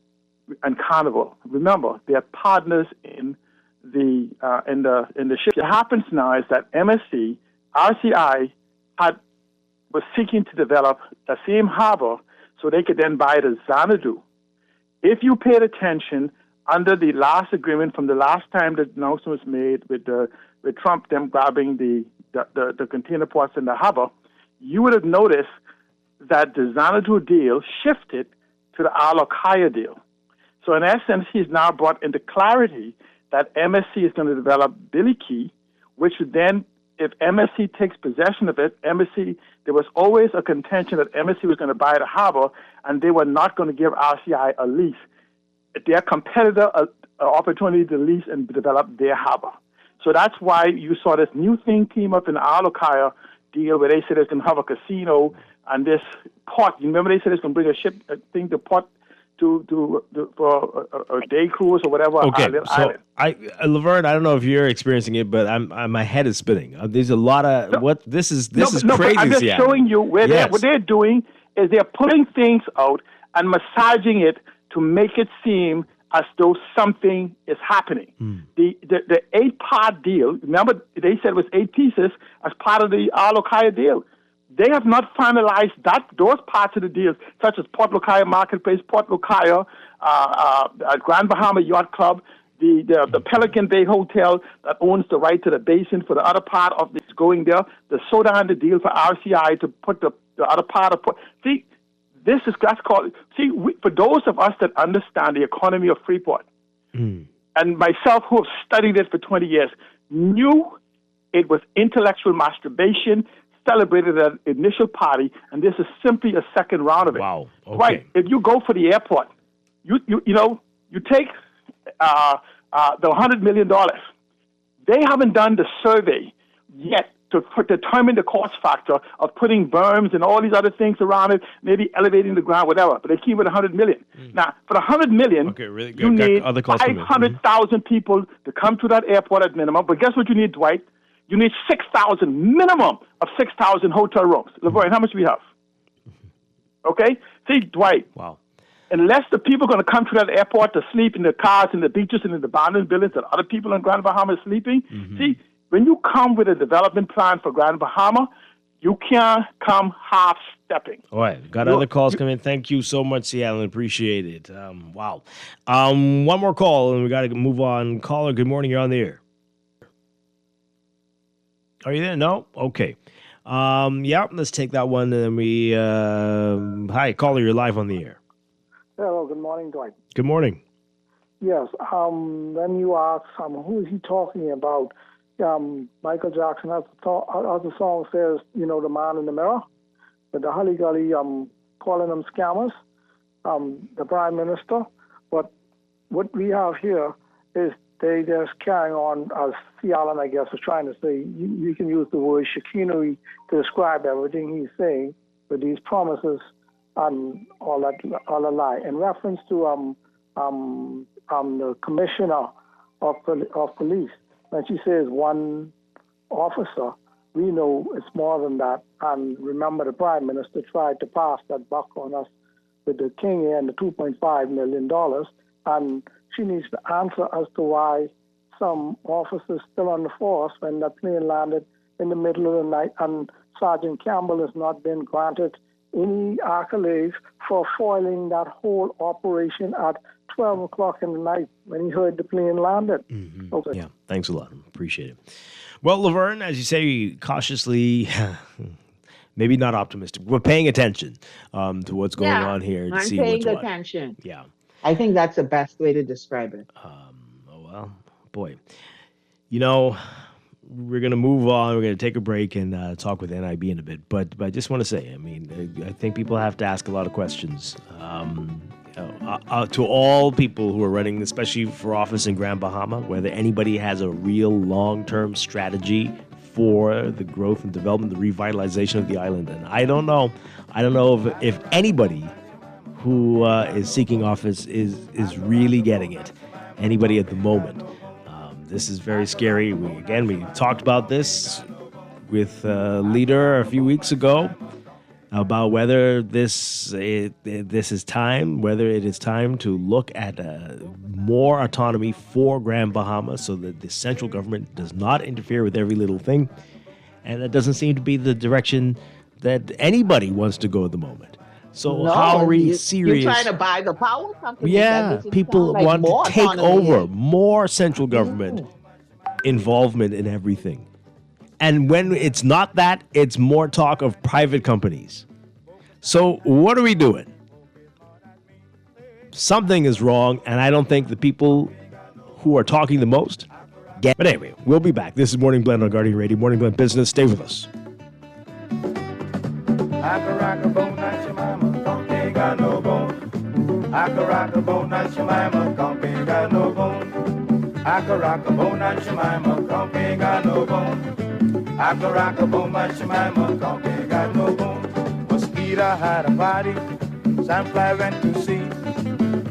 and Carnival, remember they are partners in the ship. What happens now is that MSC, RCI was seeking to develop the same harbor so they could then buy the Xanadu. If you paid attention, under the last agreement from the last time the announcement was made with Trump, them grabbing the container ports in the harbor, you would have noticed that the Xanadu deal shifted to the Al-Qaeda deal. So in essence, he's now brought into clarity that MSC is going to develop Billy Key, which would then, if MSC takes possession of it, there was always a contention that MSC was going to buy the harbor, and they were not going to give RCI a lease. Their competitor an opportunity to lease and develop their harbor. So that's why you saw this new thing came up in the Al-Qaeda deal where they said it's going to have a casino and this port. You remember they said it's going to bring the port for a day cruise or whatever. Okay, so Laverne, I don't know if you're experiencing it, but my head is spinning. There's a lot of this is crazy. I'm just showing you what they're doing is they're putting things out and massaging it to make it seem as though something is happening. The 8-part deal, remember they said it was 8 pieces as part of the Al-Qaeda deal. They have not finalized those parts of the deals, such as Port Lucaya Marketplace, Port Lucaya, Grand Bahama Yacht Club, the Pelican Bay Hotel that owns the right to the basin for the other part of this going there, the Sudan, the deal for RCI to put the other part of Port. See, that's called. See, for those of us that understand the economy of Freeport, and myself who have studied it for 20 years, knew it was intellectual masturbation, celebrated at initial party, and this is simply a second round of it. Wow. Okay. Right. If you go for the airport, you take the $100 million. They haven't done the survey yet to determine the cost factor of putting berms and all these other things around it, maybe elevating the ground, whatever. But they keep it $100 million. Now, for the $100 million, you need 500,000 people to come to that airport at minimum. But guess what you need, Dwight? You need 6,000, minimum of 6,000 hotel rooms. Laverne, how much do we have? Okay? See, Dwight. Wow. Unless the people are going to come to that airport to sleep in the cars, in the beaches, and in the abandoned buildings that other people in Grand Bahama are sleeping. See, when you come with a development plan for Grand Bahama, you can't come half-stepping. All right. Got other calls coming in. Thank you so much, Seattle. Appreciate it. Wow. One more call, and we got to move on. Caller, good morning. You're on the air. Are you there? No? Okay. Yeah, let's take that one. And then we... hi, caller, you're live on the air. Hello, good morning, Dwight. Good morning. Yes, when you ask who is he talking about, Michael Jackson, as the song says, the man in the mirror, with the Hully Gully calling them scammers, the Prime Minister. But what we have here is they just carrying on, as C. Allen, I guess, was trying to say, you can use the word chicanery to describe everything he's saying with these promises and all that lie. In reference to the commissioner of police, when she says one officer, we know it's more than that. And remember, the Prime Minister tried to pass that buck on us with the King and the $2.5 million. And she needs to answer as to why some officers still on the force when that plane landed in the middle of the night, and Sergeant Campbell has not been granted any accolades for foiling that whole operation at 12 o'clock in the night when he heard the plane landed. Okay. Yeah, thanks a lot. Appreciate it. Well, Laverne, as you say, cautiously, maybe not optimistic. We're paying attention to what's going on here. I'm see paying what's attention. Yeah. I think that's the best way to describe it. Well, boy. We're going to move on. We're going to take a break and talk with NIB in a bit. But I just want to say, I think people have to ask a lot of questions to all people who are running, especially for office in Grand Bahama, whether anybody has a real long-term strategy for the growth and development, the revitalization of the island. And I don't know if anybody who is seeking office is really getting it. Anybody at the moment. This is very scary. We talked about this with a leader a few weeks ago about whether this is time, whether it is time to look at more autonomy for Grand Bahama so that the central government does not interfere with every little thing. And that doesn't seem to be the direction that anybody wants to go at the moment. So No, how are we you- serious? You're trying to buy the power company. That Yeah, doesn't people sound like want more to take autonomy. over, more central government involvement in everything. And when it's not that, it's more talk of private companies. So what are we doing? Something is wrong, and I don't think the people who are talking the most get. But anyway, we'll be back. This is Morning Blend on Guardian Radio, Morning Blend Business. Stay with us. I can rock a boat, not your mama, come ain't got no bone. I can rock a boat, not your mama, come ain't got no bone. I can rock a boat, not your mama, come ain't got no bone. I can rock a boat, not your mama, come ain't got no bone. Mosquito had a party, Sandfly went to sea.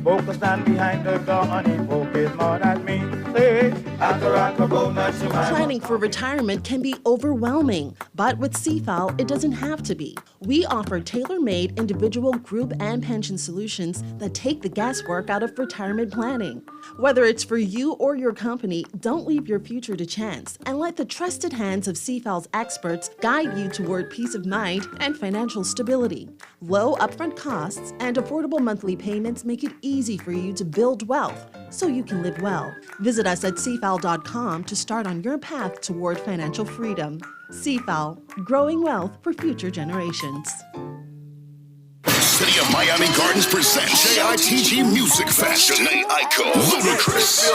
Boca stand behind the door, honey, poke his mouth at me. Hey, I can rock a boat, not your mama. Planning for retirement can be overwhelming, but with CFAL, it doesn't have to be. We offer tailor-made individual, group, and pension solutions that take the guesswork out of retirement planning. Whether it's for you or your company, don't leave your future to chance and let the trusted hands of CFAL's experts guide you toward peace of mind and financial stability. Low upfront costs and affordable monthly payments make it easy for you to build wealth so you can live well. Visit us at cfal.com to start on your path toward financial freedom. CFAL, growing wealth for future generations. City of Miami Gardens presents JITG Music Fest. Janae Aiko, Ludacris,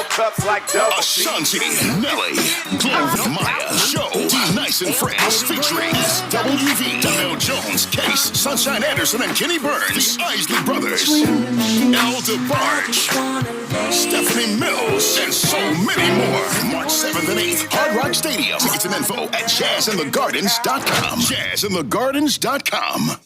Ashanti, Nelly, Glove Maya, Joe, D Nice and Friends, featuring WV, Donnell Jones, Case, Sunshine Anderson, and Kenny Burns, Isley Brothers, El DeBarge, Stephanie Mills, and so many more. March 7th and 8th, Hard Rock Stadium. Tickets and info at jazzinthegardens.com. Jazzinthegardens.com.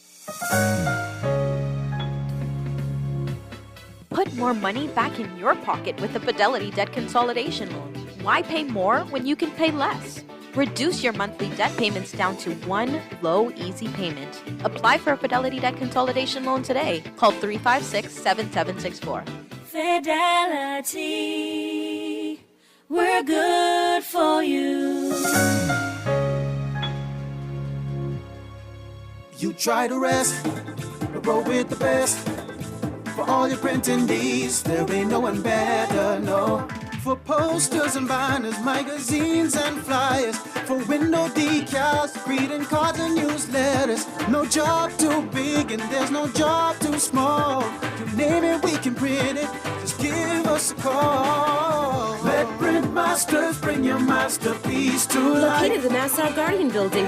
Put more money back in your pocket with the Fidelity Debt Consolidation Loan. Why pay more when you can pay less? Reduce your monthly debt payments down to one low, easy payment. Apply for a Fidelity Debt Consolidation Loan today. Call 356-7764. Fidelity, we're good for you. You try to rest, but roll with the best. For all your printing needs, there ain't no one better, no. For posters and banners, magazines and flyers. For window decals, greeting cards and newsletters. No job too big and there's no job too small. You name it, we can print it. Just give us a call. Let Print Masters bring your masterpiece to life. Located in the Nassau Guardian Building.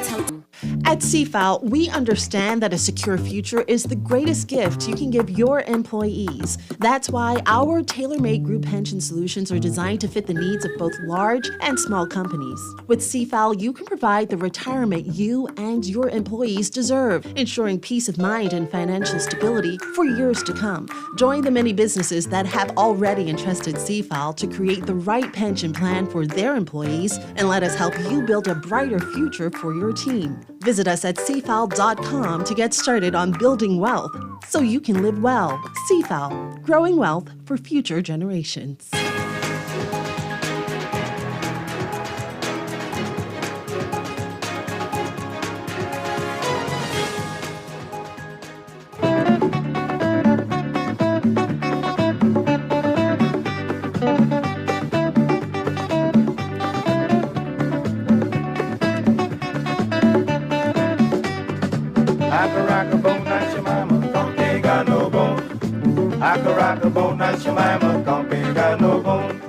At CFAL, we understand that a secure future is the greatest gift you can give your employees. That's why our tailor-made group pension solutions are designed to fit the needs of both large and small companies. With CFAL, you can provide the retirement you and your employees deserve, ensuring peace of mind and financial stability for years to come. Join the many businesses that have already entrusted CFAL to create the right pension plan for their employees, and let us help you build a brighter future for your team. Visit us at cfal.com to get started on building wealth so you can live well. CFAL, growing wealth for future generations. I can rock a boat, not your mama, come ain't got no bone. I can rock a boat, not your mama, come ain't got no bone.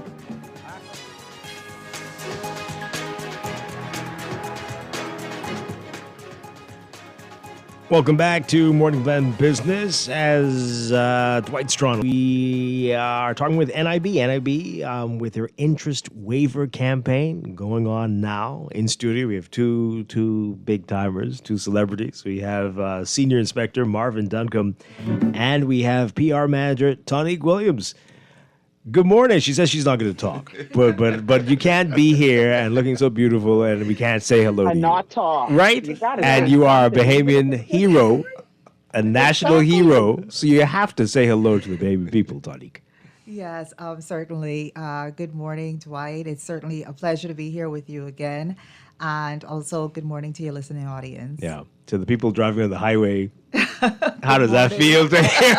Welcome back to Morning Blend Business. As Dwight Strachan, we are talking with NIB with their interest waiver campaign going on now in studio. We have two big timers, two celebrities. We have Senior Inspector Marvin Duncombe, and we have PR Manager Tonique Williams. Good morning. She says she's not going to talk, but you can't be here and looking so beautiful, and we can't say hello to And you. not talk. Right? You gotta And say you are a something. Bahamian hero, a national hero, so you have to say hello to the Bahamian people, Tonique. Yes, certainly. Good morning, Dwight. It's certainly a pleasure to be here with you again. And also, good morning to your listening audience. Yeah. To the people driving on the highway, how does that feel to hear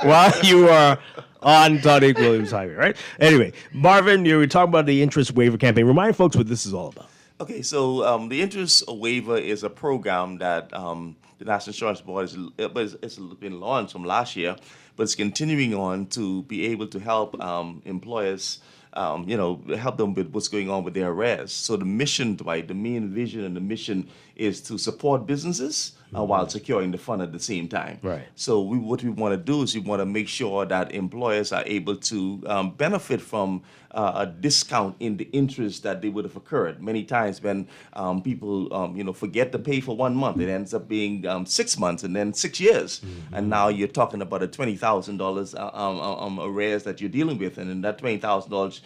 while you are on Tony Williams Highway, right? Anyway, Marvin, you were talking about the interest waiver campaign. Remind folks what this is all about. Okay, so the interest waiver is a program that the National Insurance Board it's been launched from last year, but it's continuing on to be able to help employers, help them with what's going on with their arrears. So the mission, Dwight, the main vision and the mission is to support businesses while securing the fund at the same time. Right. So what we want to do is we want to make sure that employers are able to benefit from a discount in the interest that they would have occurred. Many times when people, forget to pay for 1 month, it ends up being 6 months and then 6 years. And now you're talking about a $20,000 arrears that you're dealing with. And in that $20,000,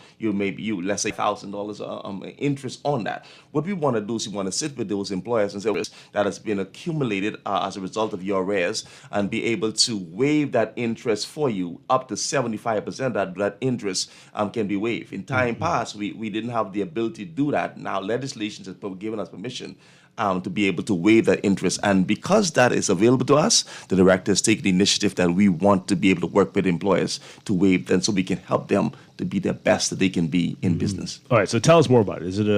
let's say $1,000 interest on that. What we want to do is we want to sit with those employers and say that has been accumulated as a result of your arrears and be able to waive that interest for you up to 75% that interest can be waived. In time past, we didn't have the ability to do that. Now legislation has given us permission to be able to waive that interest. And because that is available to us, the director has taken the initiative that we want to be able to work with employers to waive them so we can help them to be the best that they can be in business. All right, so tell us more about it. Is it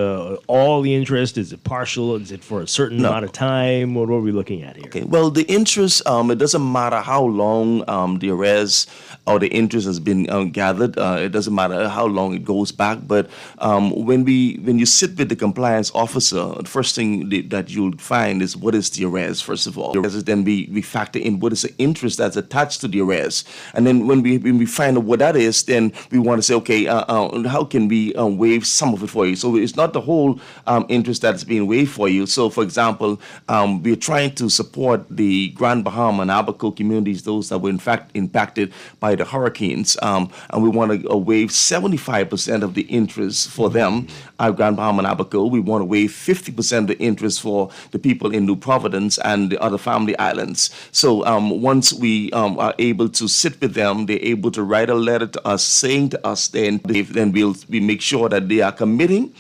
all the interest? Is it partial? Is it for a certain amount of time? What are we looking at here? Okay, well, the interest, it doesn't matter how long the arrears or the interest has been gathered. It doesn't matter how long it goes back. But when you sit with the compliance officer, the first thing that you'll find is what is the arrears, first of all. Then we factor in what is the interest that's attached to the arrears. And then when we find out what that is, then we want to say, okay, how can we waive some of it for you? So it's not the whole interest that's being waived for you. So, for example, we're trying to support the Grand Bahama and Abaco communities, those that were in fact impacted by the hurricanes, and we want to waive 75% of the interest for them, Grand Bahama and Abaco. We want to waive 50% of the interest for the people in New Providence and the other family islands. So once we are able to sit with them, they're able to write a letter to us saying to us, then we make sure that they are committing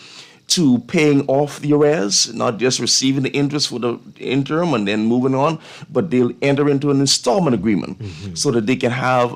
to paying off the arrears, not just receiving the interest for the interim and then moving on, but they'll enter into an installment agreement so that they can have,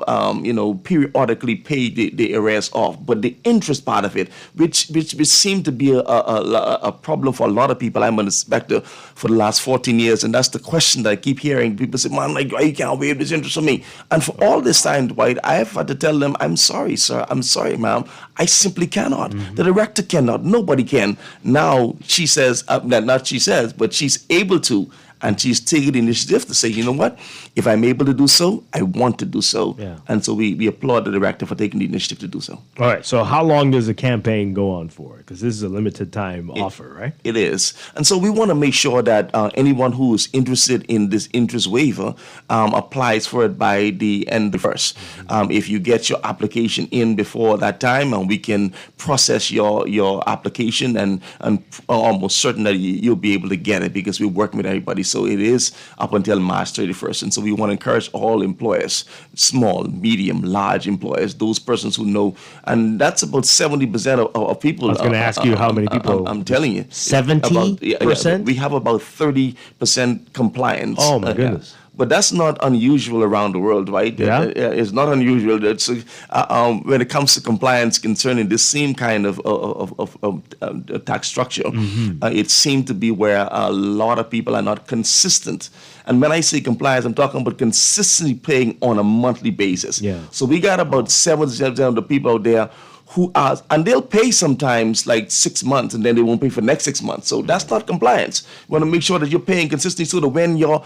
periodically pay the arrears off. But the interest part of it, which seemed to be a problem for a lot of people, I'm an inspector for the last 14 years, and that's the question that I keep hearing. People say, man, like, you can't waive this interest for me. And for all this time, Dwight, I have had to tell them, I'm sorry, sir, I'm sorry, ma'am, I simply cannot. The director cannot. Nobody can. Now she says, not she says, but she's able to, and she's taking the initiative to say, you know what, if I'm able to do so, I want to do so. Yeah. And so we applaud the director for taking the initiative to do so. All right, so how long does the campaign go on for? Because this is a limited time offer, right? It is. And so we want to make sure that anyone who is interested in this interest waiver applies for it by the end of the first. If you get your application in before that time, and we can process your application and almost certain that you'll be able to get it because we're working with everybody. So it is up until March 31st. And so we want to encourage all employers, small, medium, large employers, those persons who know. And that's about 70% of people. I was going to ask you how many people. I'm telling you. 70%? We have about 30% compliance. Oh, my goodness. But that's not unusual around the world, right? Yeah. It's not unusual. That's when it comes to compliance concerning the same kind of tax structure, it seemed to be where a lot of people are not consistent. And when I say compliance, I'm talking about consistently paying on a monthly basis. Yeah. So we got about 70% of the people out there who are, and they'll pay sometimes like 6 months and then they won't pay for the next 6 months. So that's not compliance. You want to make sure that you're paying consistently so that when your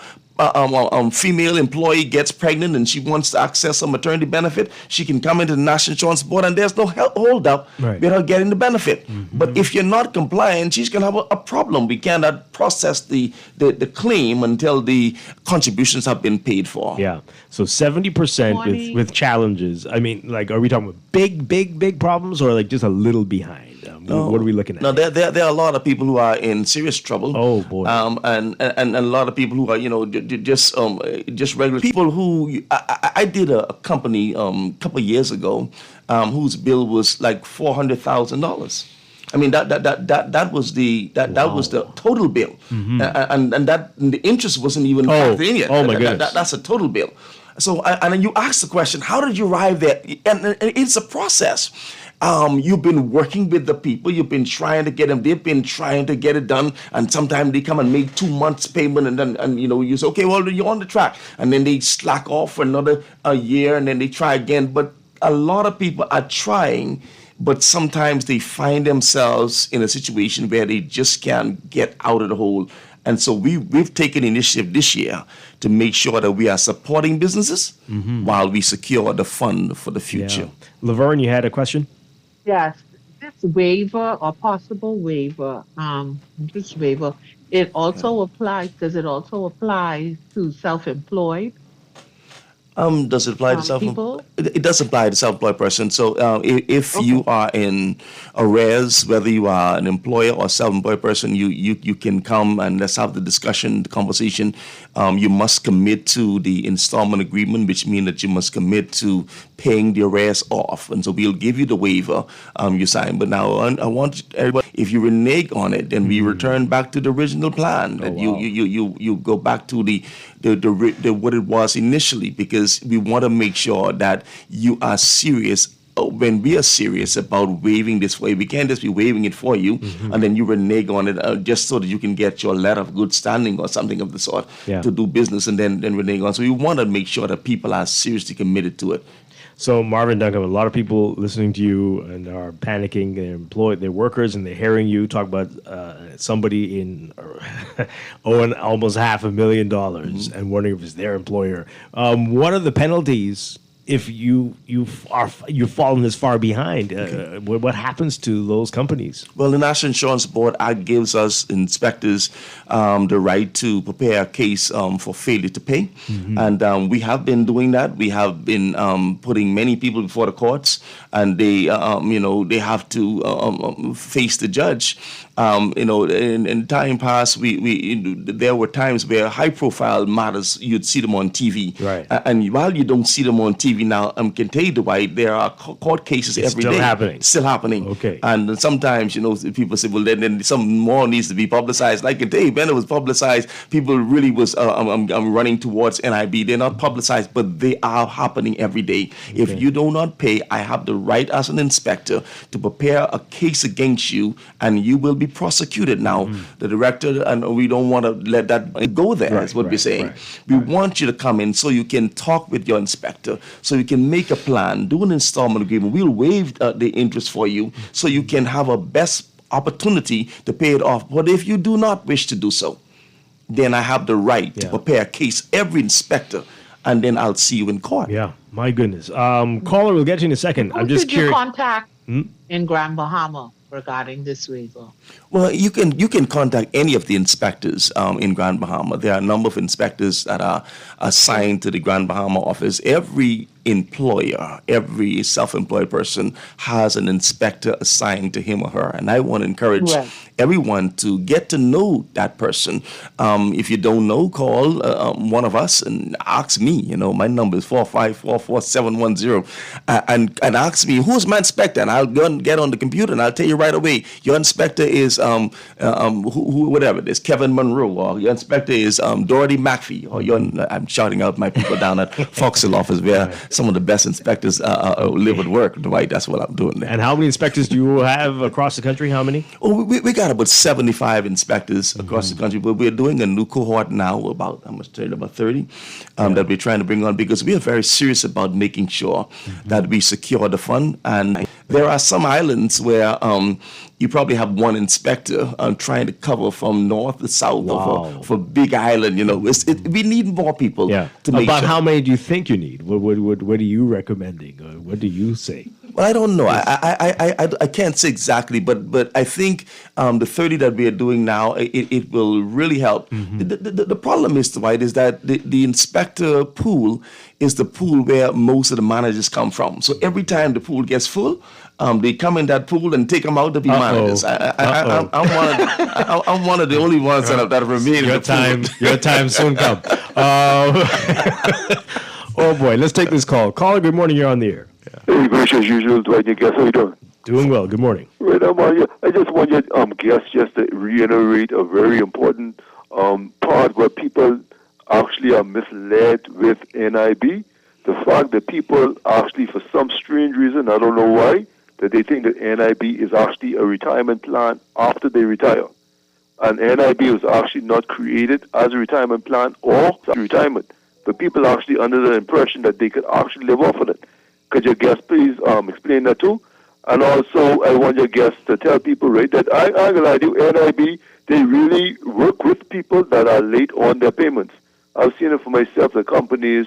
female employee gets pregnant and she wants to access a maternity benefit, she can come into the National Insurance Board and there's no hold up with her getting the benefit. But if you're not compliant, she's going to have a problem. We cannot process the claim until the contributions have been paid for. Yeah. So 70% with challenges. I mean, like, are we talking about big problems or like just a little behind? What are we looking at? No, there are a lot of people who are in serious trouble. Oh boy. And a lot of people who are, just regular people who I did a company a couple of years ago, whose bill was like $400,000. I mean that was the total bill, and the interest wasn't even factored in yet. Oh my goodness, that's a total bill. So and then you ask the question, how did you arrive there? And it's a process. You've been working with the people. You've been trying to get them. They've been trying to get it done, and sometimes they come and make 2 months payment, and then you say, okay, well you're on the track, and then they slack off for another year, and then they try again. But a lot of people are trying, but sometimes they find themselves in a situation where they just can't get out of the hole. And so we've taken initiative this year to make sure that we are supporting businesses while we secure the fund for the future. Yeah. Laverne, you had a question? Yes, this waiver or possible waiver, this waiver, it also applies. Does it also apply to self-employed? Does it apply to self-employed? It does apply to self-employed person. So if you are in arrears, whether you are an employer or self-employed person, you can come and let's have the discussion, the conversation. You must commit to the installment agreement, which means that you must commit to paying the arrears off. And so we'll give you the waiver you sign. But now I want everybody, if you renege on it, then we return back to the original plan. That you go back to the what it was initially, because we want to make sure that you are serious. When we are serious about waiving this way, we can't just be waiving it for you and then you renege on it just so that you can get your letter of good standing or something of the sort to do business and then renege on. So we want to make sure that people are seriously committed to it. So Marvin Duncan, a lot of people listening to you and are panicking. They're employed, they're workers, and they're hearing you talk about somebody in owing almost $500,000 and wondering if it's their employer. What are the penalties if you've fallen this far behind? What happens to those companies? Well, the National Insurance Board gives us inspectors the right to prepare a case for failure to pay, and we have been doing that. We have been putting many people before the courts, and they they have to face the judge. In time past, there were times where high-profile matters, you'd see them on TV. Right. And while you don't see them on TV now, I can tell you, Dwight, there are court cases every day. Still happening. Okay. And sometimes, people say, well, then some more needs to be publicized. Like today, when it was publicized, people really was I'm running towards NIB. They're not publicized, but they are happening every day. Okay. If you do not pay, I have the right as an inspector to prepare a case against you, and you will be prosecuted. Now, the director, and we don't want to let that go there, is what we're saying. Right. We want you to come in so you can talk with your inspector, so you can make a plan, do an installment agreement. We'll waive the interest for you so you can have a best opportunity to pay it off. But if you do not wish to do so, then I have the right to prepare a case, every inspector, and then I'll see you in court. Yeah, my goodness. Caller, we'll get you in a second. I'm just curious. Who did you contact in Grand Bahama regarding this waiver? Well, you can contact any of the inspectors in Grand Bahama. There are a number of inspectors that are assigned to the Grand Bahama office. Every employer, every self-employed person has an inspector assigned to him or her. And I want to encourage everyone to get to know that person. If you don't know, call one of us and ask me. My number is 4544710, and ask me, who's my inspector? And I'll go and get on the computer and I'll tell you right away. Your inspector is whatever. There's Kevin Monroe, or your inspector is Dorothy McPhee, or I'm shouting out my people down at Foxhill office where some of the best inspectors live and work. Dwight, that's what I'm doing there. And how many inspectors do you have across the country? How many? Oh, we got about 75 inspectors across the country, but we're doing a new cohort now, about 30 that we're trying to bring on, because we are very serious about making sure that we secure the fund. And there are some islands where you probably have one inspector trying to cover from north to south for Big Island. We need more people to make About sure. how many do you think you need? What are you recommending? What do you say? Well, I don't know. I can't say exactly, but I think the 30 that we are doing now, it will really help. The problem is, Dwight, is that the inspector pool is the pool where most of the managers come from. So every time the pool gets full, they come in that pool and take them out to be managers. I'm one of the only ones that remain. Your time soon come. Oh boy, let's take this call. Caller, good morning. You're on the air. Hey, great as usual, Dwight. Guess how you doing? Doing well. Good morning. Right, I just want your guests just to reiterate a very important part where people actually are misled with NIB. The fact that people actually, for some strange reason, I don't know why, that they think that NIB is actually a retirement plan after they retire. And NIB was actually not created as a retirement plan or retirement. But people are actually under the impression that they could actually live off of it. Could your guest please explain that too? And also, I want your guests to tell people, right, that I'm going to lie to you, NIB, they really work with people that are late on their payments. I've seen it for myself, the companies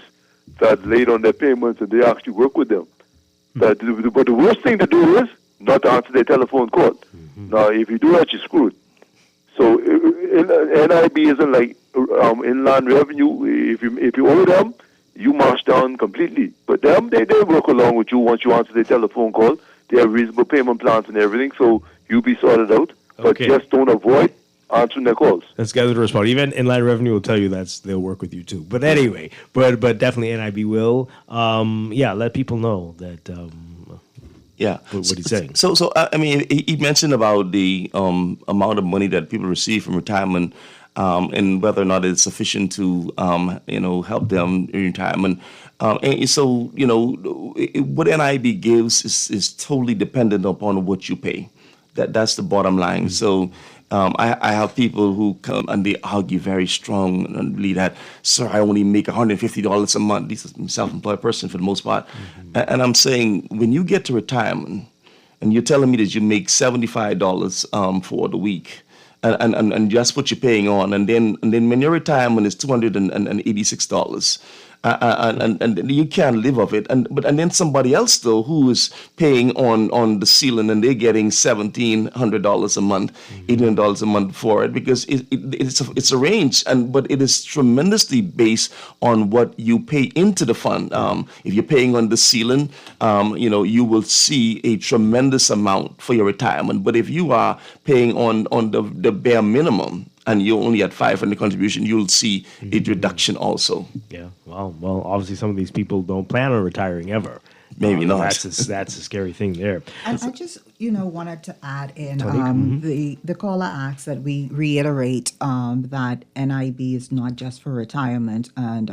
that late on their payments, and they actually work with them. But the worst thing to do is not to answer their telephone call. Now, if you do that, you're screwed. So NIB isn't like inland revenue. If you owe them, you march down completely. But them, they work along with you once you answer their telephone call. They have reasonable payment plans and everything, so you'll be sorted out. But just don't avoid answering their calls. Let's get to the response. Even Inland Revenue will tell you they'll work with you too. But anyway, but definitely NIB will. Let people know that. What he's saying. So I mean, he mentioned about the amount of money that people receive from retirement, and whether or not it's sufficient to help them in retirement. And so what NIB gives is totally dependent upon what you pay. That's the bottom line. So. I have people who come and they argue very strongly that, sir, I only make $150 a month. This is a self-employed person for the most part. And I'm saying, when you get to retirement and you're telling me that you make $75 for the week, and just what you're paying on, and then when your retirement is $286, and you can't live off it, and then somebody else though who is paying on the ceiling and they're getting $1,700 a month, $1,800 a month for it, because it's a range, but it is tremendously based on what you pay into the fund. If you're paying on the ceiling, you will see a tremendous amount for your retirement. But if you are paying on the bare minimum, and you're only at 500 contribution, you'll see a reduction also. Yeah, well, obviously some of these people don't plan on retiring ever. Maybe not. That's a scary thing there. And I just, wanted to add in the caller asks that we reiterate that NIB is not just for retirement, and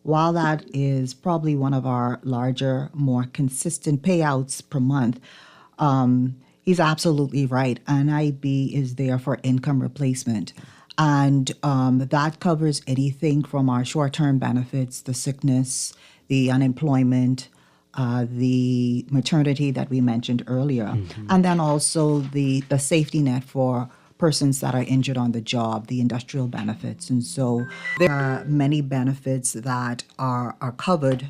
while that is probably one of our larger, more consistent payouts per month. He's absolutely right. NIB is there for income replacement. And that covers anything from our short-term benefits, the sickness, the unemployment, the maternity that we mentioned earlier, and then also the safety net for persons that are injured on the job, the industrial benefits. And so there are many benefits that are covered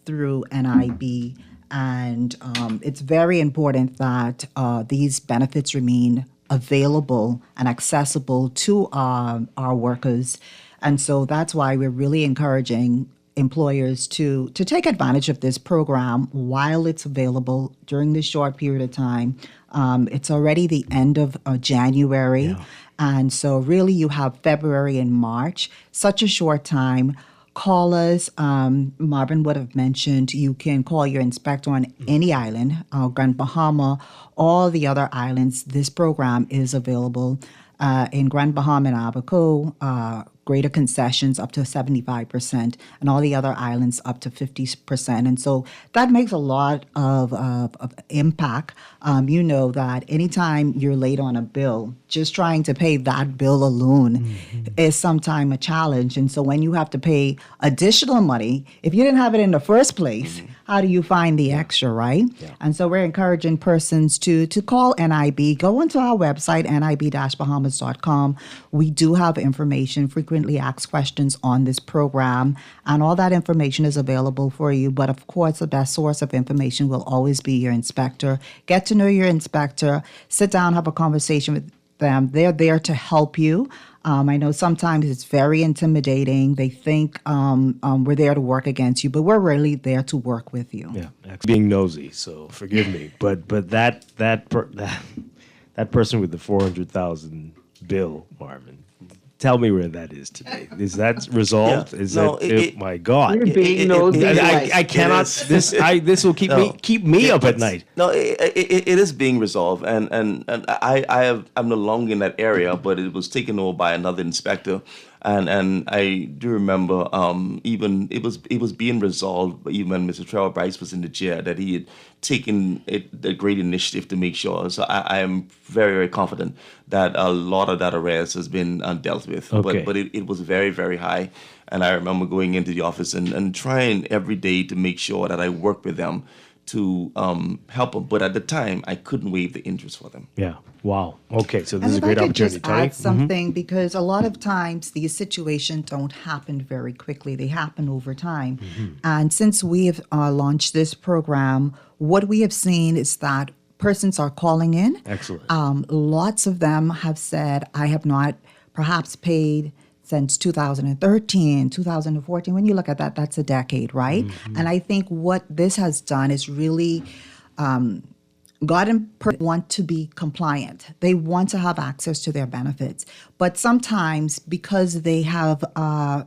through NIB. And it's very important that these benefits remain available and accessible to our workers. And so that's why we're really encouraging employers to take advantage of this program while it's available during this short period of time. It's already the end of January. Yeah. And so really you have February and March, such a short time. Call us. Marvin would have mentioned you can call your inspector on any island, Grand Bahama, all the other islands. This program is available in Grand Bahama and Abaco. Greater concessions up to 75%, and all the other islands up to 50%. And so that makes a lot of impact. That anytime you're late on a bill, just trying to pay that bill alone is sometimes a challenge. And so when you have to pay additional money, if you didn't have it in the first place, how do you find the extra, right? Yeah. And so we're encouraging persons to call NIB. Go onto our website, nib-bahamas.com. We do have information, frequently asked questions on this program, and all that information is available for you. But of course, the best source of information will always be your inspector. Get to know your inspector. Sit down, have a conversation with them. They're there to help you. I know sometimes it's very intimidating. They think we're there to work against you, but we're really there to work with you. Yeah, being nosy, so forgive me. But that person with the $400,000 bill, Marvin, Tell me where that is today. Is that resolved? Yeah. Is No, it? My God! You're being nosy. I cannot. This will keep me up at night. No, it is being resolved, and I'm no longer in that area, but it was taken over by another inspector, and I do remember even it was being resolved even when Mr. Trevor Bryce was in the jail, that he had taken the great initiative to make sure. So I am very, very confident that a lot of that arrest has been dealt with. Okay. But it was very, very high. And I remember going into the office and trying every day to make sure that I worked with them to help them. But at the time, I couldn't waive the interest for them. Yeah. Wow. Okay. So this And is a if great I could opportunity. just Tony? add something, because a lot of times these situations don't happen very quickly. They happen over time. And since we have launched this program, what we have seen is that persons are calling in. Excellent. Lots of them have said, I have not perhaps paid since 2013, 2014. When you look at that, that's a decade, right? And I think what this has done is really want to be compliant. They want to have access to their benefits. But sometimes because they have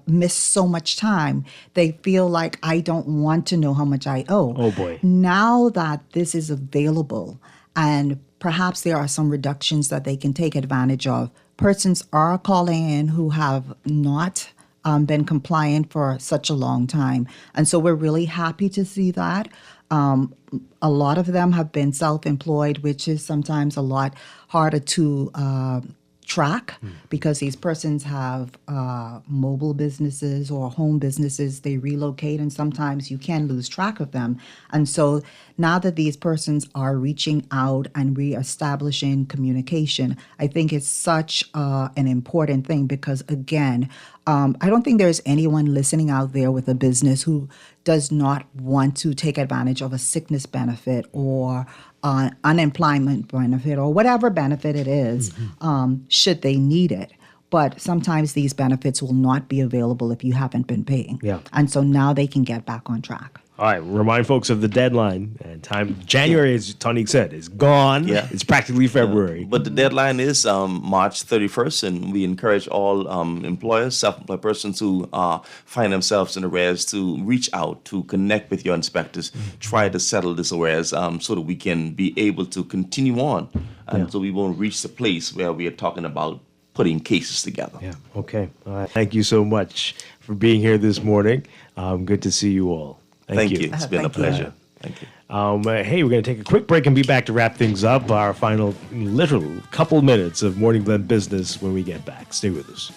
missed so much time, they feel like, I don't want to know how much I owe. Oh, boy. Now that this is available, and perhaps there are some reductions that they can take advantage of, persons are calling in who have not been compliant for such a long time. And so we're really happy to see that. A lot of them have been self-employed, which is sometimes a lot harder to track because these persons have mobile businesses or home businesses. They relocate, and sometimes you can lose track of them. And so now that these persons are reaching out and reestablishing communication, I think it's such an important thing because, again, I don't think there's anyone listening out there with a business who does not want to take advantage of a sickness benefit or unemployment benefit or whatever benefit it is, should they need it. But sometimes these benefits will not be available if you haven't been paying. Yeah. And so now they can get back on track. All right, remind folks of the deadline and time. January, as Tony said, is gone. Yeah. It's practically February. But the deadline is March 31st, and we encourage all employers, self-employed persons who find themselves in arrears to reach out, to connect with your inspectors, try to settle this arrears so that we can be able to continue on, and so we won't reach the place where we are talking about putting cases together. Yeah. Okay. All right. Thank you so much for being here this morning. Good to see you all. Thank you. It's been a pleasure. Thank you. Hey, we're going to take a quick break and be back to wrap things up. Our final, literal couple minutes of Morning Blend business when we get back. Stay with us.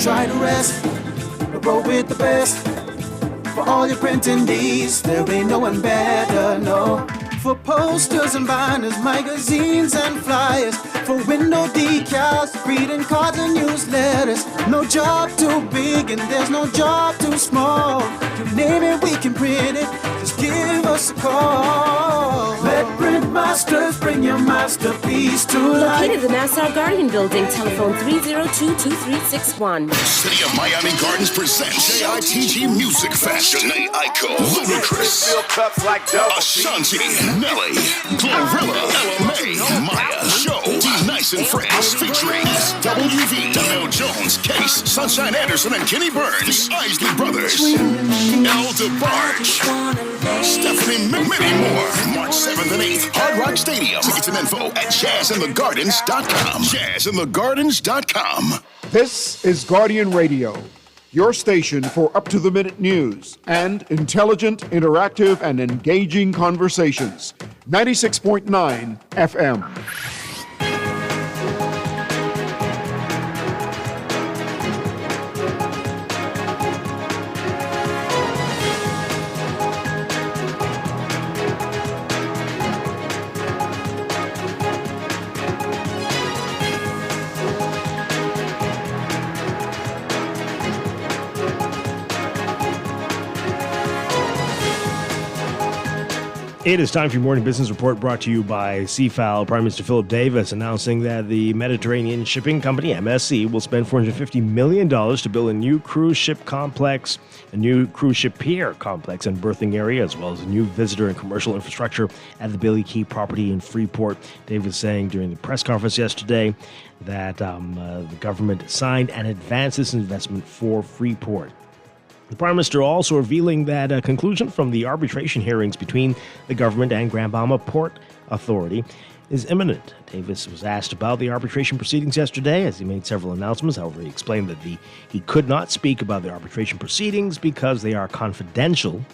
Try to rest, roll with the best. For all your printing needs, there ain't no one better, no. For posters and banners, magazines and flyers. For window decals, greeting cards and newsletters. No job too big and there's no job too small. You name it, we can print it, just give us a call. Let Print Masters bring your masterpiece to life. Located in the Nassau Guardian Building, telephone 302-2361. City of Miami Gardens presents JITG Music Fest. Janae Aiko, Ludacris, Ashanti, Nelly, Glorilla, LMA, Maya, Show, D-Nice and Friends, featuring WV, Donnell Jones, Case, Sunshine Anderson, and Kenny Burns, Isley Brothers, El DeBarge, Stephanie many more. March 7th and 8th, Hard Rock Stadium. Tickets and info at jazzinthegardens.com. Jazzinthegardens.com. This is Guardian Radio, your station for up-to-the-minute news and intelligent, interactive, and engaging conversations. 96.9 FM. It is time for your morning business report brought to you by CFAL. Prime Minister Philip Davis announcing that the Mediterranean Shipping Company, MSC, will spend $450 million to build a new cruise ship complex, a new cruise ship pier complex and berthing area, as well as a new visitor and commercial infrastructure at the Billy Key property in Freeport. Davis saying during the press conference yesterday that the government signed and advanced this investment for Freeport. The Prime Minister also revealing that a conclusion from the arbitration hearings between the government and Grand Bahama Port Authority is imminent. Davis was asked about the arbitration proceedings yesterday as he made several announcements. However, he explained that he could not speak about the arbitration proceedings because they are confidential.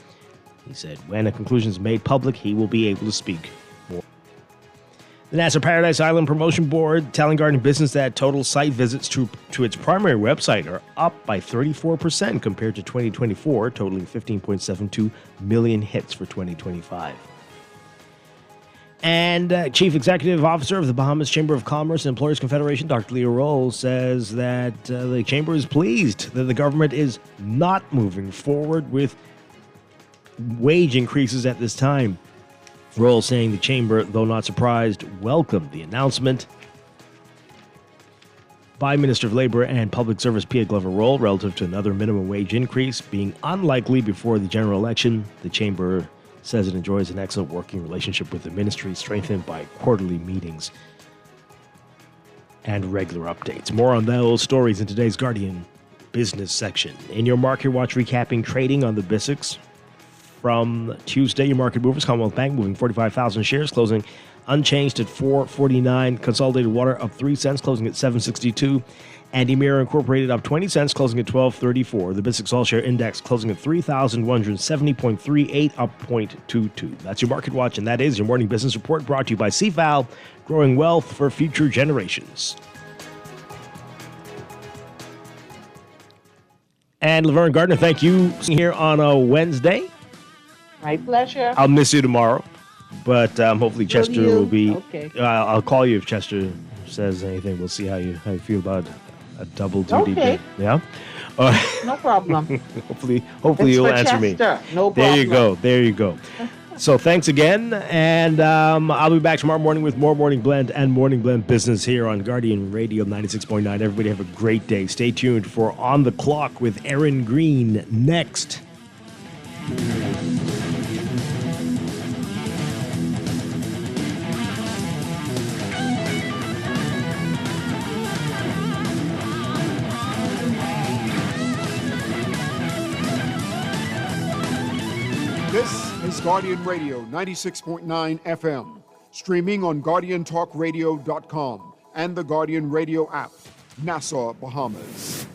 He said when a conclusion is made public, he will be able to speak more. The NASA Paradise Island Promotion Board telling Guardian Business that total site visits to its primary website are up by 34% compared to 2024, totaling 15.72 million hits for 2025. And Chief Executive Officer of the Bahamas Chamber of Commerce and Employers Confederation, Dr. Leo Roll, says that the Chamber is pleased that the government is not moving forward with wage increases at this time. Roll saying the Chamber, though not surprised, welcomed the announcement by Minister of Labor and Public Service Pia Glover Roll relative to another minimum wage increase being unlikely before the general election. The Chamber says it enjoys an excellent working relationship with the ministry, strengthened by quarterly meetings and regular updates. More on those stories in today's Guardian Business section. In your Market Watch, recapping trading on the BISX. From Tuesday, your market movers, Commonwealth Bank moving 45,000 shares, closing unchanged at $4.49. Consolidated Water up 3 cents, closing at $7.62. And Emira Incorporated up 20 cents, closing at $12.34. The BISX All Share Index closing at 3,170.38, up 0.22. That's your Market Watch, and that is your morning business report brought to you by CFAL, growing wealth for future generations. And Laverne Gardner, thank you here on a Wednesday. My pleasure. I'll miss you tomorrow, but hopefully Chester will be. Okay. I'll call you if Chester says anything. We'll see how you feel about a double duty. Okay. Yeah. No problem. hopefully It's you'll for answer me. Chester. No There problem. you go. So thanks again, and I'll be back tomorrow morning with more Morning Blend and Morning Blend Business here on Guardian Radio 96.9. Everybody have a great day. Stay tuned for On the Clock with Aaron Green next. This is Guardian Radio 96.9 FM, streaming on GuardianTalkRadio.com and the Guardian Radio app, Nassau, Bahamas.